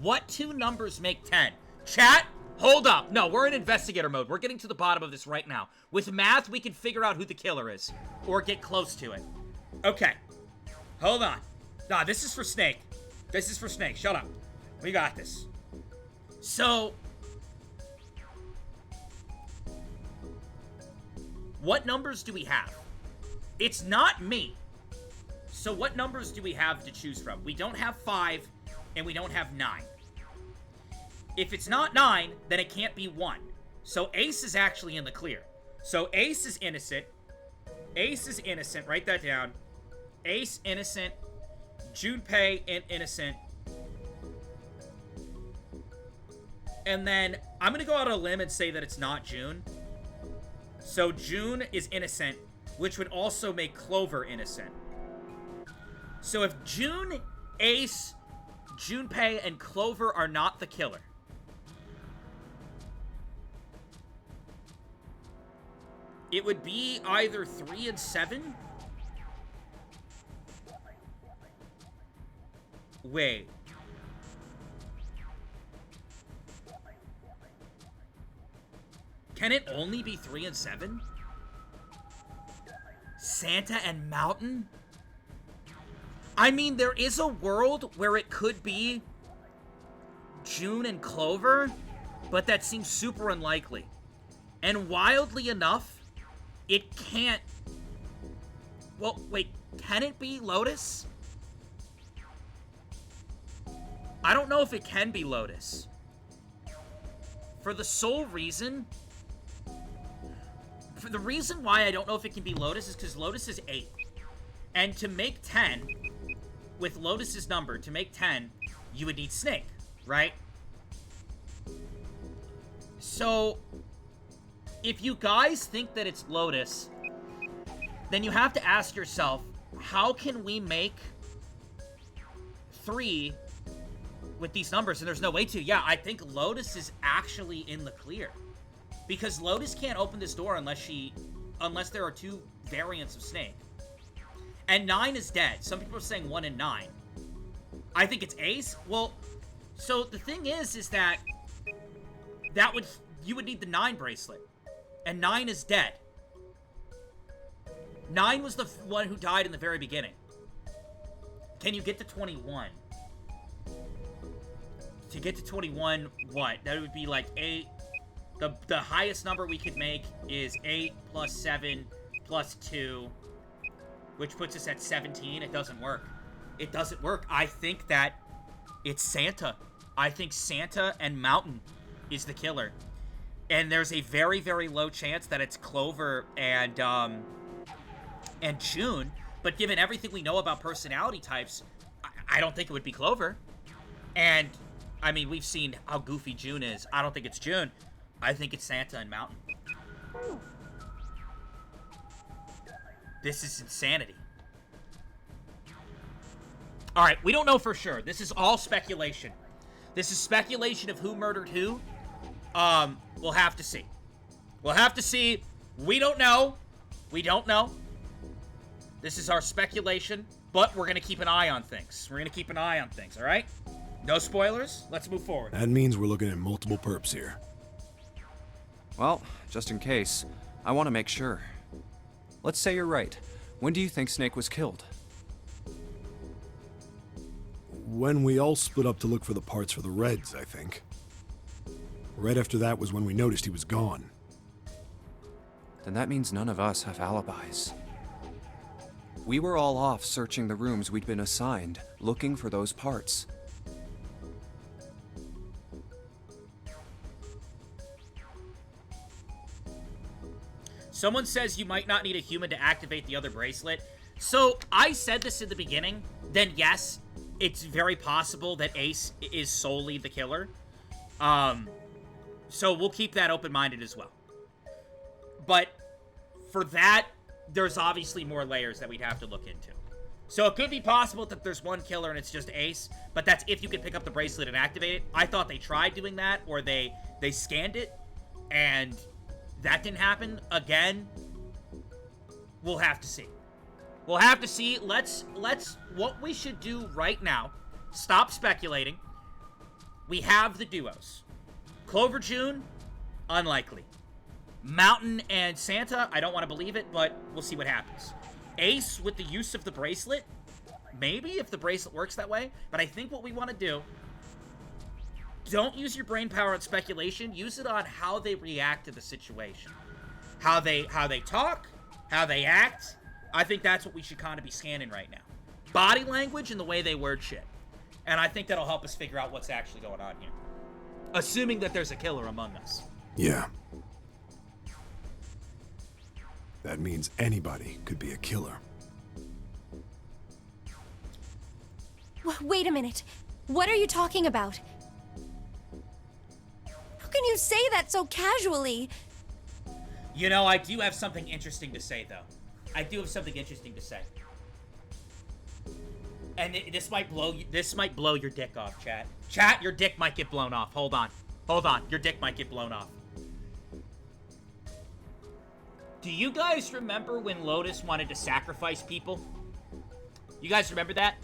What two numbers make 10? Chat, hold up. No, we're in investigator mode. We're getting to the bottom of this right now. With math, we can figure out who the killer is. Or get close to it. Okay. Hold on. Nah, this is for Snake. This is for Snake. Shut up. We got this. So... what numbers do we have? It's not me. So what numbers do we have to choose from? We don't have 5, and we don't have 9. If it's not 9, then it can't be 1. So Ace is actually in the clear. So Ace is innocent. Ace is innocent. Write that down. Ace, innocent. Junpei, innocent. And then I'm going to go out on a limb and say that it's not June. So June is innocent, which would also make Clover innocent. So if June, Ace, Junpei, and Clover are not the killer, it would be either 3 and 7? Wait. Can it only be 3 and 7? Santa and Mountain? I mean, there is a world where it could be June and Clover, but that seems super unlikely. And wildly enough, it can't... well, wait, can it be Lotus? I don't know if it can be Lotus. For the sole reason... for the reason why I don't know if it can be Lotus is because Lotus is 8. And to make 10, with Lotus's number, to make 10, you would need Snake, right? So, if you guys think that it's Lotus, then you have to ask yourself, how can we make 3 with these numbers? And there's no way to. Yeah, I think Lotus is actually in the clear. Because Lotus can't open this door unless there are 2 variants of Snake. And 9 is dead. Some people are saying 1 and 9. I think it's Ace. Well, so the thing is that you would need the 9 bracelet. And 9 is dead. 9 was the one who died in the very beginning. Can you get to 21? To get to 21, what? That would be like 8... The highest number we could make is 8 plus 7 plus 2, which puts us at 17. It doesn't work. It doesn't work. I think that it's Santa. I think Santa and Mountain is the killer. And there's a very, very low chance that it's Clover and June. But given everything we know about personality types, I don't think it would be Clover. And, I mean, we've seen how goofy June is. I don't think it's June. I think it's Santa and Mountain. This is insanity. Alright, we don't know for sure. This is all speculation. This is speculation of who murdered who. We'll have to see. We'll have to see. We don't know. We don't know. This is our speculation, but we're going to keep an eye on things. We're going to keep an eye on things, alright? No spoilers. Let's move forward.
That means we're looking at multiple perps here.
Well, just in case, I want to make sure. Let's say you're right. When do you think Snake was killed?
When we all split up to look for the parts for the Reds, I think. Right after that was when we noticed he was gone.
Then that means none of us have alibis. We were all off searching the rooms we'd been assigned, looking for those parts.
Someone says you might not need a human to activate the other bracelet. So, I said this in the beginning, then yes, it's very possible that Ace is solely the killer. So we'll keep that open-minded as well. But for that, there's obviously more layers that we'd have to look into. So it could be possible that there's one killer and it's just Ace, but that's if you can pick up the bracelet and activate it. I thought they tried doing that, or they scanned it, and that didn't happen. Again, we'll have to see. We'll have to see. Let's, what we should do right now, stop speculating. We have the duos. Clover June, unlikely. Mountain and Santa, I don't want to believe it, but we'll see what happens. Ace with the use of the bracelet, maybe if the bracelet works that way, but I think what we want to do, don't use your brain power on speculation, use it on how they react to the situation. How they talk, how they act. I think that's what we should kind of be scanning right now. Body language and the way they word shit. And I think that'll help us figure out what's actually going on here. Assuming that there's a killer among us.
Yeah. That means anybody could be a killer.
Wait a minute. What are you talking about? How can you say that so casually?
You know, I do have something interesting to say, though. I do have something interesting to say. And this might blow your dick off, chat. Chat, your dick might get blown off. Hold on. Hold on. Your dick might get blown off. Do you guys remember when Lotus wanted to sacrifice people? You guys remember that?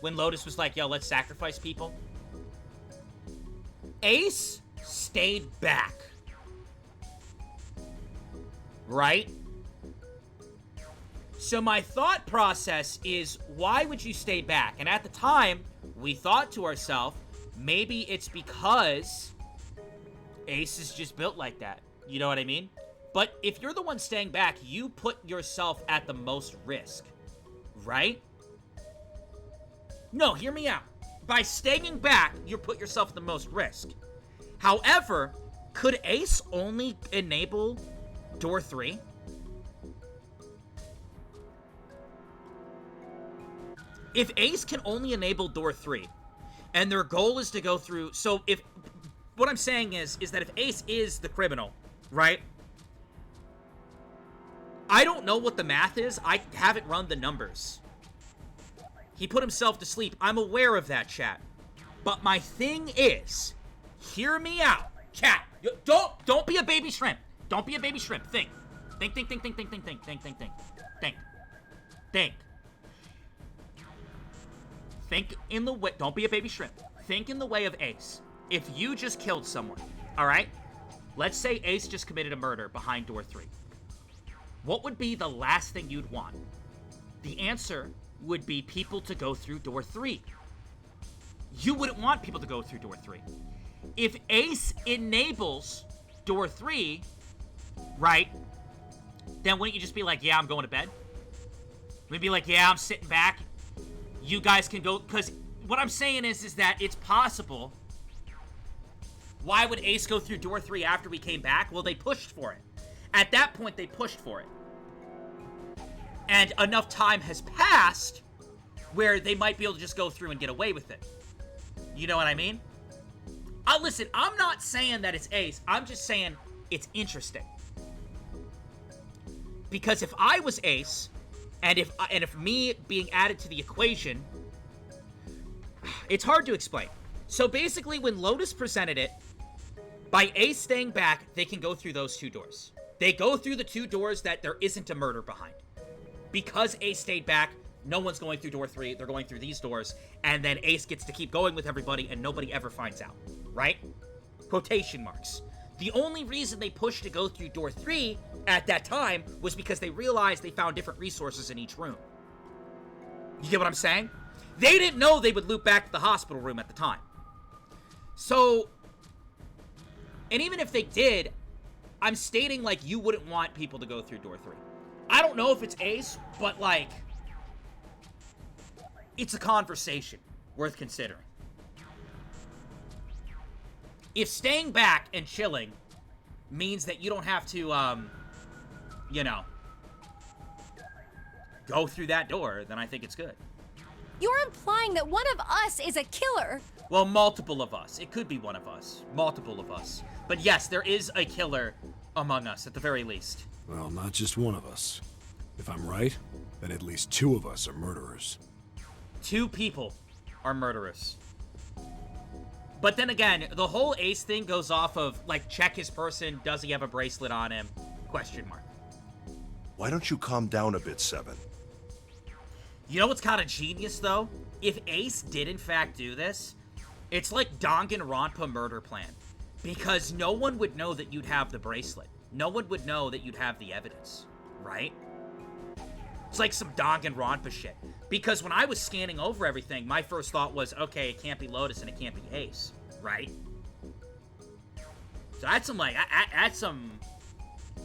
When Lotus was like, yo, let's sacrifice people? Ace stayed back. Right? So my thought process is, why would you stay back? And at the time, we thought to ourselves, maybe it's because Ace is just built like that. You know what I mean? But if you're the one staying back, you put yourself at the most risk. Right? No, hear me out. By staying back, you put yourself at the most risk. However, could Ace only enable door 3? If Ace can only enable door 3, and their goal is to go through... So if... What I'm saying is that if Ace is the criminal, right? I don't know what the math is. I haven't run the numbers. He put himself to sleep. I'm aware of that, chat. But my thing is... Hear me out. Chat. Don't be a baby shrimp. Don't be a baby shrimp. Think. Think. Think in the way... Don't be a baby shrimp. Think in the way of Ace. If you just killed someone, alright? Let's say Ace just committed a murder behind door 3. What would be the last thing you'd want? The answer would be people to go through door 3. You wouldn't want people to go through door 3. If Ace enables door 3, right? Then wouldn't you just be like, yeah, I'm going to bed? We'd be like, yeah, I'm sitting back. You guys can go, because what I'm saying is that it's possible. Why would Ace go through door 3 after we came back? Well, they pushed for it. At that point, they pushed for it. And enough time has passed where they might be able to just go through and get away with it. You know what I mean? Listen, I'm not saying that it's Ace. I'm just saying it's interesting. Because if I was Ace... And if me being added to the equation, it's hard to explain. So basically, when Lotus presented it, by Ace staying back, they can go through those 2 doors. They go through the 2 doors that there isn't a murder behind. Because Ace stayed back, no one's going through door 3. They're going through these doors. And then Ace gets to keep going with everybody, and nobody ever finds out. Right? Quotation marks. The only reason they pushed to go through door 3 at that time was because they realized they found different resources in each room. You get what I'm saying? They didn't know they would loop back to the hospital room at the time. So, and even if they did, I'm stating, like, you wouldn't want people to go through door 3. I don't know if it's Ace, but, like, it's a conversation worth considering. If staying back and chilling means that you don't have to, you know, go through that door, then I think it's good.
You're implying that one of us is a killer.
Well, multiple of us. It could be one of us. Multiple of us. But yes, there is a killer among us, at the very least.
Well, not just one of us. If I'm right, then at least 2 of us are murderers.
2 people are murderers. But then again, the whole Ace thing goes off of, like, check his person, does he have a bracelet on him? Question mark.
Why don't you calm down a bit, Seven?
You know what's kind of genius, though? If Ace did in fact do this, it's like Danganronpa murder plan. Because no one would know that you'd have the bracelet. No one would know that you'd have the evidence, right? It's like some Danganronpa shit. Because when I was scanning over everything, my first thought was, okay, it can't be Lotus and it can't be Ace, right? So that's some, like, that's some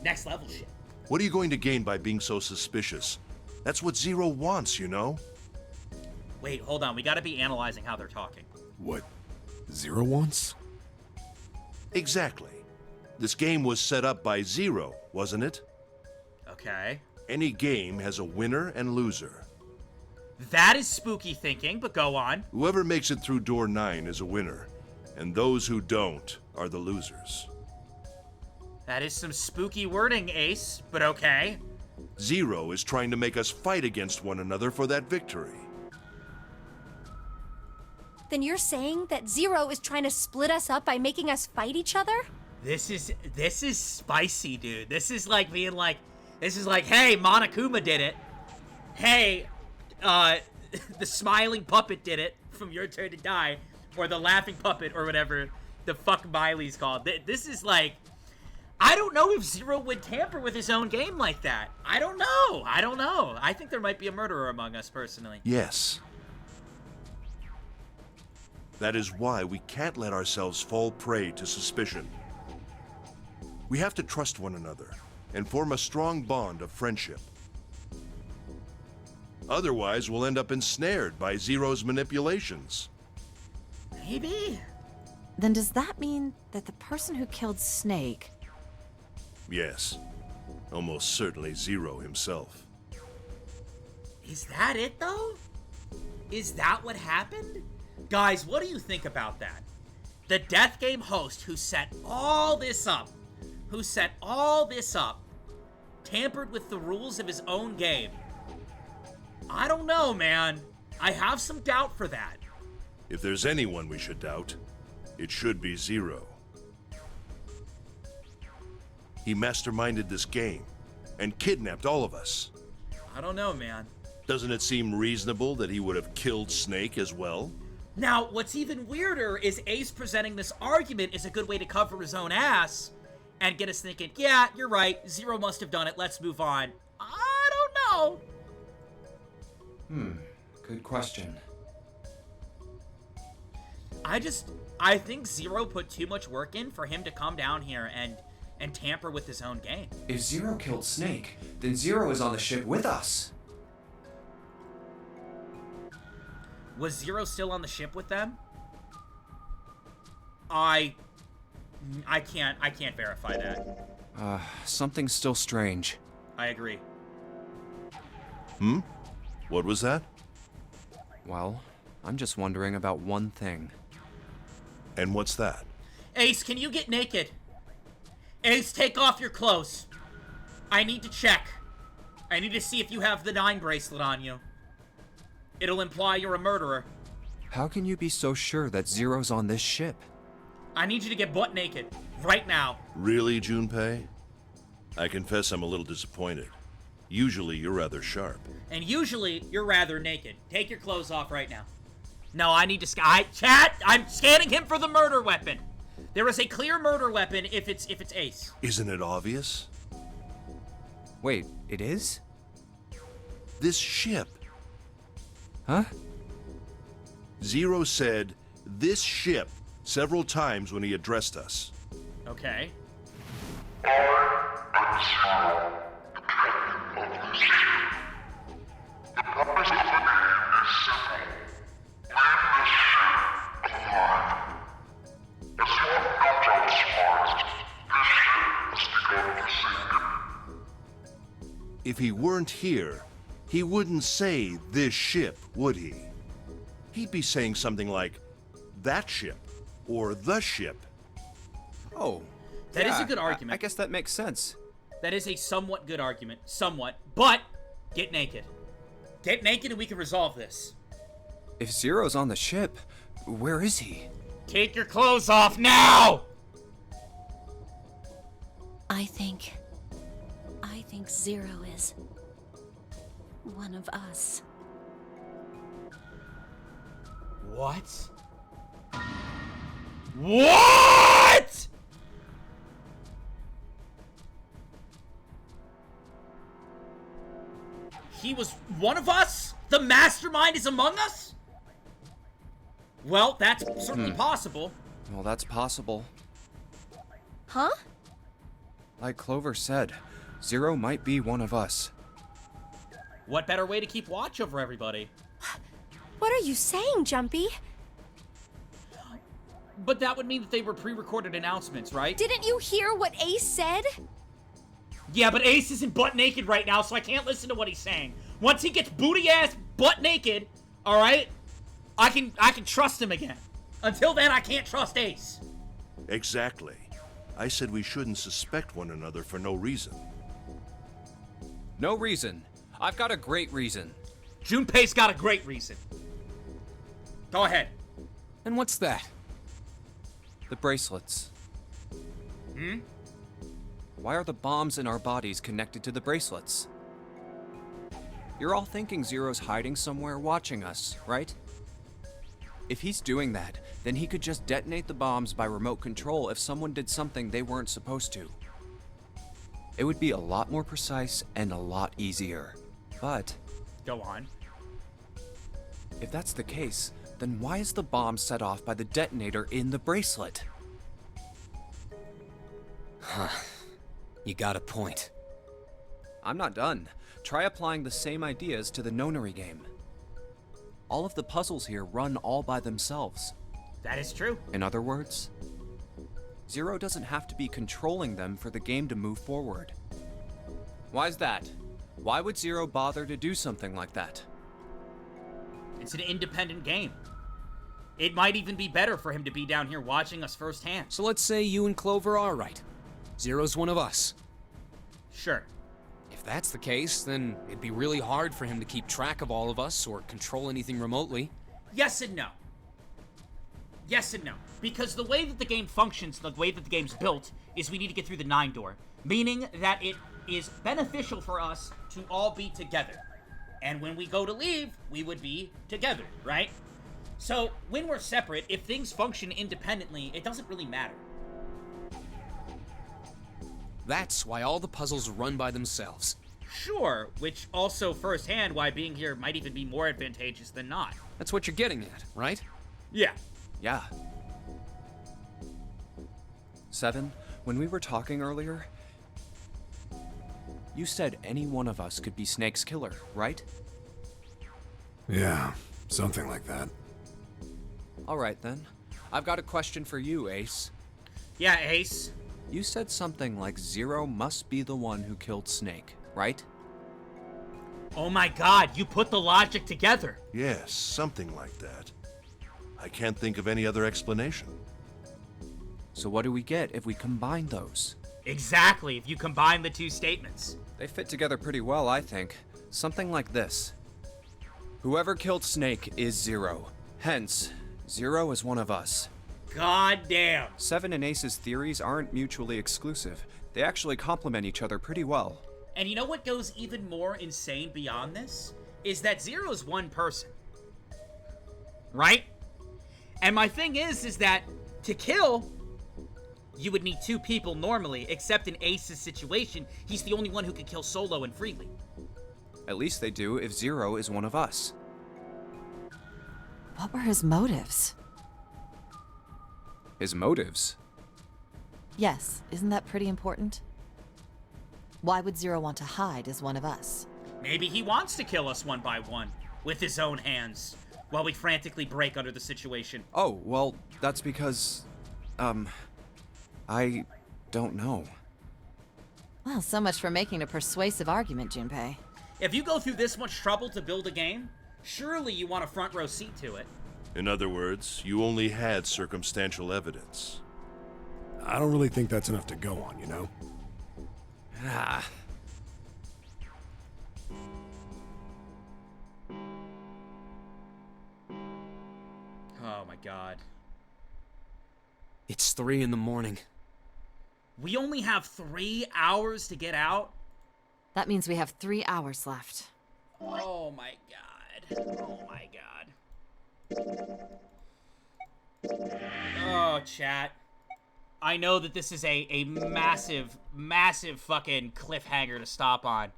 next level shit.
What are you going to gain by being so suspicious? That's what Zero wants, you know?
Wait, hold on. We gotta be analyzing how they're talking.
What Zero wants?
Exactly. This game was set up by Zero, wasn't it?
Okay.
Any game has a winner and loser.
That is spooky thinking, but go on.
Whoever makes it through door 9 is a winner, and those who don't are the losers.
That is some spooky wording, Ace, but okay.
Zero is trying to make us fight against one another for that victory.
Then you're saying that Zero is trying to split us up by making us fight each other?
This is spicy, dude. This is like being like, hey, Monokuma did it. Hey, the smiling puppet did it from Your Turn to Die, or the laughing puppet, or whatever the fuck Miley's called. This is like, I don't know if Zero would tamper with his own game like that. I don't know. I think there might be a murderer among us, personally.
Yes. That is why we can't let ourselves fall prey to suspicion. We have to trust one another and form a strong bond of friendship. Otherwise, we'll end up ensnared by Zero's manipulations.
Maybe?
Then does that mean that the person who killed Snake...
Yes. Almost certainly Zero himself.
Is that it, though? Is that what happened? Guys, what do you think about that? The Death Game host who set all this up, tampered with the rules of his own game. I don't know, man. I have some doubt for that.
If there's anyone we should doubt, it should be Zero. He masterminded this game and kidnapped all of us.
I don't know, man.
Doesn't it seem reasonable that he would have killed Snake as well?
Now, what's even weirder is Ace presenting this argument is a good way to cover his own ass and get us thinking, yeah, you're right, Zero must have done it, let's move on. I don't know.
Good question.
I think Zero put too much work in for him to come down here and tamper with his own game.
If Zero killed Snake, then Zero is on the ship with us.
Was Zero still on the ship with them? I can't verify that.
Something's still strange.
I agree.
What was that?
Well, I'm just wondering about one thing.
And what's that?
Ace, can you get naked? Ace, take off your clothes. I need to check. I need to see if you have the 9 bracelet on you. It'll imply you're a murderer.
How can you be so sure that Zero's on this ship?
I need you to get butt naked. Right now.
Really, Junpei? I confess I'm a little disappointed. Usually you're rather sharp.
And usually you're rather naked. Take your clothes off right now. No, I need to chat! I'm scanning him for the murder weapon. There is a clear murder weapon if it's Ace.
Isn't it obvious?
Wait, it is?
This ship.
Huh?
Zero said, "this ship," several times when he addressed us.
Okay.
If he weren't here, he wouldn't say this ship, would he? He'd be saying something like, that ship, or the ship.
Oh.
That is a good argument.
I guess that makes sense.
That is a somewhat good argument. Somewhat. But, get naked. Get naked and we can resolve this.
If Zero's on the ship, where is he?
Take your clothes off now!
I think Zero is one of us.
What? What? He was one of us? The mastermind is among us? Well, that's certainly possible.
Well, that's possible.
Huh?
Like Clover said, Zero might be one of us.
What better way to keep watch over everybody?
What are you saying, Jumpy?
But that would mean that they were pre-recorded announcements, right?
Didn't you hear what Ace said?
Yeah, but Ace isn't butt naked right now, so I can't listen to what he's saying. Once he gets booty ass butt naked, all right, I can trust him again. Until then, I can't trust Ace.
Exactly. I said we shouldn't suspect one another for no reason.
No reason. I've got a great reason.
Junpei's got a great reason. Go ahead.
And what's that?
The bracelets.
Hmm?
Why are the bombs in our bodies connected to the bracelets? You're all thinking Zero's hiding somewhere watching us, right? If he's doing that, then he could just detonate the bombs by remote control if someone did something they weren't supposed to. It would be a lot more precise and a lot easier. But
Go on.
if that's the case, then why is the bomb set off by the detonator in the bracelet?
You got a point.
I'm not done. Try applying the same ideas to the Nonary game. All of the puzzles here run all by themselves.
That is true.
In other words, Zero doesn't have to be controlling them for the game to move forward. Why's that? Why would Zero bother to do something like that?
It's an independent game. It might even be better for him to be down here watching us firsthand.
So let's say you and Clover are right. Zero's one of us.
Sure.
If that's the case, then it'd be really hard for him to keep track of all of us or control anything remotely.
Yes and no. Yes and no. Because the way that the game functions, the way that the game's built, is we need to get through the 9 door. Meaning that it is beneficial for us to all be together. And when we go to leave, we would be together, right? So, when we're separate, if things function independently, it doesn't really matter.
That's why all the puzzles run by themselves.
Sure, which also firsthand why being here might even be more advantageous than not.
That's what you're getting at, right?
Yeah.
Yeah. 7, when we were talking earlier, you said any one of us could be Snake's killer, right?
Yeah, something like that.
Alright then. I've got a question for you, Ace.
Yeah, Ace.
You said something like Zero must be the one who killed Snake, right?
Oh my god, you put the logic together.
Yes, something like that. I can't think of any other explanation.
So what do we get if we combine those?
Exactly, if you combine the two statements.
They fit together pretty well, I think. Something like this. Whoever killed Snake is Zero. Hence, Zero is one of us.
God damn.
7 and Ace's theories aren't mutually exclusive. They actually complement each other pretty well.
And you know what goes even more insane beyond this? Is that Zero's one person. Right? And my thing is that to kill, you would need 2 people normally, except in Ace's situation, he's the only one who could kill solo and freely.
At least they do if Zero is one of us.
What were his motives?
His motives?
Yes, isn't that pretty important? Why would Zero want to hide as one of us?
Maybe he wants to kill us one by one, with his own hands, while we frantically break under the situation.
Oh, well, that's because, I don't know.
Well, so much for making a persuasive argument, Junpei.
If you go through this much trouble to build a game, surely you want a front row seat to it.
In other words, you only had circumstantial evidence.
I don't really think that's enough to go on, you know?
Ah.
Oh my god.
It's 3 in the morning.
We only have 3 hours to get out?
That means we have 3 hours left.
Oh my god. Oh my god. Oh, chat. I know that this is a massive, massive fucking cliffhanger to stop on.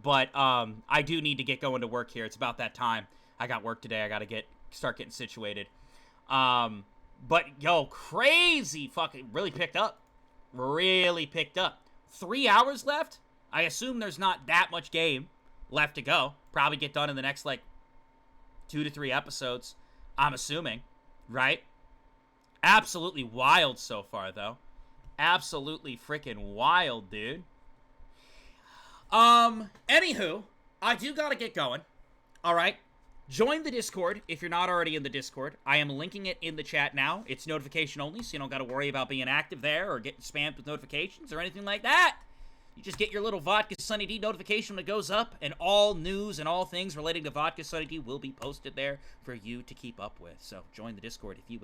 But, I do need to get going to work here. It's about that time. I got work today. I gotta start getting situated. But, yo, crazy fucking, really picked up. Really picked up. 3 hours left? I assume there's not that much game left to go. Probably get done in the next, like, 2 to 3 episodes. I'm assuming. Right? Absolutely wild so far, though. Absolutely freaking wild, dude. Anywho, I do gotta get going. Alright? Join the Discord if you're not already in the Discord. I am linking it in the chat now. It's notification only, so you don't gotta worry about being active there or getting spammed with notifications or anything like that. You just get your little VodkaSunnyD notification when it goes up, and all news and all things relating to VodkaSunnyD will be posted there for you to keep up with. So join the Discord if you would